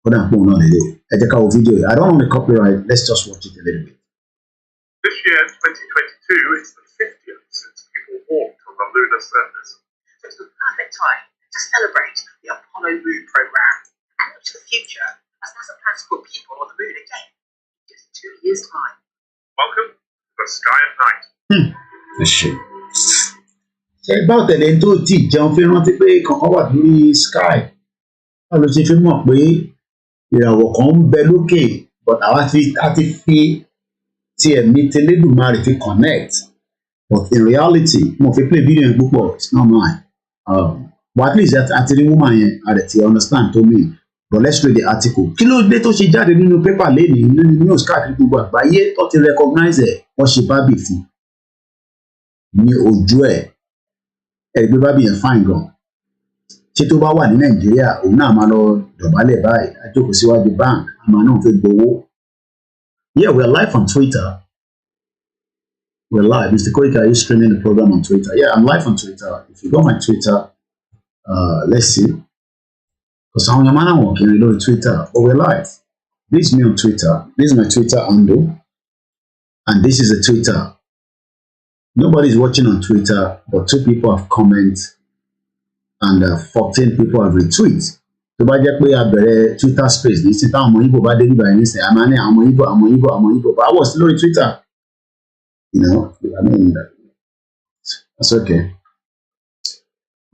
Ó dà pọ̀ náà lélẹ̀. Ẹ jẹ́ ká wo fídíò yìí. I don't want the copyright, let's just watch it a little bit. This year, 2022, is the 50th since people walked on the lunar surface. So it's the perfect time to celebrate the Apollo Moon program and look to the future as NASA plans to put people on the moon again in just 2 years' time. Welcome to the Sky at Night. Ẹ ṣe. Ṣé báwo tẹ̀lé tó ti jẹun fi rántí pé kankan wà lórí sky? Báwo ló ṣe fi mọ̀ pé ìràwọ̀ kan ń bẹ lókè, but àwa ti fi ti ẹ̀mí tẹlẹ́dùmarè fi connect, but in reality mo fi play video yẹn púpọ̀, it's not mine. But at least àti rí woman yẹn a rẹ̀ ti understand tó mean, but let's read the article. Kí ló dé tó ṣe jáde nínú pépà lẹ́nìí nínú news káàkiri gbogbo àgbáyé tó ti recognize ẹ̀, wọ́n ṣe bábì fún ní ojú ẹ̀, ẹgbẹ́ bábì yẹn fine gan. Ṣé tó bá wà ní Nàìjíríà òun náà máa lọ dọ̀bálẹ̀ báyìí, á jókòó síwájú bank, àmọ́ náà fẹ́ gbowó. Yeah, we're live on Twitter. We're live. Mr. Koiki, are you streaming the program on Twitter? Yeah, I'm live on Twitter. If you go on my Twitter, let's see. Because I'm not working on Twitter, but we're live. This is me on Twitter. This is my Twitter handle. And this is a Twitter. Nobody's watching on Twitter, but 2 people have commented and 14 people have retweeted. Tó bá jẹ́ pé a bẹ̀rẹ̀ Twitter space ní sí táwọn ọmọ Igbo bá dé nígbà yẹn nísìnyí, a máa ní àwọn Igbo, but I was still on Twitter. You know, I mean, that's okay.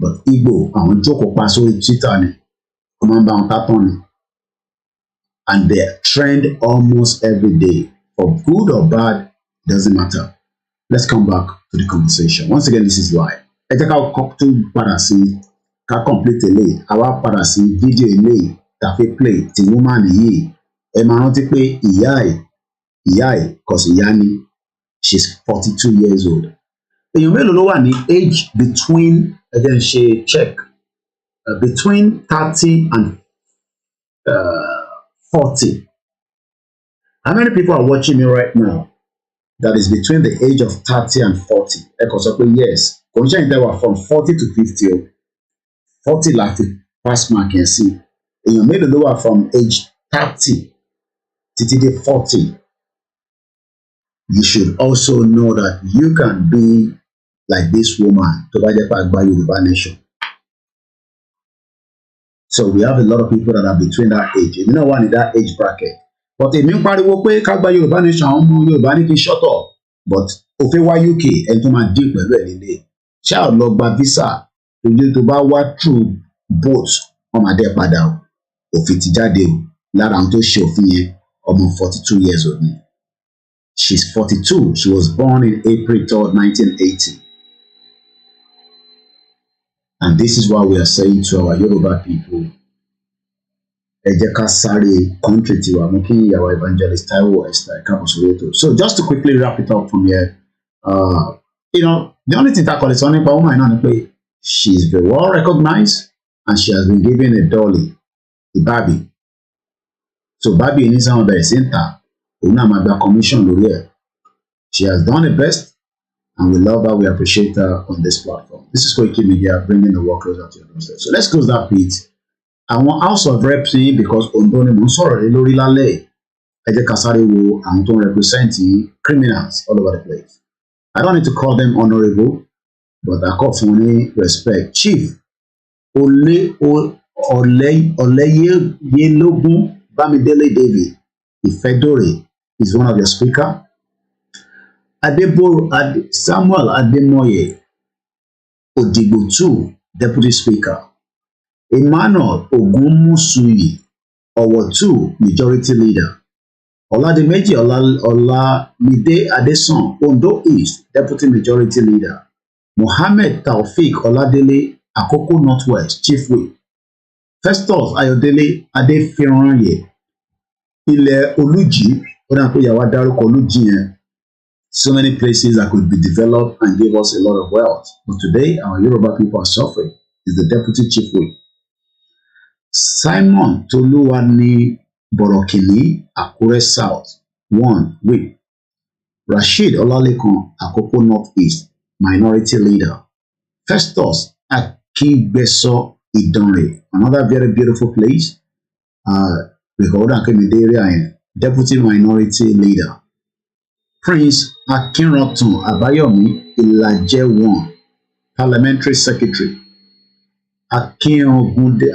But Igbo, àwọn jókòó pa sórí Twitter ni, wọ́n máa ń bá wọn tátán ni. And they trend almost every day. For good or bad, doesn't matter. Let's come back to the conversation. Once again, this is live. Ẹ jẹ́ ká tún padà sí ká complete eléyìí, àwa padà sí fídíò eléyìí tá a fi play ti woman yìí. Ẹ máa rántí pé ìyá ẹ̀ cause ìyá ni, she's 42 years old. Èèyàn mélòó ló wà ní age between, ẹ jẹ́ n ṣe check, between 30 and 40. How many people are watching me right now that is between the age of 30 and 40? Ẹ kàn sọ pé yes. Kò ń ṣe ìtẹ́wà from 40 to 50 o. 40 láti pass mark yẹn sí. Èèyàn mélòó ló wà from age 30 títí dé 40? You should also know that you can be like this woman tó bá jẹ́ pé àgbà Yorùbá nation. So we have a lot of people that are between that age. You know, one in that age bracket. But èmi ń pariwo pé ká gba Yorùbá nation àwọn ọmọ Yorùbá ní kí n shut up. But ó fẹ́ wá UK ẹni tó máa dín pẹ̀lú ẹ̀ nílé. Ṣáà lọ gba visa ojú tó bá wá through boat wọ́n máa dẹ́ padà o. Òfin ti jáde o. Lára àwọn tó ṣe òfin yẹn ọmọ 42 years old ni. She's 42. She was born in April 3rd, 1980. And this is why we are saying to our Yoruba people, ẹ jẹ́ ká sáré country tiwa mú kí ìyàwó Evangelist Taiwo Esther Kabusoreto. So just to quickly wrap it up from here, the only thing that calls on nípa woman náà ni pé she is very well recognized and she has been given a dolly, a Barbie. So Barbie ní sáwọn bẹ̀rẹ̀ sí ń tà, òun náà máa gba commission lórí ẹ̀. She has done her best and we love her, we appreciate her on this platform. This is koikimedia, bringing the work closer to your doorstep. So let's close that bit. Àwọn House of Reps yìí because Ondo ni mo ń sọ̀rọ̀ lé lórí lálẹ́ ẹ jẹ́ ká sáré wo àwọn tó ń represent criminals all over the place. I don't need to call them honourable but I call fún ní respect. Chief Ọlẹ́yẹlógún Bámidélé David Ìfẹ́dọ̀rẹ́ is one of your speakers. Samuel Ademoye Odigbo II, Deputy Speaker. Emmanuel Ogunmusuyi Owo II, Majority Leader. Oladimeji Olamide Adeson, Ondo East, Deputy Majority Leader. Mohammed Taofik Oladele, Akoko Northwest, Chief Whip. Festus Ayodele Adefiranye, Ilẹ̀ Olújì, ó dà pé ìyàwó dárúkọ Olújì yẹn. So many places that could be developed and give us a lot of wealth. But today, our Yoruba people are suffering. Is the Deputy Chief Whip. Simon Toluwani Borokini, Akure South, 1, Whip. Rashid Olalekan, Akoko Northeast, Minority Leader. Festus Akibeso Idonre, another very beautiful place. Deputy Minority Leader. Prince Akinrotun Abayomi Ilaje 1, Parliamentary Secretary. Akinrugude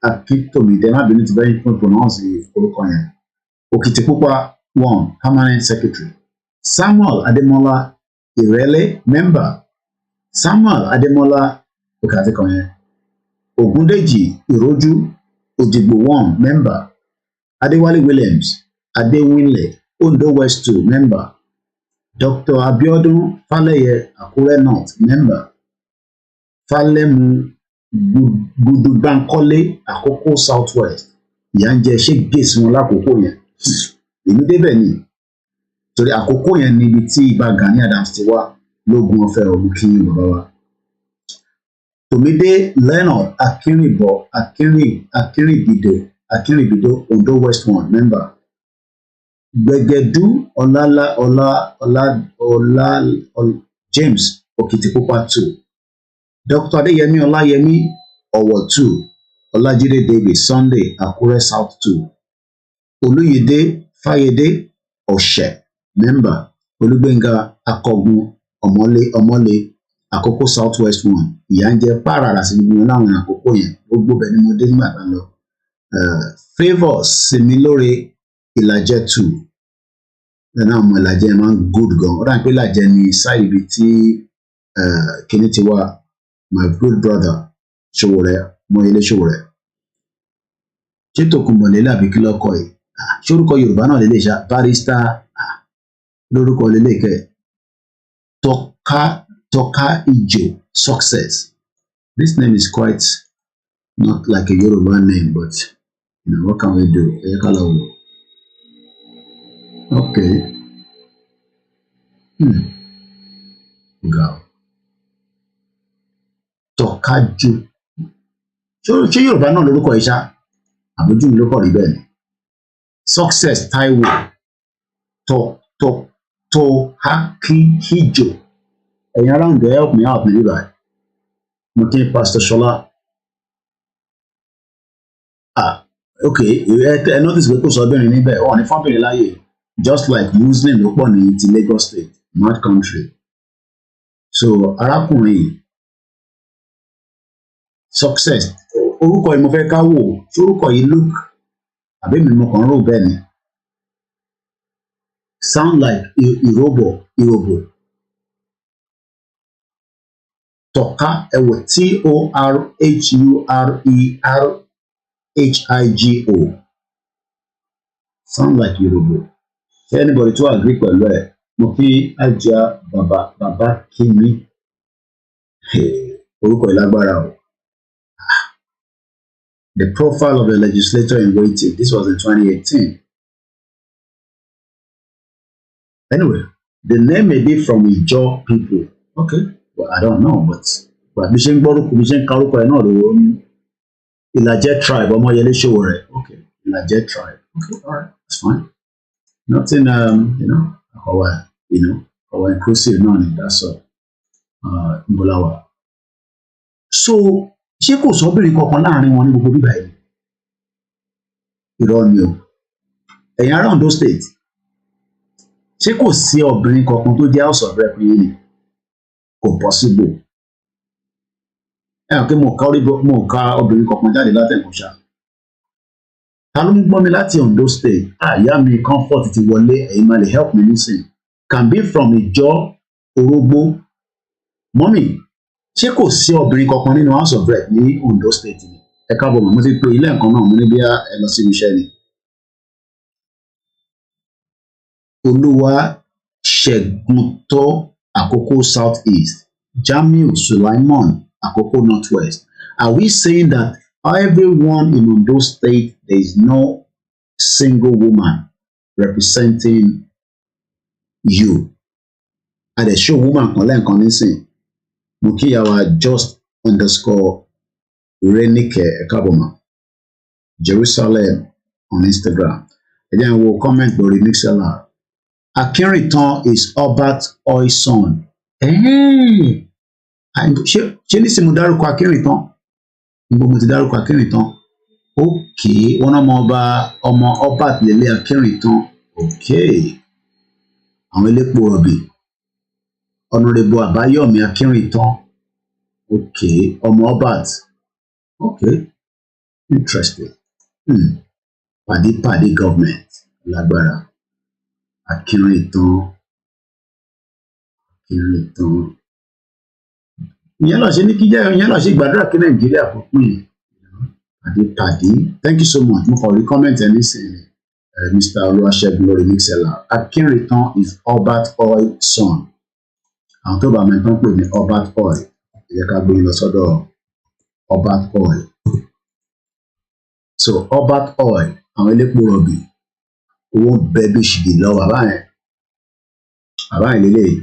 Akintomide, má bínú ti bẹ́ẹ̀ fún pronounce orúkọ yẹn. Okitipupa 1, Permanent Secretary. Samuel Ademola Irele, Member. Samuel Ademola Okatikon yẹn. Ogundeji Iroju Odigbo 1, Member. Adewale Williams Adewinle Ondo West 2, Member. Dr. Abiodun Faleye Akure North, Member. Falemu Gudubankole Akoko Southwest. Ìyà ń jẹ ṣé gèsì wọn lákòókò yẹn. Èmi débẹ̀ ni. Torí àkókò yẹn níbi tí Ìbà Gani Adams ti wá lógun ọ̀fẹ́ ọmọ kí n bàbá wa. Tòmídé Leonard Akínrìbìdó Ondo West 1, Member. Gbẹ̀gẹ̀dú James Okitipupa 2. Dr. Adeyemi Olayemi Owo 2. Olajide David Sunday Akure South 2. Oluyide Fayede Oshe, Member. Olugbenga Akogun Omole Akoko Southwest 1. Ìyà ń jẹ pààrà sí gbogbo láwọn àkókò yẹn gbogbo bẹ́ẹ̀ ni mo dé nígbà kan lọ. Favour Similore Ìlàjẹ 2. Lẹ́nà ọmọ Ìlàjẹ máa ń good gan. Ó dà pé Ìlàjẹ ni sáì ibi tí kíní ti wá. My good brother Ṣòwòrẹ́ Mọ́yẹlé Ṣòwòrẹ́. Ṣé Tòkunbọ̀ lélẹ̀ àbí kí lọ́kọ̀ yìí? Ṣé orúkọ Yorùbá náà lélẹ̀ ṣá? Barrister lórúkọ lélẹ̀ kẹ́. Tọ́ka Ijo Success. This name is quite not like a Yoruba name, but what can we do? Okay. Go. Tọ́kájú. Ṣé Yorùbá náà lórúkọ ìṣá? Àbójú mi ló kọ̀ rí bẹ́ẹ̀ ni. Success Taiwo. Tọ́hákíhíjò. Ẹ̀yin around there, help me out níbí báyìí. Mo kí Pastor Ṣọlá. Okay, ẹ notice pé kò sọ obìnrin níbẹ̀, ọ̀ ní fọ́nbìnrin láyè. Just like Muslim ló pọ̀ ní ti Lagos State, mad country. So arákùnrin Success orúkọ yìí mo fẹ́ ká wò ṣé orúkọ yìí look àbí mi mo kàn ń rò bẹ́ẹ̀ ni sound like Irobo Tọ́ka ẹ wò TORHURERHIGO sound like Irobo ṣé anybody tó agree pẹ̀lú ẹ̀ mo fi ajá bàbá kí mi orúkọ yìí lágbára o. The profile of the legislator in waiting. This was in 2018. Anyway, the name may be from Ijaw people. Okay, well, I don't know, but Bishen Boruku, Bishen Karuko, I know the Ilaje tribe, Omoyele Showore. Okay, Ilaje tribe. Okay, all right, that's fine. Nothing, our inclusive, none, that's all. Mbolawa. So, ṣé kò sọ́bìnrin kankan láàrin wọn ní gbogbo bíbá yìí irọ́ ni o ẹ̀yin ará Ondo state ṣé kò sí obìnrin kankan tó jẹ́ house of rep yìí ni kò possible ẹ hàn pé mo ka obìnrin kankan jáde látẹ̀kùnṣá ta ló ń gbọ́ mi láti Ondo state ìyá mi comfort ti wọlé ẹ̀yin máa lè help me nísìn can be from Ìjọ Orógbó mọ́mì ṣé kò sí obìnrin kankan nínú house of rep ní Ondo state ni ẹ káàbọ̀ mọ̀ mo ti pe ilé ẹ̀kan náà mo ní bí ẹ lọ síbi iṣẹ́ ni. Olúwa Ṣẹ̀gúntọ́ Àkókò south east Jamiu Sulaiman Àkókò north west are we saying that everyone in Ondo state there is no single woman representing you adẹ̀ṣọ́ woman kan lẹ́ẹ̀kan nísìn Mukiyawa _Renike Ekaboma Jerusalem on Instagram. And then we'll comment lórí Mixlr. Akinritan is Obat Oison. Ṣé ní sinmi dárúkọ Akinritan? Níbo mo ti dárúkọ Akinritan? Okay, wọn ọmọ Obat lélẹ̀ Akinritan. Okay. Àwọn elépo rọ̀bì. Honorable Abayomi Akinritan. Okay, ọmọ Obat. Okay, interesting. Pàdé government lágbára. Akinritan. Ìyẹn lọ ṣe ní kíjẹ́ ìyẹn lọ ṣe gbàdúrà kí Nàìjíríà kò pín pàdé. Thank you so much. Mo kàn rí comment ẹ nísìnyí. Mr. Oluwasegun lórí Mixlr. Akinritan is Obat Oil son. Àwọn tó bá mi tán pè ní Obat Oil. Ẹ jẹ́ ká gbé lọ sọ́dọ̀ Obat Oil. So Obat Oil, àwọn elépo rọ̀bì, owó bẹ́ẹ̀ bí ṣìgì lọ bàbá yẹn lélẹ̀.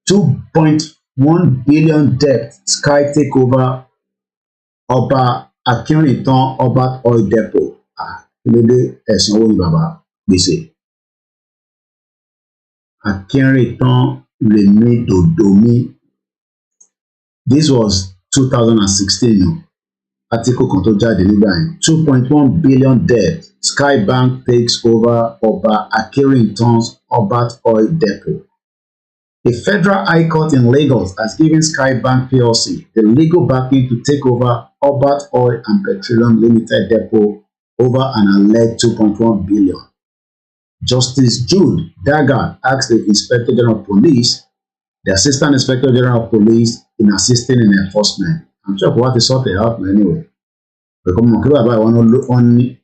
2.1 billion debt Sky take over Ọba Akinritan Obat Oil Depot. Kílódé ẹ̀sìn owó ni bàbá gbèsè. Akinritan Remi Dodomi. This was 2016. Article kan tó jáde nígbà yẹn 2.1 billion debt Sky Bank takes over Ọba Akinritan's Obat Oil Depot. A federal high court in Lagos has given Sky Bank PLC the legal backing to take over Obat Oil and Petroleum Limited Depot over an alleged 2.1 billion. Justice Jude Daggard asked the Inspector General of Police, the Assistant Inspector General of Police, in assisting in enforcement. I'm sure what is sort it out anyway. Because mo kí bàbá wọn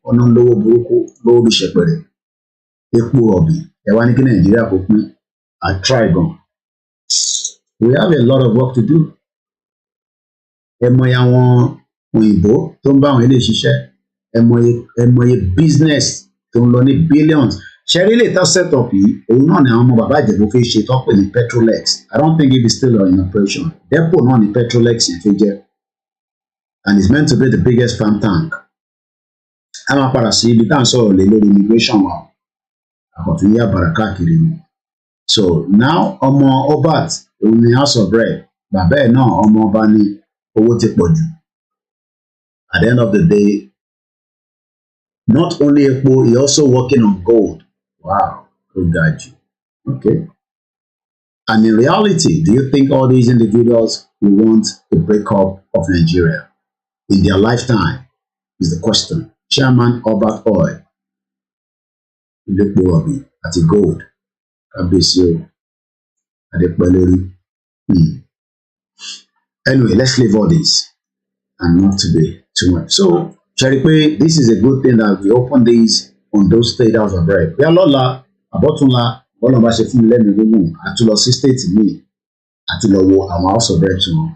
ọ̀nà lówó burúkú lówó bí ṣẹpẹrẹ epo ọ̀bì ẹ wá ní kí Nàìjíríà kó pín try gan. We have a lot of work to do. Ẹ mọye àwọn òyìnbó tó ń bá àwọn ilé ṣiṣẹ́ ẹ mọye business tó ń lọ ní billions. Ṣẹ́rí lè tán set up yìí òun náà ni àwọn ọmọ bàbá Ìjẹ̀bú fi ṣe tọ́pẹ̀ ní Petrolex. I don't think it is still in operation. Depot náà ni Petrolex yẹn fi jẹ́. And it's meant to be the biggest farm tank. A máa padà sí ibi tá à ń sọ̀rọ̀ lé lórí immigration wa. Àkọ́tún yá bàrà káàkiri ni. So now ọmọ Obat òun ni House of Rep. Bàbá ẹ̀ náà ọmọ ọba ní owó ti pọ̀ jù. At the end of the day, not only epo, he also working on gold. Wow, good God. Okay. And in reality, do you think all these individuals will want a breakup of Nigeria? in their lifetime is the question. Chairman Albert Oil, Ilepo Obi, àti gold, Kábíyèsí o, Adépẹ́ lórí. Anyway, let's leave all this and not today too much. So, Cheripe, this is a good thing that we open these on those state house of rep. We are Lola, Abotunla, all of us fún lẹ́nu gbogbo àtúlọ sí state mi àtúlọ wo àwọn house of reps wọn.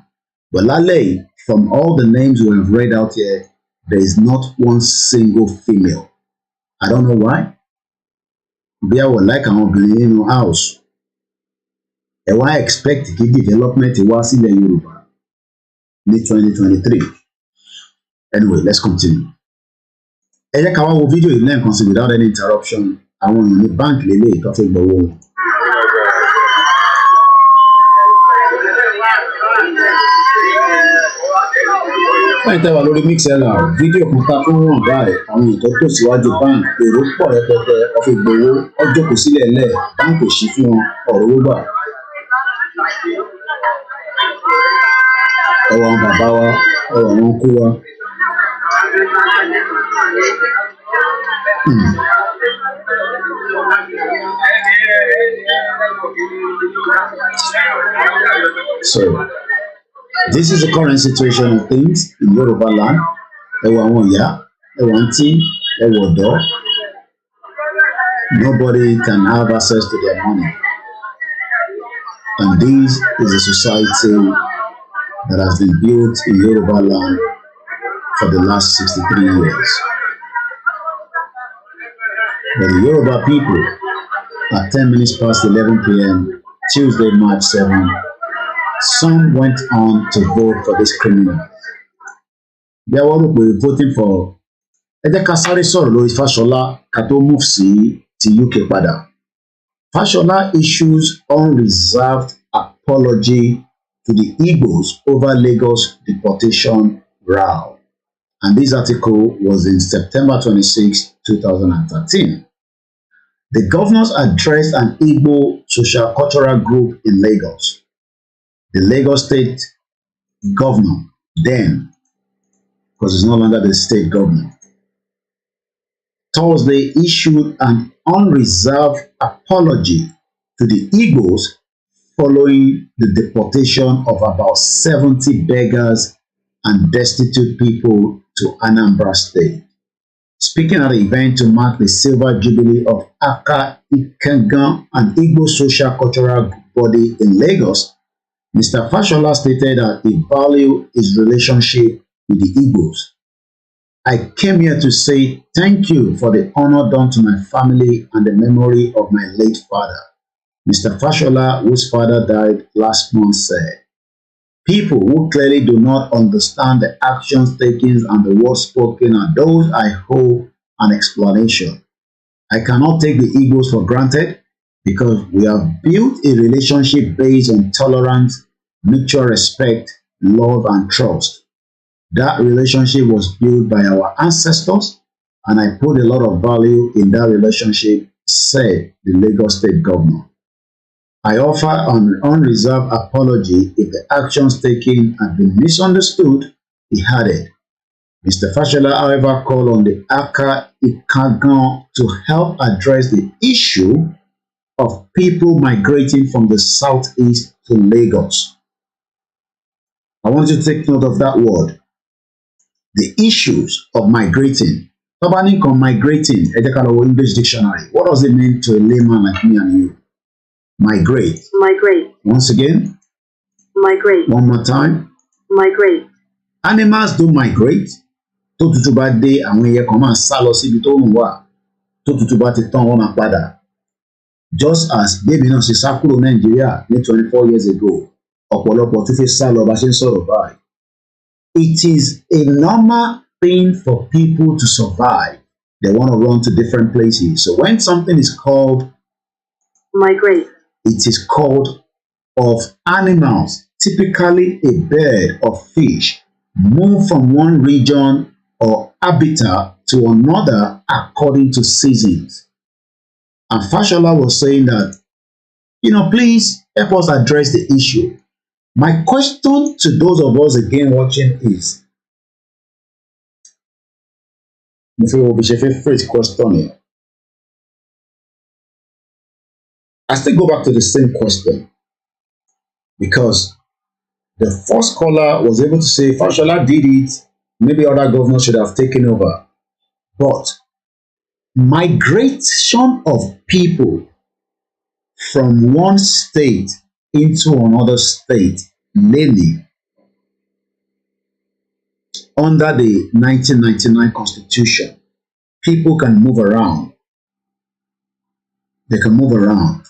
But lálẹ́, from all the names we have read out here, there is not one single female. I don't know why. Bí a wọ̀ like àwọn obìnrin nínú house. Ẹ wá expect kí development wá sílẹ̀ Yorùbá ní 2023. Anyway, let's continue. Ẹ jẹ́ ká wá wo fídíò yìí lẹ́ẹ̀kan sí without any interruption. Àwọn èèyàn ní báńkì lélẹ̀ tó fẹ́ gbowó wọn. Wọ́n tẹ́ wà lórí mixlr fídíò kan ta fún wọn báyìí àwọn èèyàn tó tò síwájú báńkì èrò pọ̀ rẹpẹtẹ ọ̀fẹ́ gbowó ọjọ́ kò sílẹ̀ lẹ̀ báńkì ò sí fún wọn ọ̀rọ̀ owó gbà. Ẹwà àwọn bàbá wa ẹwà àwọn kú wa. So, this is the current situation of things in Yoruba land. Ẹwà àwọn ìyá, ẹwà àǹtí, ẹwà ọ̀dọ́. Nobody can have access to their money. And this is a society that has been built in Yoruba land for the last 63 years. But the Yoruba people, at 10 minutes past 11 p.m., Tuesday, March 7, some went on to vote for this criminal. They were voting for ẹ jẹ́ ká sáré sọ̀rọ̀ lórí Fáṣọlá ká tó move sí ti UK padà. Fashola issues unreserved apology to the Igbos over Lagos deportation row. And this article was in September 26, 2013. The governors addressed an Igbo social cultural group in Lagos. The Lagos state governor then, because it's no longer the state governor, Thursday issued an unreserved apology to the Igbos following the deportation of about 70 beggars and destitute people to Anambra State. Speaking at the event to mark the silver jubilee of Aka Ikengan, an Igbo social cultural body in Lagos, Mr. Fashola stated that he valued his relationship with the Igbos. I came here to say thank you for the honor done to my family and the memory of my late father. Mr. Fashola, whose father died last month, said, people who clearly do not understand the actions taken and the words spoken are those I hold an explanation. I cannot take the Igbos for granted because we have built a relationship based on tolerance, mutual respect, love, and trust. That relationship was built by our ancestors, and I put a lot of value in that relationship, said the Lagos State Governor. I offer an unreserved apology if the actions taken have been misunderstood, he added. Mr. Fashola, however, called on the Aka Ikagan to help address the issue of people migrating from the southeast to Lagos. I want you to take note of that word. The issues of migrating. Tabanik migrating, English dictionary. What does it mean to a layman like me and you? Migrate. Migrate. Once again. Migrate. One more time. Migrate. Animals do migrate. Tó tútù bá dé, àwọn ẹyẹ kan máa sá lọ síbi tó ń wà. Tó tútù bá ti tán, wọ́n máa padà. Just as baby náà ṣe sá kúrò Nàìjíríà ní 24 years ago, ọ̀pọ̀lọpọ̀ tó fi sá lọ bá ṣe ń sọ̀rọ̀ báyìí. It is a normal thing for people to survive. They want to run to different places. So when something is called migrate, it is called of animals, typically a bird or fish, move from one region or habitat to another according to seasons. And Fashola was saying that, please help us address the issue. My question to those of us again watching is, If you will be first question here. I still go back to the same question because the first caller was able to say Fashola did it, maybe other governors should have taken over. But migration of people from one state into another state, mainly under the 1999 Constitution, people can move around. They can move around.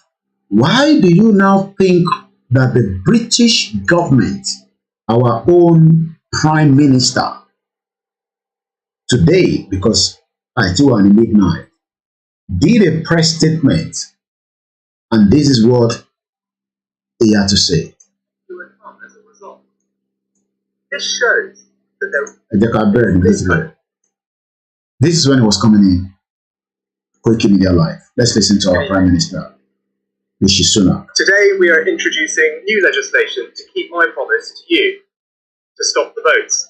Why do you now think that the British government, our own Prime Minister, today, because I too am in midnight, did a press statement, and this is what he had to say. As a result, this shows that This is when it was coming in Koikimedia Live. Let's listen to our Prime Minister, Rishi Sunak. Today we are introducing new legislation to keep my promise to you, to stop the votes.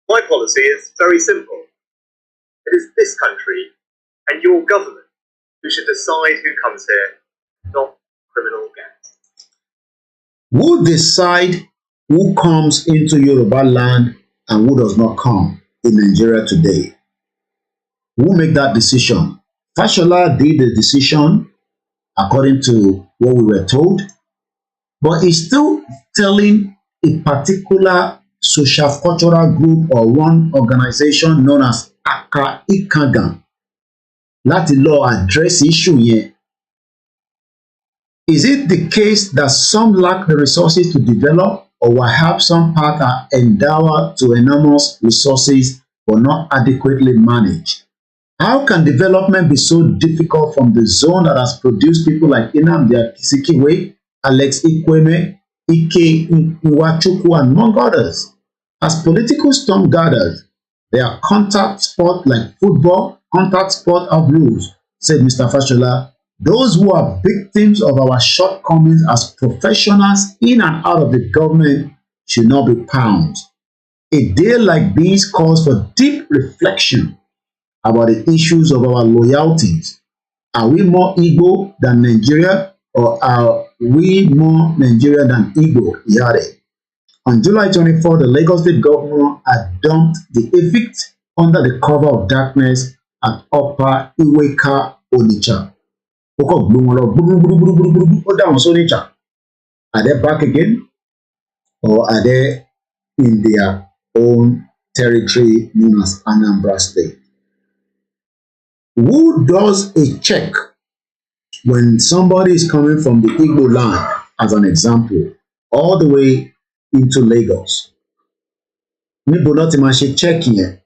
My policy is very simple. It is this country and your government who should decide who comes here, not criminal gangs. Who decide who comes into Yoruba land and who does not come in Nigeria today? Who make that decision? Fashola did the decision according to what we were told, but he's still telling a particular social cultural group or one organization known as Aka Ikagan láti lọ address issue yẹn. Is it the case that some lack the resources to develop, or perhaps some part are endowed to enormous resources but not adequately managed? How can development be so difficult from the zone that has produced people like Nnamdi Azikiwe, Alex Ikweme, Ike Nwachukwu, and among others? As political storm gathers, there are contact sports like football, contact sport have rules, said Mr. Fashola. Those who are victims of our shortcomings as professionals in and out of the government should not be pounded. A day like this calls for deep reflection about the issues of our loyalties. Are we more Igbo than Nigeria, or are we more Nigeria than Igbo? Yare. On July 24, the Lagos State governor had dumped the evict under the cover of darkness at Upper Iweka, Onitsha. Are they back again, or are they in their own territory known as Anambra State? Who does a check when somebody is coming from the Igbo land, as an example, all the way into Lagos? Níbo náà ti máa ṣe check yẹn?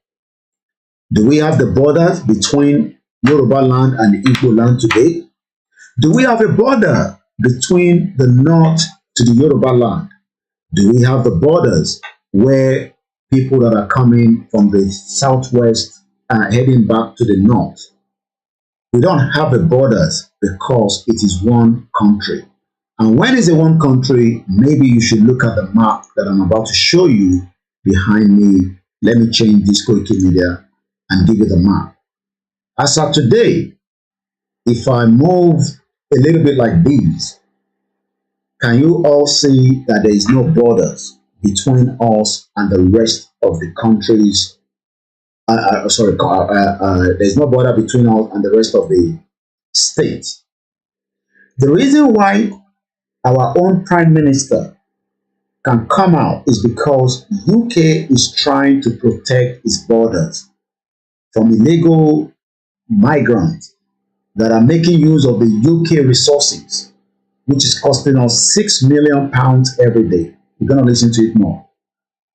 Do we have the borders between Yoruba land and the Igbo land today? Do we have a border between the north to the Yoruba land? Do we have the borders where people that are coming from the southwest are heading back to the north? We don't have the borders because it is one country. And when it's a one country, maybe you should look at the map that I'm about to show you behind me. Let me change this Koikimedia and give you the map. As of today, if I move a little bit like this, can you all see that there is no borders between us and the rest of the countries? There's no border between us and the rest of the states. The reason why our own Prime Minister can come out is because UK is trying to protect its borders from illegal migrants that are making use of the UK resources, which is costing us £6 million every day. We're going to listen to it more.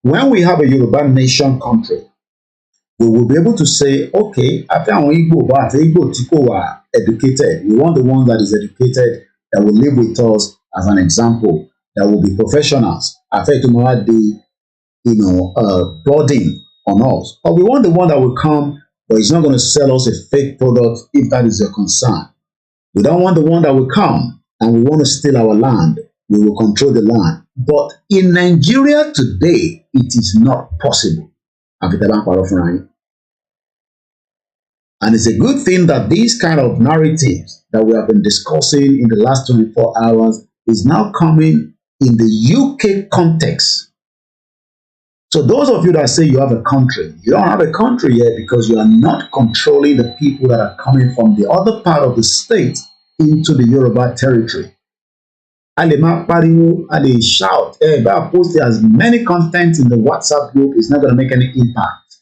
When we have a Yoruba nation country, we will be able to say, okay, after our Igbo, but Igbo people are educated. We want the one that is educated, that will live with us as an example, that will be professionals. After tomorrow, burden on us. Or we want the one that will come, but it's not going to sell us a fake product if that is your concern. We don't want the one that will come and we want to steal our land. We will control the land. But in Nigeria today, it is not possible. And it's a good thing that these kind of narratives that we have been discussing in the last 24 hours is now coming in the UK context. So those of you that say you have a country, you don't have a country yet because you are not controlling the people that are coming from the other part of the state into the Yoruba territory. A lè máa pariwo, a lè shout, bá post as many content in the WhatsApp group is not going to make any impact.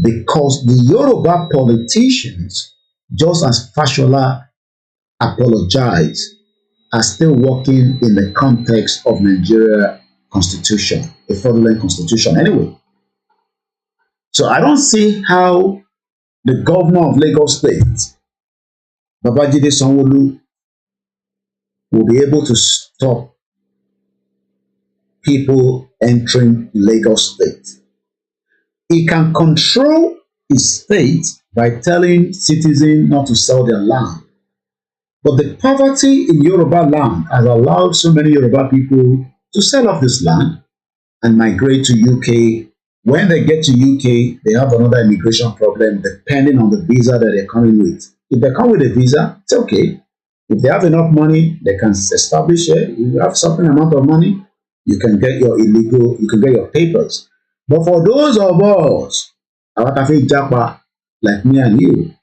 Because the Yoruba politicians, just as Fashola apologized, are still working in the context of Nigeria constitution, a fraudulent constitution anyway. So I don't see how the governor of Lagos State, Babajide Sanwo-Olu, will be able to stop people entering Lagos State. He can control his state by telling citizens not to sell their land. But the poverty in Yoruba land has allowed so many Yoruba people to sell off this land and migrate to UK. When they get to UK, they have another immigration problem depending on the visa that they're coming with. If they come with a visa, it's okay. If they have enough money, they can establish it. If you have a certain amount of money, you can get your illegal, you can get your papers. But for those of us, like me and you,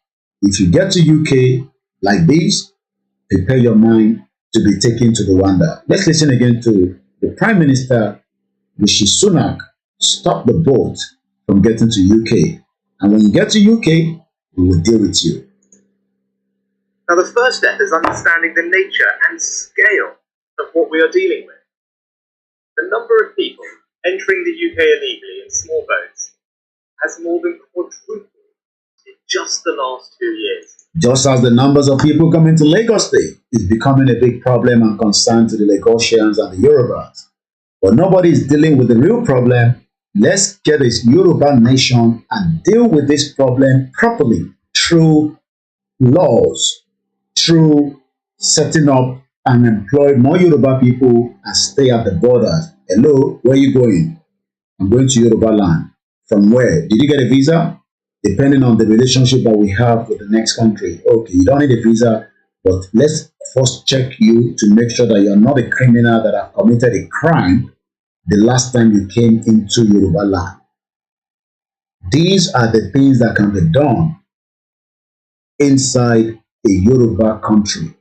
if you get to UK like this, prepare your mind to be taken to Rwanda. Let's listen again to the Prime Minister, Rishi Sunak, stop the boat from getting to UK. And when you get to UK, we will deal with you. Now, the first step is understanding the nature and scale of what we are dealing with. The number of people entering the UK illegally in small boats has more than quadrupled in just the last 2 years. Just as the numbers of people coming to Lagos State is becoming a big problem and concern to the Lagosians and the Yorubas. But nobody is dealing with the real problem. Let's get a Yoruba nation and deal with this problem properly through laws, through setting up and employ more Yoruba people and stay at the borders. Hello, where are you going? I'm going to Yoruba land. From where? Did you get a visa? Depending on the relationship that we have with the next country. Okay, you don't need a visa, but let's first check you to make sure that you're not a criminal that have committed a crime the last time you came into Yoruba land. These are the things that can be done inside a Yoruba country.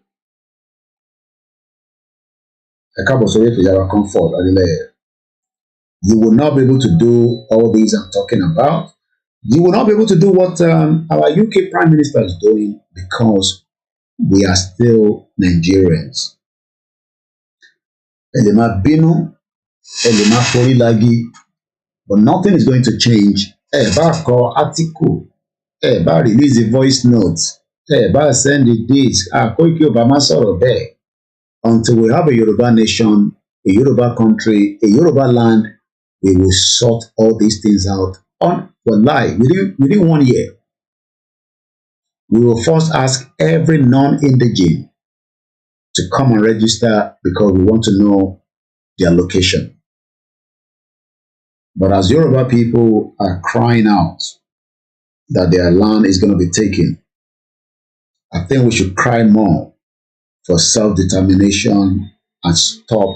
You will not be able to do all these I'm talking about. You will not be able to do what our UK Prime Minister is doing because we are still Nigerians. But nothing is going to change. Article. Release a voice note. Send the dates. Until we have a Yoruba nation, a Yoruba country, a Yoruba land, we will sort all these things out on for life within 1 year. We will first ask every non-indigene to come and register because we want to know their location. But as Yoruba people are crying out that their land is going to be taken, I think we should cry more for self-determination and stop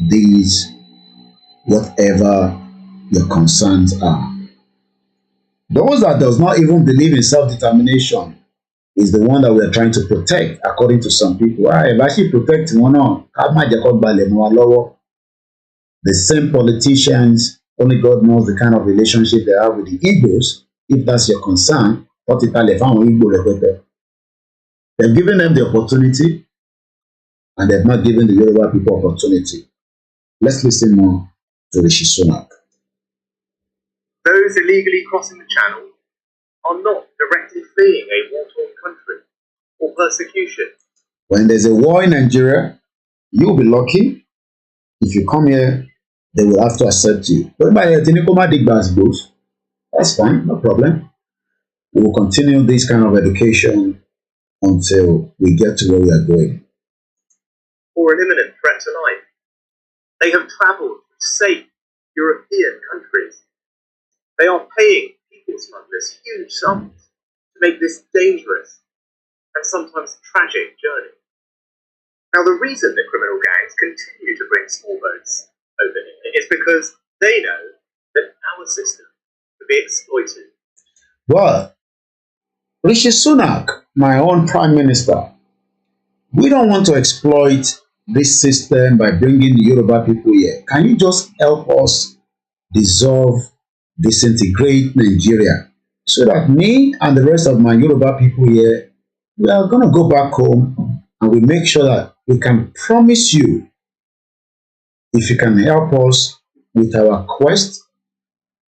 these, whatever your concerns are. Those that does not even believe in self-determination is the one that we are trying to protect, according to some people. If actually protect one on, the same politicians, only God knows the kind of relationship they have with the Igbos. If that's your concern, they've given them the opportunity and they've not given the Yoruba people opportunity. Let's listen more to Rishi Sunak. Those illegally crossing the channel are not directly fleeing a war-torn country or persecution. When there's a war in Nigeria, you'll be lucky. If you come here, they will have to accept you. But by the that's fine, no problem. We will continue this kind of education until we get to where we are going. Or an imminent threat to life. They have travelled to safe European countries. They are paying people smugglers huge sums make this dangerous and sometimes tragic journey. Now, the reason that criminal gangs continue to bring small boats over here is because they know that our system could be exploited. Well, Rishi Sunak, my own prime minister, we don't want to exploit this system by bringing the Yoruba people here. Can you just help us dissolve, disintegrate Nigeria so that me and the rest of my Yoruba people here, we are going to go back home and we make sure that we can promise you, if you can help us with our quest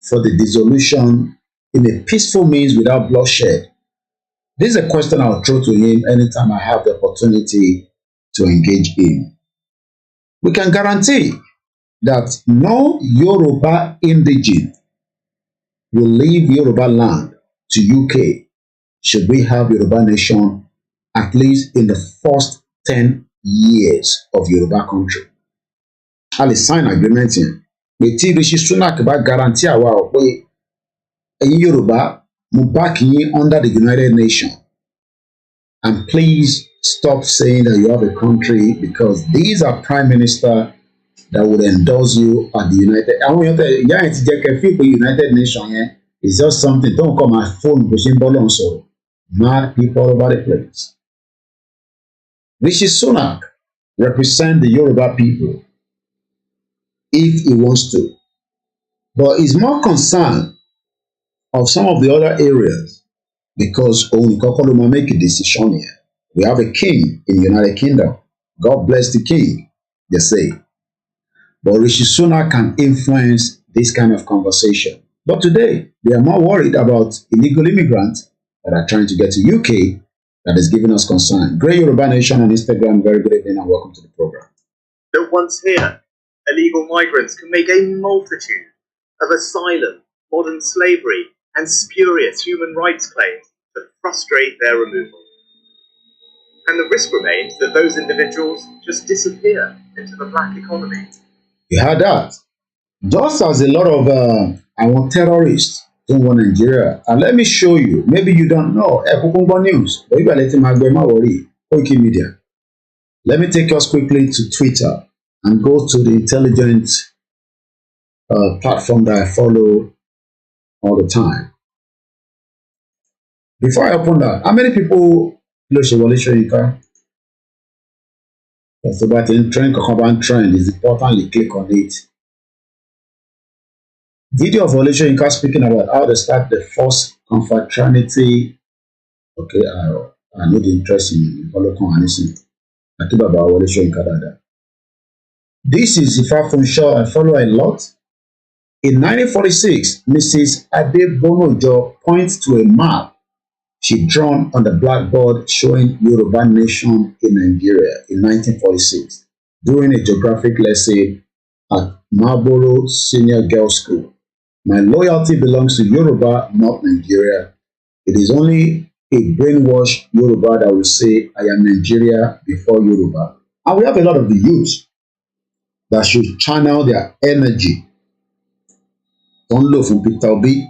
for the dissolution in a peaceful means without bloodshed. This is a question I'll throw to him anytime I have the opportunity to engage him. We can guarantee that no Yoruba indigene will leave Yoruba land to UK should we have Yoruba nation at least in the first 10 years of Yoruba country. A lè sign agreement yẹn. Pé tí Rishi Sunak bá guarantee àwa ò pé ẹ̀yin Yorùbá mo back yín under the United Nations. And please stop saying that you have a country because these are prime minister that would endorse you at the United. Àwọn èèyàn tẹ ìyá yẹn ti jẹ́ kẹ́ feel pé United Nations yẹn is just something. Don't come my phone bó ṣe ń bọ́ lọ́hùn sọ̀rọ̀. Mad people all over the place. Rishi Sunak represent the Yoruba people if he wants to. But he's more concerned of some of the other areas because only KOKORO will make a decision here. We have a king in the United Kingdom. God bless the king, they say. But Rishi Sunak can influence this kind of conversation. But today, they are more worried about illegal immigrants that are trying to get to UK that is giving us concern. Great Yoruba Nation on Instagram, very good evening and welcome to the program. That once here, illegal migrants can make a multitude of asylum, modern slavery, and spurious human rights claims to frustrate their removal. And the risk remains that those individuals just disappear into the black economy. You heard that? Just as a lot of our terrorists don't want Nigeria. And let me show you, maybe you don't know, Kokombo News, but you are letting my worry, koikimedia. Let me take us quickly to Twitter and go to the intelligent platform that I follow all the time. Before I open that, how many people That's about in trend, trend is important you click on it. Video of Olisho Inka speaking about how they start the first confraternity. Okay, I know the interest in Olokon Anisin. I keep about Olisho Inka Dada. This is Ifa Funshaw I follow a lot. In 1946, Mrs. Adebonojo points to a map she drawn on the blackboard showing Yoruba nation in Nigeria in 1946 during a geographic lesson at Marlborough Senior Girls School. My loyalty belongs to Yoruba, not Nigeria. It is only a brainwashed Yoruba that will say, I am Nigeria before Yoruba. And we have a lot of the youth that should channel their energy. Don't look from Peter B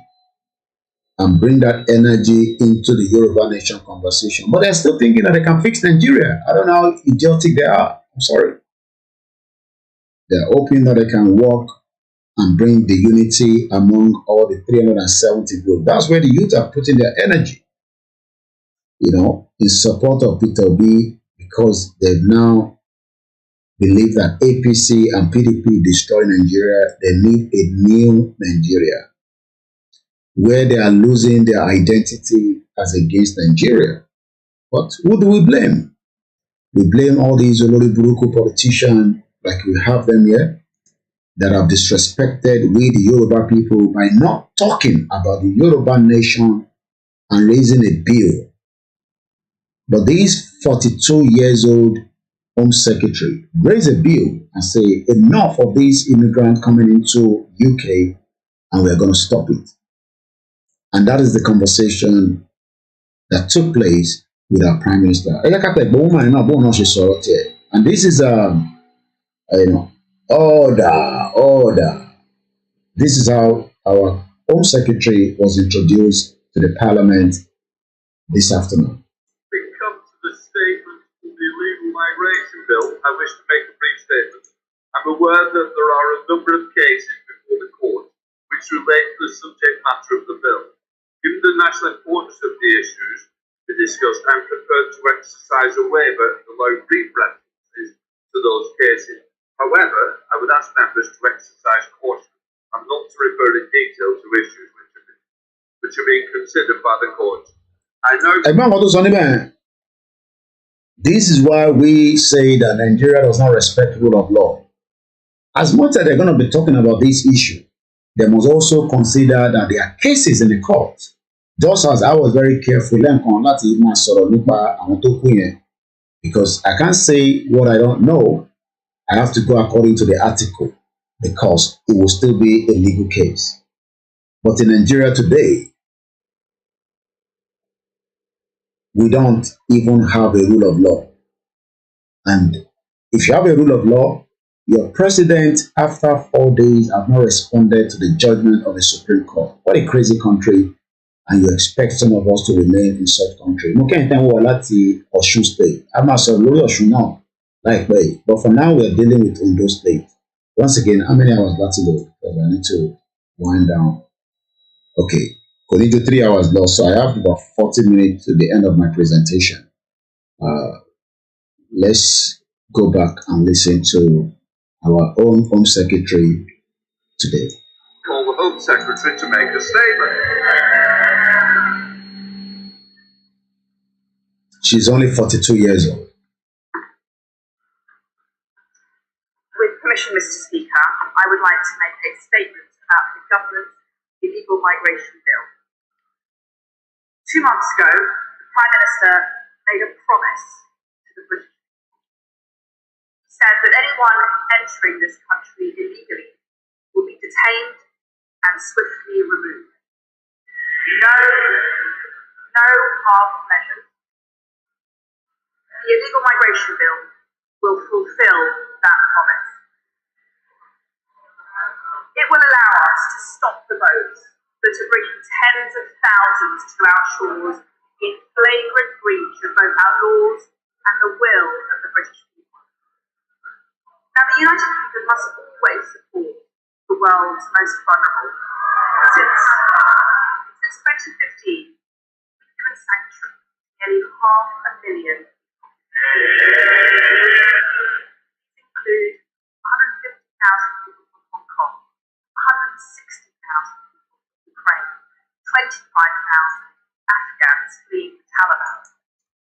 and bring that energy into the Yoruba nation conversation. But they're still thinking that they can fix Nigeria. I don't know how idiotic they are. I'm sorry. They're hoping that they can work and bring the unity among all the 370 groups. That's where the youth are putting their energy, in support of Peter B, because they now believe that APC and PDP destroy Nigeria. They need a new Nigeria, where they are losing their identity as against Nigeria. But who do we blame? We blame all these Olori Buruku politicians, like we have them here, that have disrespected we the Yoruba people by not talking about the Yoruba nation and raising a bill. But these 42 years old Home Secretary raise a bill and say enough of these immigrants coming into UK and we're going to stop it. And that is the conversation that took place with our Prime Minister. And this is order. This is how our Home Secretary was introduced to the Parliament this afternoon. We come to the statement of the illegal migration bill. I wish to make a brief statement. I'm aware that there are a number of cases before the court which relate to the subject matter of the bill. Given the national importance of the issues to be discussed, I'm prepared to exercise a waiver and allow brief references to those cases. However, I would ask members to exercise caution and not to refer in detail to issues which are being considered by the court. I know. This is why we say that Nigeria does not respect rule of law. As much as they're going to be talking about this issue, they must also consider that there are cases in the court. Just as I was very careful because I can't say what I don't know. I have to go according to the article because it will still be a legal case. But in Nigeria today, we don't even have a rule of law. And if you have a rule of law, your president, after 4 days, have not responded to the judgment of the Supreme Court. What a crazy country, and you expect some of us to remain in such country. Mo kẹ́yìn tẹ́ ń wọ̀ láti Ọ̀ṣun State. A máa sọ̀rọ̀ lórí Ọ̀ṣun náà láìpẹ́. But for now, we're dealing with Ondo State. Once again, how many hours láti lò? Because I need to wind down. Okay, kò ní ju 3 hours lọ, so I have about 40 minutes to the end of my presentation. Let's go back and listen to our own Home Secretary today. Call the Home Secretary to make a statement. She's only 42 years old. With permission, Mr. Speaker, I would like to make a statement about the government's illegal migration bill. 2 months ago, the Prime Minister made a promise to the British people. He said that anyone entering this country illegally will be detained and swiftly removed. No half measures. The illegal migration bill will fulfill that promise. It will allow us to stop the boats that are bringing tens of thousands to our shores in flagrant breach of both our laws and the will of the British people. Now, the United Kingdom must always support the world's most vulnerable. Since 2015, we've given sanctuary to nearly 500,000 people. These include 150,000 people from Hong Kong, 160,000 people from Ukraine, 25,000 Afghans fleeing the Taliban.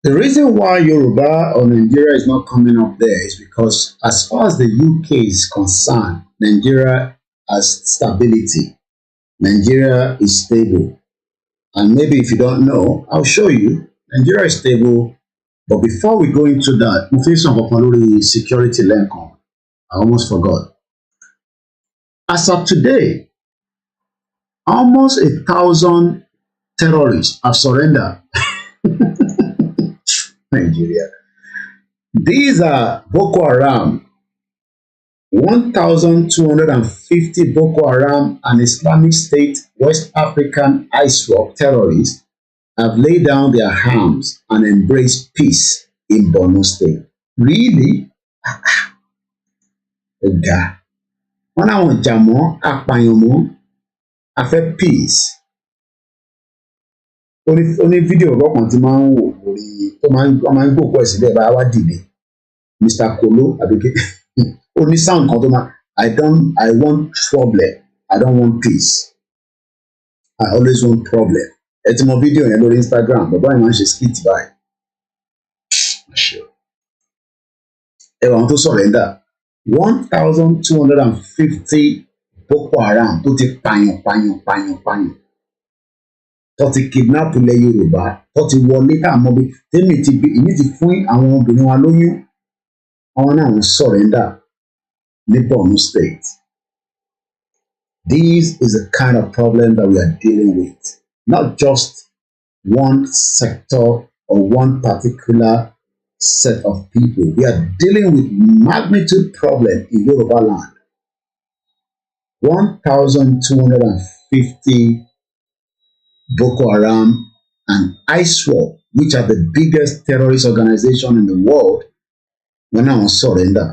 The reason why Yoruba or Nigeria is not coming up there is because as far as the UK is concerned, Nigeria has stability. Nigeria is stable. And maybe if you don't know, I'll show you. Nigeria is stable. But before we go into that, we face some security link on. I almost forgot. As of today, almost 1,000 terrorists have surrendered. Nigeria. These are Boko Haram. 1,250 Boko Haram and Islamic State West African ISWAP terrorists have laid down their arms and embraced peace in Borno State. Really? God. When I want Jamo, Apayomo, I feel peace. Only video of what to man go quest there by our DB. Mr. Kolo, only sound I want problem. I don't want peace. I always want problem. It's my video on Instagram, but why man she split by? Sure. I want to surrender 1,250 Boko Haram to take panyo. Tó ti kidnap ilẹ̀ Yorùbá, tó ti wọlé tá mọ̀ bí tèmi ti fún àwọn obìnrin wa lóyún. Àwọn náà ń surrender ní Borno State. This is the kind of problem that we are dealing with. Not just one sector or one particular set of people. We are dealing with magnitude problem in Yoruba land. 1,250 Boko Haram and ISWAP, which are the biggest terrorist organization in the world, will now surrender.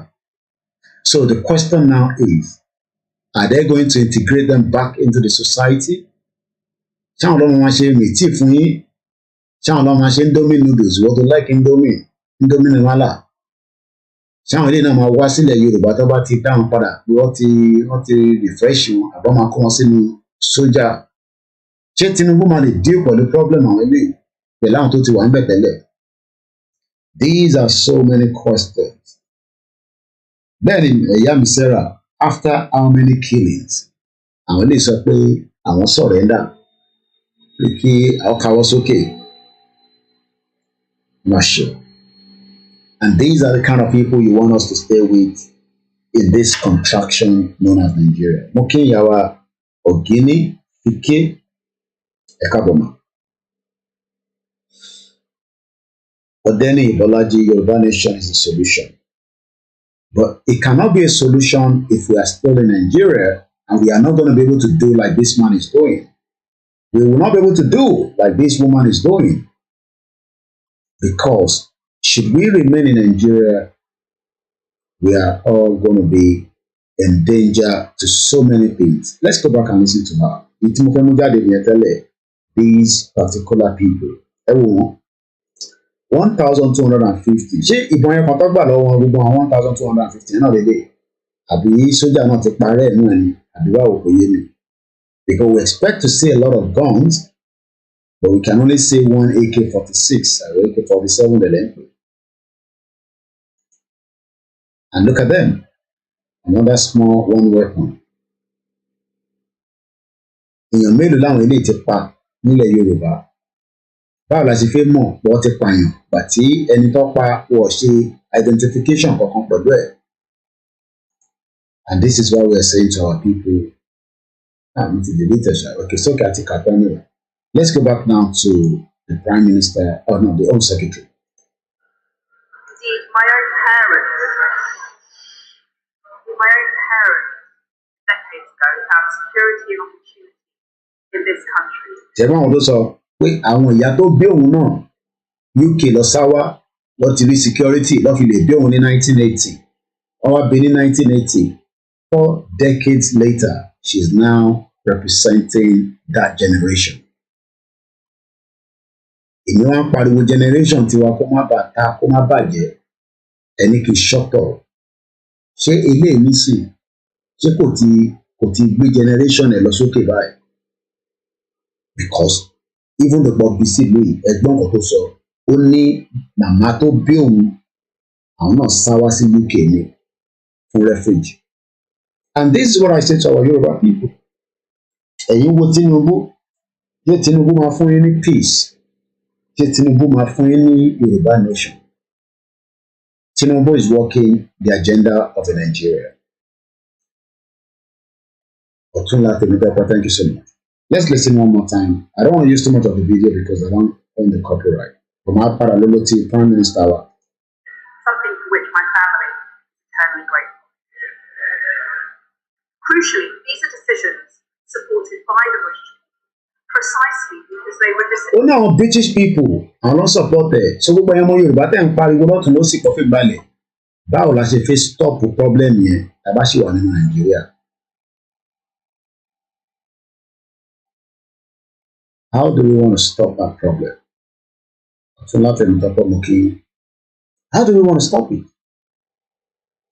So the question now is, are they going to integrate them back into the society? Ṣáwọn ọlọ́mọ máa ṣe mìtì fún yín? Ṣáwọn ọlọ́mọ máa ṣe Indomie noodles? Wọ́n tó like Indomie ni wọ́n là. Ṣáwọn ilé náà máa wá sílẹ̀ Yorùbá tó bá ti dáhùn padà pé wọ́n ti refresh wọn àbọ̀ máa kó wọn sínú sójà. Ṣé Tinubu máa lè deal pẹ̀lú problem àwọn ilé pẹ̀lú àwọn tó ti wà ń bẹ̀ tẹ́lẹ̀? These are so many questions. Bẹ́ẹ̀ni ẹ̀yà mi Sarah, after how many killings? Àwọn ilé sọ pé àwọn surrender pé kí àwọn káwọ́ sókè. Not sure. And these are the kind of people you want us to stay with in this contraction known as Nigeria. Mo kí ìyá wa Ògínní Fike Ẹ̀kábọ̀mọ̀. Odeni Bolaji, Yoruba nation is a solution. But it cannot be a solution if we are still in Nigeria and we are not going to be able to do like this man is doing. We will not be able to do like this woman is doing. Because should we remain in Nigeria, we are all going to be in danger to so many things. Let's go back and listen to her. These particular people. 1,250. Ṣé ìbọn yẹn kan tó gbà lọ́wọ́ wọn gbogbo àwọn 1,250 náà lédè? Àbí sójà náà ti parẹ́ ẹ̀nú ẹ̀ ni? Àbí báwo kò yé mi? Because we expect to see a lot of guns, but we can only see one AK-46 or AK-47 lẹ́lẹ́pẹ̀. And look at them. Another small one weapon. Èèyàn mélòó láwọn eléyìí ti pa nílẹ̀ Yorùbá? Báwo la ṣe fẹ́ mọ̀ wọ́n ti pààyàn bàtí ẹni tó pa wọ́n ṣe identification kankan pẹ̀lú ẹ̀? And this is why we are saying to our people, okay, so anyway. Let's go back now to the Prime Minister, the Home Secretary. Indeed, my own parents, decades ago, found security and opportunity in this country. Ṣẹ̀gbọ́n àwọn tó sọ pé àwọn ìyá tó bí òun náà UK lọ sáwá lọ ti rí security lọ fi lè bí òun ní 1980. Wọ́n wá bí ní 1980. 4 decades later, she is now representing that generation. Èmi wá ń pariwo generation tiwa kó má bàa ta kó má bàjẹ́ ẹni kì í ṣọ́tọ̀. Ṣé eléyìí nísìn ṣé kò ti gbé generation ẹ̀ lọ sókè báyìí? Because even the BBC lóyè ẹ̀gbọ́n kan tó sọ ó ní màmá tó bí òun àwọn náà sá wá sí UK ní fún refuge. And this is what I say to our Yoruba people. Ẹ̀yin wo Tinubu? Ṣé Tinubu máa fún yín ní peace? Ṣé Tinubu máa fún yín ní Yoruba nation? Tinubu is working the agenda of the Nigeria. Ọ̀túnla Tèmítọ́pẹ́, thank you so much. Let's listen one more time. I don't want to use too much of the video because I don't own the copyright. From our parallelity, Prime Minister. Something for which my family is eternally grateful. Crucially, these are decisions supported by the British people, precisely because they were Ó ní àwọn British people, àwọn ló support ẹ̀. So gbogbo ẹ̀yàn ọmọ Yorùbá tẹ̀ ń pariwo lọ́tún ló sì kọ́fí balẹ̀. Báwo la ṣe fẹ́ stop problem yẹn tá a bá ṣì wà nínú Nàìjíríà? How do we want to stop that problem? How do we want to stop it?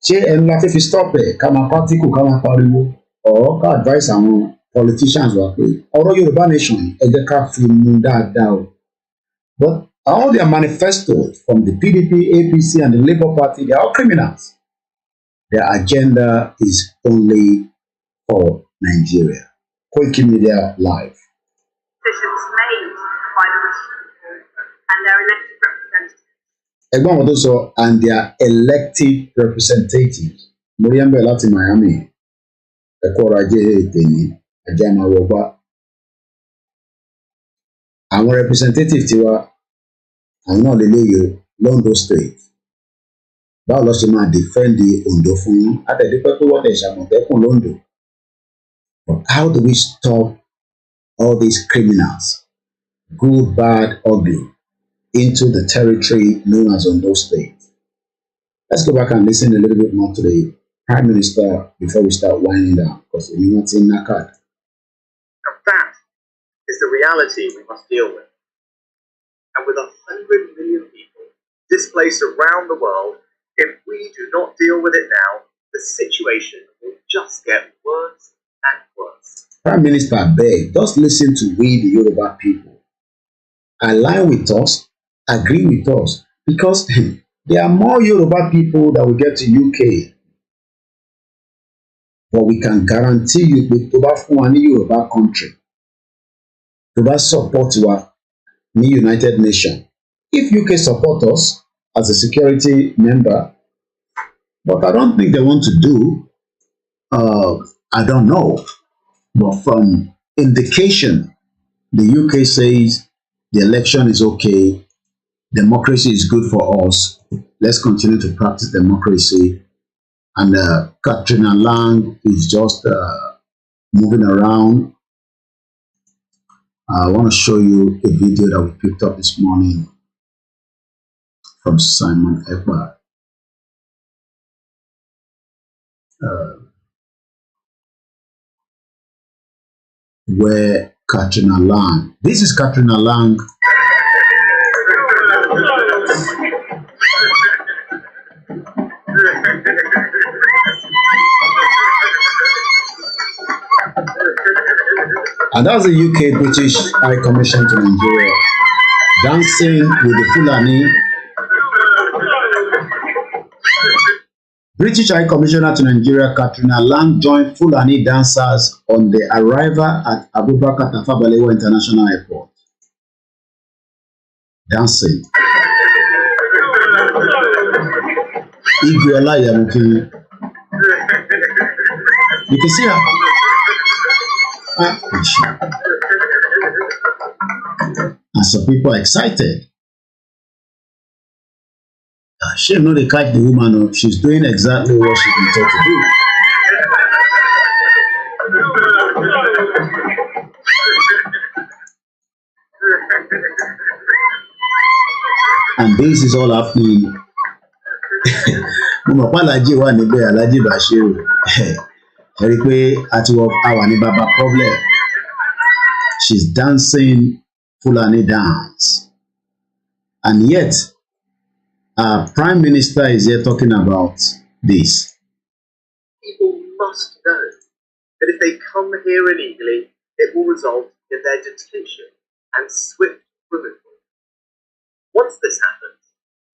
Ṣé ẹnu la fẹ́ fi stop ẹ̀ ká máa particle ká máa pariwo or ká advice àwọn politicians wa pé ọ̀rọ̀ Yorùbá nation ẹ jẹ́ ká fi mú dáadáa o. But all their manifestos from the PDP, APC and the Labour Party, they are all criminals. Their agenda is only for Nigeria. Koikimedia Live. Decisions made by the British people and their elected representatives. Ẹ̀gbọ́n wọn tó sọ and their elected representatives. Mo rí ẹ̀mbẹ̀ láti Miami. Ẹ̀kọ́ ọrọ̀ ajé ètè ní ajá máa wọgbá. Àwọn representative tiwa àwọn náà lè léyò Londo State. Báwo lọ ṣe máa defend Ondo fún yín? Àtẹ̀dúpẹ́ pé wọ́n tẹ̀ ṣàmọ̀tẹ́kùn Londo. But how do we stop all these criminals good, bad, ugly, into the territory known as Ondo State. Let's go back and listen a little bit more to the Prime Minister before we start winding down, because we're not in Nakad. Now that is the reality we must deal with. And with 100 million people displaced around the world, if we do not deal with it now, the situation will just get worse and worse. Prime Minister, beg, just listen to we, the Yoruba people. Align with us, agree with us, because there are more Yoruba people that will get to UK. But we can guarantee you with Toba Yoruba country, Toba support our United Nations. If UK support us as a security member, but I don't think they want to do, I don't know. But from indication, the UK says the election is okay, democracy is good for us, let's continue to practice democracy. And Katrina Lang is just moving around. I want to show you a video that we picked up this morning from Simon Ekbar. Where Katrina Lang, this is Katrina Lang. And that's the UK British High Commission to Nigeria dancing with the Fulani. British High Commissioner to Nigeria Katrina Lang joined Fulani dancers on the arrival at Abubakar Tafawa Balewa International Airport. Dancing. You can see her. And some people are excited. She know they catch the woman. She's doing exactly what she's been taught to do. And this is all happening. Mo mọ̀ pé Alhaji wà níbẹ̀, Alhaji Bashiru. Ẹ rí i pé a ti wọ àwa ní baba problem. She's dancing Fulani dance. And yet, our Prime Minister is here talking about this. People must know that if they come here illegally, it will result in their detention and swift removal. Once this happens,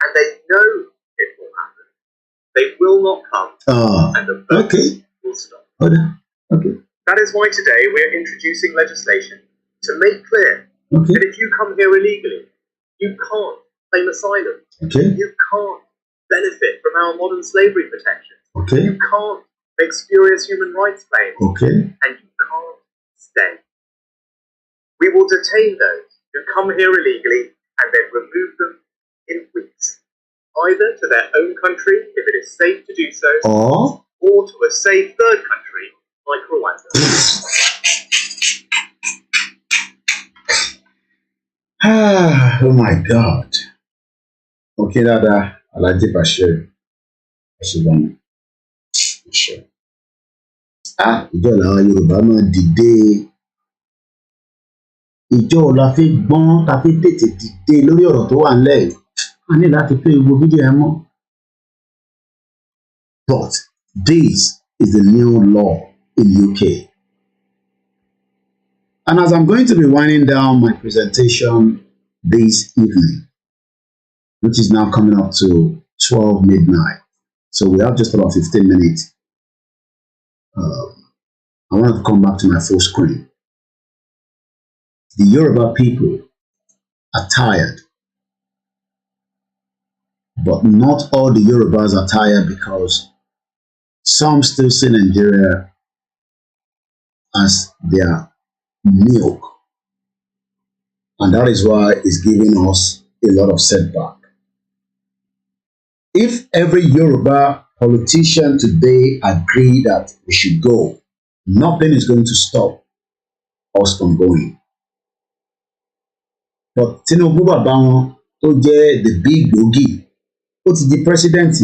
and they know it will happen, they will not come, and the votes will stop. Okay. That is why today we are introducing legislation to make clear that if you come here illegally, you can't claim asylum. You can't benefit from our modern slavery protections. You can't make spurious human rights claims. And you can't stay. We will detain those who come here illegally and then remove them in weeks, either to their own country if it is safe to do so, or to a safe third country like Rwanda. Oh my God. Okay, Dada, Alhaji Bashir. Ìjọ làwọn Yorùbá máa dìde. Ìjọ la fi gbọ́n ta fi tètè dìde lórí ọ̀rọ̀ tó wà nílẹ̀ yìí. A ní láti pé gbogbo fídíò ẹ mọ́. But this is the new law in UK. And as I'm going to be winding down my presentation this evening, which is now coming up to 12 midnight, so we have just about 15 minutes. I want to come back to my full screen. The Yoruba people are tired, but not all the Yorubas are tired, because some still see Nigeria as their milk, and that is why it's giving us a lot of setback. If every Yoruba politician today agree that we should go, nothing is going to stop us from going. but Tinubu bàbá wọn tó jẹ́ the big gbòógì ó ti di president.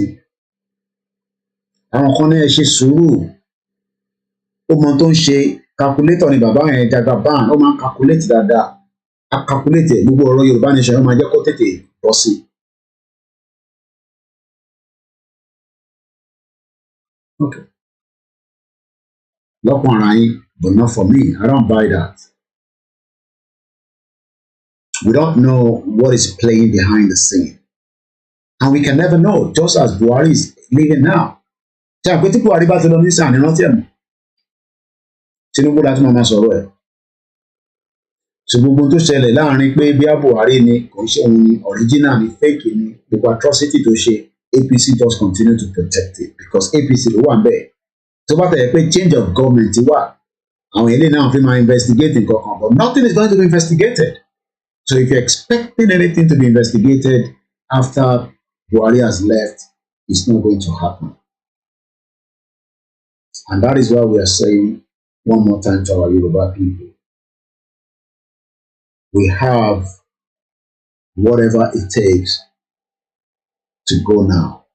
Àwọn kan ní ẹ ṣe sùúrù, ó mọ tó ń ṣe, calculator ni bàbá yẹn Jagaban, ó máa ń calculate dáadáa, a calculate ẹ̀, gbogbo ọ̀rọ̀ Yorùbá nation ó máa jẹ́ kó tètè bọ́ sí. Okay. Lọ́kàn ara yín, but not for me, I don't buy that. We don't know what is playing behind the scene. And we can never know, just as Buhari is living now. Ṣé àpótí Buhari bá ti lọ ní sàn ní rántí ẹ̀ mọ́? Tinubu láti máa sọ̀rọ̀ ẹ̀. So gbogbo tó ṣẹlẹ̀ láàrin pé bí Buhari ni kò ń ṣe òun ni original ni fake ni gbogbo atrocity tó ṣe, APC just continue to protect it because APC ló wà ń bẹ̀. Tó bá tẹ̀lé pé change of government wà, àwọn ilé náà fi máa investigate nǹkan kan, but nothing is going to be investigated. So if you're expecting anything to be investigated after Buhari has left, it's not going to happen. And that is why we are saying one more time to our Yoruba people, we have whatever it takes to go now.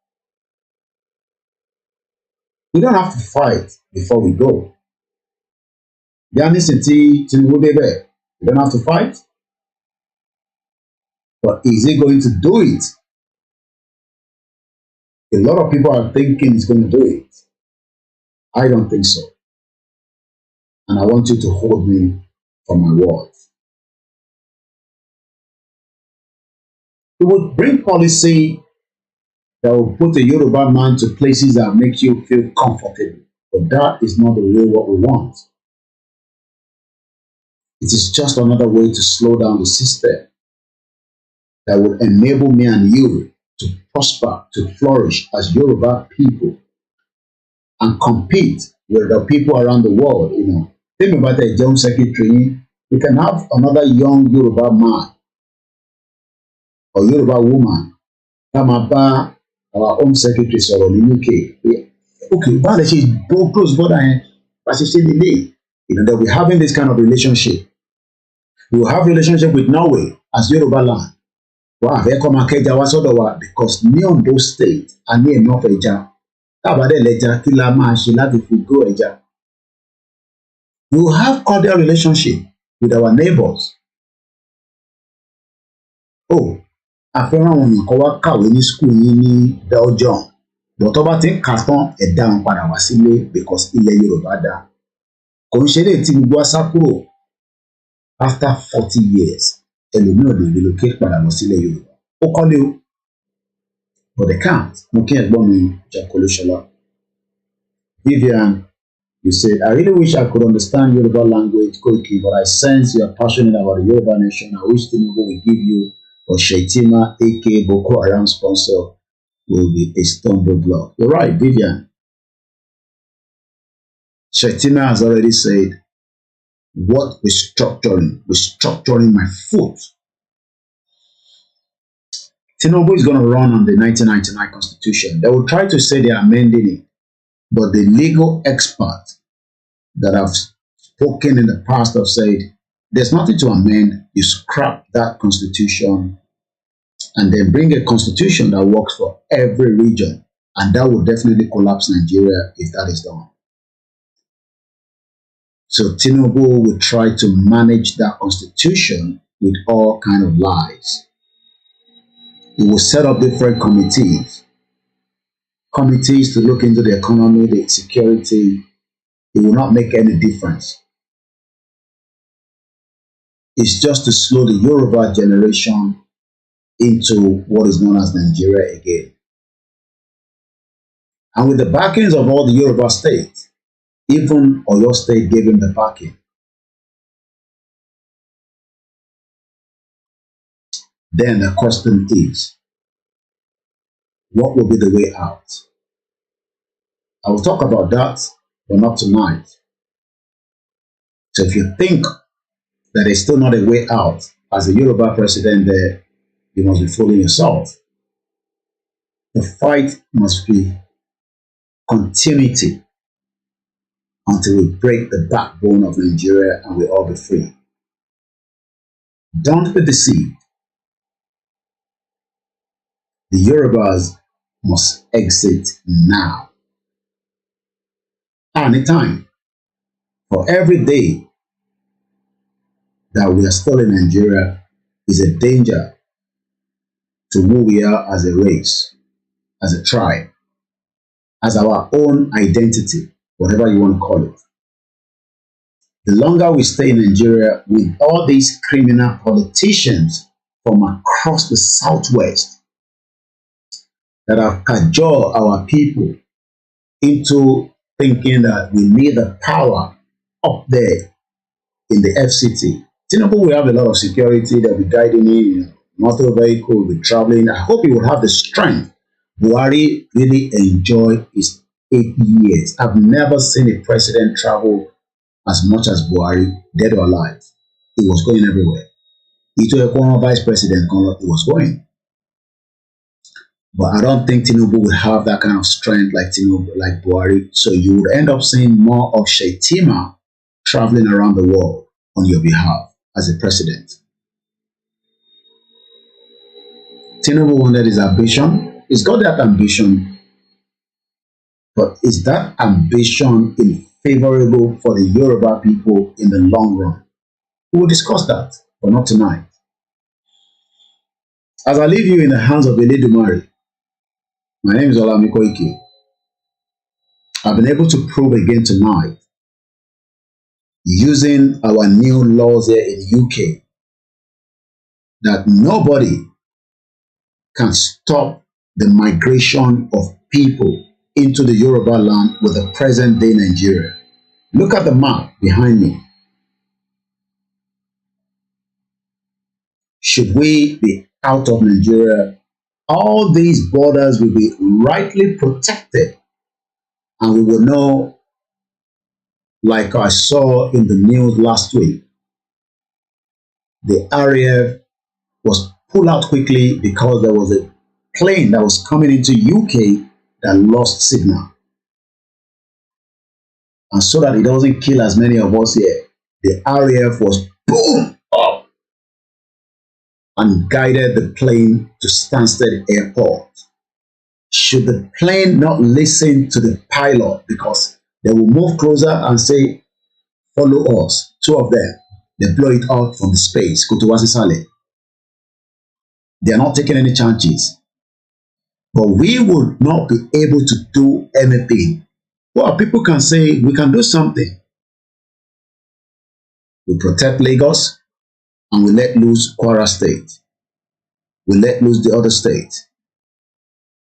We don't have to fight before we go. We don't have to fight. But is he going to do it? A lot of people are thinking he's going to do it. I don't think so. And I want you to hold me for my words. It would bring policy that will put a Yoruba man to places that make you feel comfortable. But that is not the real what we want. It is just another way to slow down the system that will enable me and you to prosper, to flourish as Yoruba people and compete with the people around the world. You know, think about a young secretary. We can have another young Yoruba man or Yoruba woman come about our home secretary sọ̀rọ̀ ní UK. Okay, but let's say go close border and you know, that we're having this kind of relationship. We will have relationship with Norway as Yoruba land. Wow, they come and keja wa sọ́dọ̀ wa because ní Ondo state and ní enough ẹja. Tábàdé lẹ́ja kí la máa ṣe láti fi grow ẹja. We will have cordial relationship with our neighbors. Oh, àfẹ́ràn àwọn èèyàn kan wá kàwé ní school yín ní Belgium. But tó bá ti ń kà tán ẹ̀ dá wọn padà wá sílé because ilẹ̀ Yorùbá dá. Kò ń ṣe lè tí gbogbo àṣà kúrò after 40 years. Ẹlòmíràn lè relocate padà lọ sílẹ̀ Yorùbá. Ó kọ́lé o, but they can't. Mo kí ẹ̀gbọ́n mi Jàkólé Ṣọlá. Vivian, you said, I really wish I could understand Yoruba language, Koiki, but I sense you are passionate about the Yoruba nation. I wish Tinubu will give you or Shetima, aka Boko Haram sponsor, will be a stumbling block. You're right, Vivian. Shetima has already said, what restructuring? Restructuring my foot. Tinubu is going to run on the 1999 constitution. They will try to say they are amending it, but the legal experts that have spoken in the past have said, there's nothing to amend. You scrap that constitution and then bring a constitution that works for every region. And that will definitely collapse Nigeria if that is done. So Tinubu will try to manage that constitution with all kinds of lies. He will set up different committees to look into the economy, the security. It will not make any difference. It's just to slow the Yoruba generation into what is known as Nigeria again. And with the backings of all the Yoruba states, even Oyo State gave him the backing. Then the question is, what will be the way out? I will talk about that, but not tonight. So if you think that there's still not a way out, as a Yoruba president there, you must be fooling yourself. The fight must be continuity until we break the backbone of Nigeria and we all be free. Don't be deceived. The Yorubas must exit now. Anytime. For every day that we are still in Nigeria is a danger to who we are as a race, as a tribe, as our own identity, whatever you want to call it. The longer we stay in Nigeria with all these criminal politicians from across the southwest that have cajoled our people into thinking that we need the power up there in the FCT. Tinubu will have a lot of security, they'll be guiding him, motor vehicle will be traveling. I hope he will have the strength. Buhari really enjoyed his 8 years. I've never seen a president travel as much as Buhari, dead or alive. He was going everywhere. Ito Ekwan, vice president, he was going. But I don't think Tinubu will have that kind of strength like Tinubu, like Buhari. So you would end up seeing more of Shetima traveling around the world on your behalf as a president. Tinubu wanted his ambition. He's got that ambition. But is that ambition favorable for the Yoruba people in the long run? We will discuss that, but not tonight. As I leave you in the hands of Eledumare, my name is OLAMILEKAN. I've been able to prove again tonight, using our new laws here in UK, that nobody can stop the migration of people into the Yoruba land with the present day Nigeria. Look at the map behind me. Should we be out of Nigeria, all these borders will be rightly protected, and we will know, like I saw in the news last week, the RAF was pulled out quickly because there was a plane that was coming into UK that lost signal. And so that it doesn't kill as many of us here, the RAF was boom up and guided the plane to Stansted Airport. Should the plane not listen to the pilot, because they will move closer and say, follow us, two of them, they blow it out from the space, go to Wasisale. They are not taking any chances. But we would not be able to do anything. Well, people can say we can do something. We protect Lagos and we let loose Kwara State. We let loose the other state.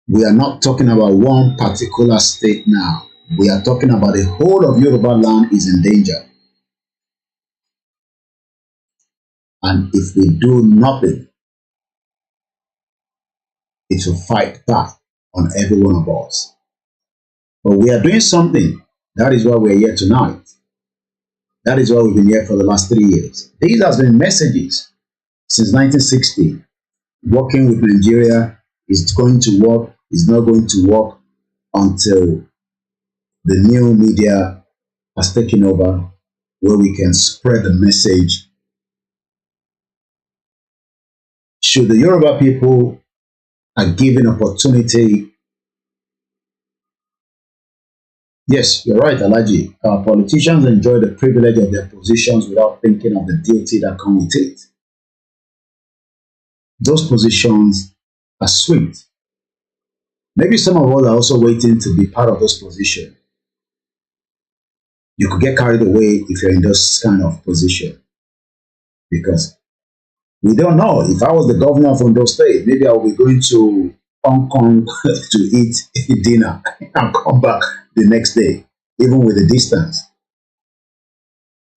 We are not talking about one particular state now. We are talking about the whole of Yoruba land is in danger. And if we do nothing, it will fight back on every one of us. But we are doing something. That is why we are here tonight. That is why we've been here for the last 3 years. These have been messages since 1960. Working with Nigeria is going to work, is not going to work until the new media has taken over, where we can spread the message. Should the Yoruba people are given opportunity? Yes, you're right, Alaji. Our politicians enjoy the privilege of their positions without thinking of the duty that comes with it. Those positions are sweet. Maybe some of us are also waiting to be part of those positions. You could get carried away if you're in this kind of position, because we don't know. If I was the governor from those states, maybe I will be going to Hong Kong to eat dinner and come back the next day, even with the distance.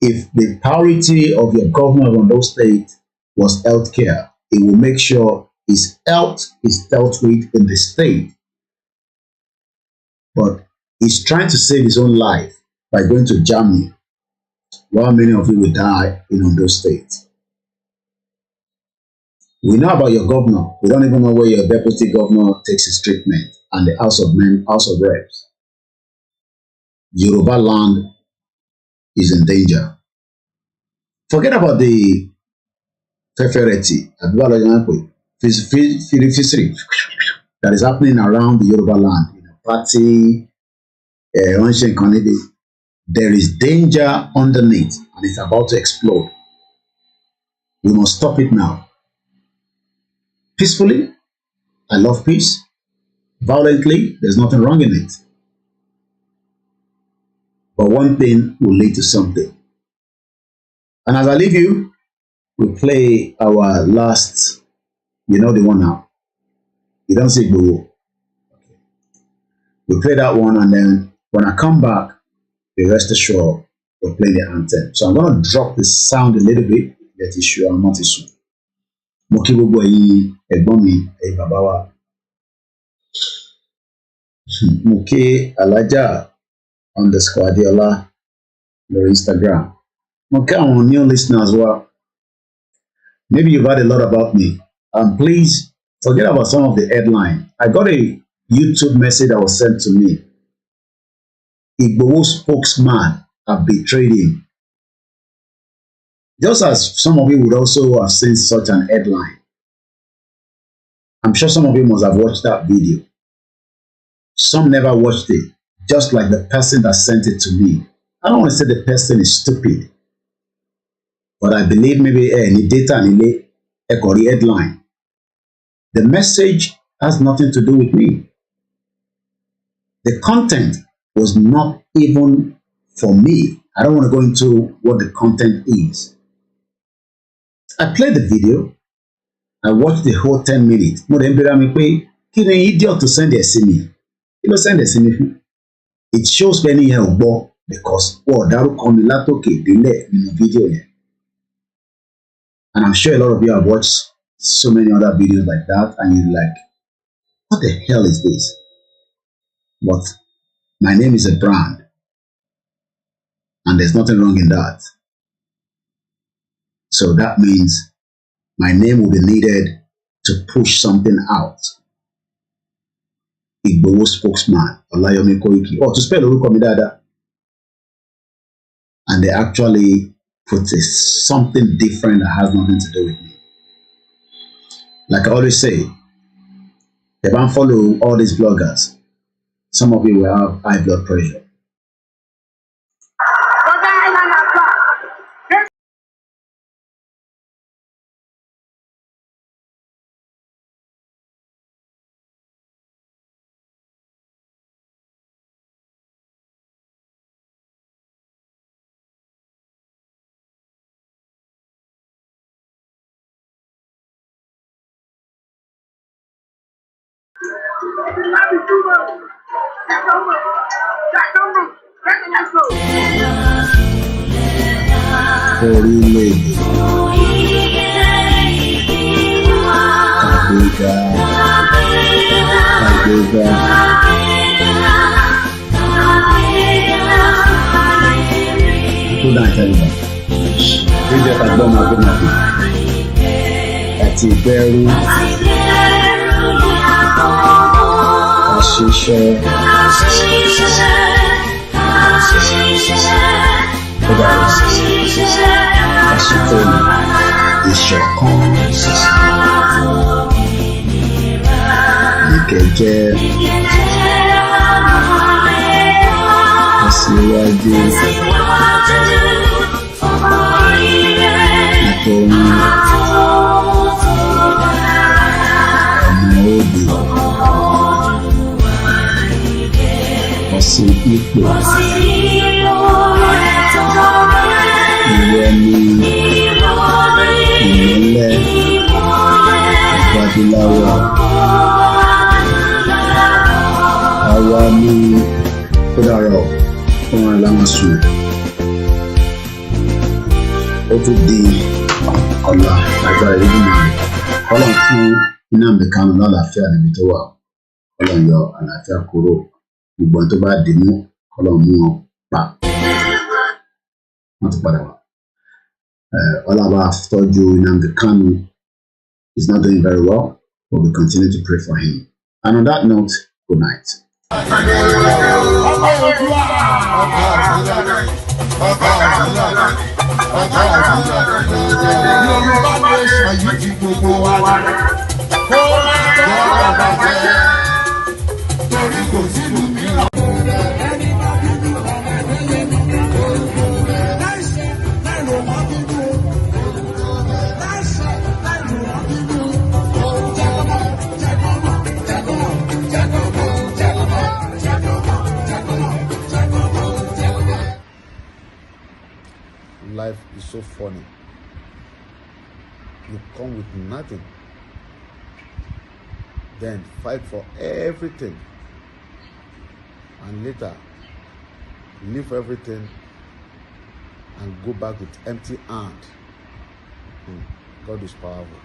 If the priority of your governor from those states was healthcare, it will make sure his health is dealt with in the state. But he's trying to save his own life by going to Germany, while many of you will die in Ondo State. We know about your governor. We don't even know where your deputy governor takes his treatment, and the House of Reps. Yoruba land is in danger. Forget about the Fefereti, that is happening around the Yoruba land. Party, there is danger underneath and it's about to explode. We must stop it now. Peacefully, I love peace. Violently, there's nothing wrong in it. But one thing will lead to something. And as I leave you, we play our last, you know the one now. You don't say IGBOHO. Okay. We play that one, and then when I come back, be rest assured we'll play the anthem. So I'm going to drop the sound a little bit. That is sure I'm not issue. Moki gbogbo ẹ̀yin ẹ̀gbọ́n mi, ẹ̀yin bàbá wa. Moki Alaja _Adiola on Instagram. Moki àwọn new listeners wa. Maybe you've heard a lot about me. Please forget about some of the headline. I got a YouTube message that was sent to me. IGBOHO spokesman have betrayed him. Just as some of you would also have seen such an headline. I'm sure some of you must have watched that video. Some never watched it, just like the person that sent it to me. I don't want to say the person is stupid, but I believe maybe any data and a headline. The message has nothing to do with me. The content was not even for me. I don't want to go into what the content is. I played the video. I watched the whole 10 minutes. Mo dem bira mi pé kí ni idiot to send it to me. Kí ló send it to me. It shows many here ogbo because dárúkọ mi látòkè délẹ̀ nínú video yẹn. And I'm sure a lot of you have watched so many other videos like that and you're like, what the hell is this? But my name is a brand and there's nothing wrong in that. So that means my name will be needed to push something out. IGBOHO spokesman, Olayomi Koiki. To spell orúkọ mi dáadáa. And they actually put something different that has nothing to do with me. Like I always say, if I follow all these bloggers, some of you will have high blood pressure. Orílẹ̀-èdè Àgbéga tó dá ìtẹ́lẹ̀ jíjẹ́ tàgbọ́n àgbẹ̀mọ̀gbẹ̀ àti ìbẹ̀rù àṣìṣe àṣìtẹ̀lẹ̀ ìṣọ̀kan ìkẹjẹ aṣíwájú ìtọ́ni ọmọ òbí ọ̀sìn ipò ìrẹ́ni ìmọ́lẹ̀ ìgbàdúláwọ̀ àwa ní kódàrọ̀ fún alámasùn ó tún di ọ̀la agbára ìdúnnà Ọlọ́run fún Nnamdi Kanu lálàáfíà níbi tó wà Ọlọ́run yọ àlàáfíà kúrò gbogbo tó bá dì mú Ọlọ́run mú wọn pa wọ́n ti padà wá. Ọlọ́run tọ́jú Nnamdi Kanu is not doing very well, but we continue to pray for him. And on that note, good night. Yorùbá nation tí gbogbo wa lọ. Kó má lọ́wọ́ bàjẹ́ torí kò sínú mìíràn. Life is so funny. You come with nothing, then fight for everything, and later leave everything and go back with empty hand. God is powerful.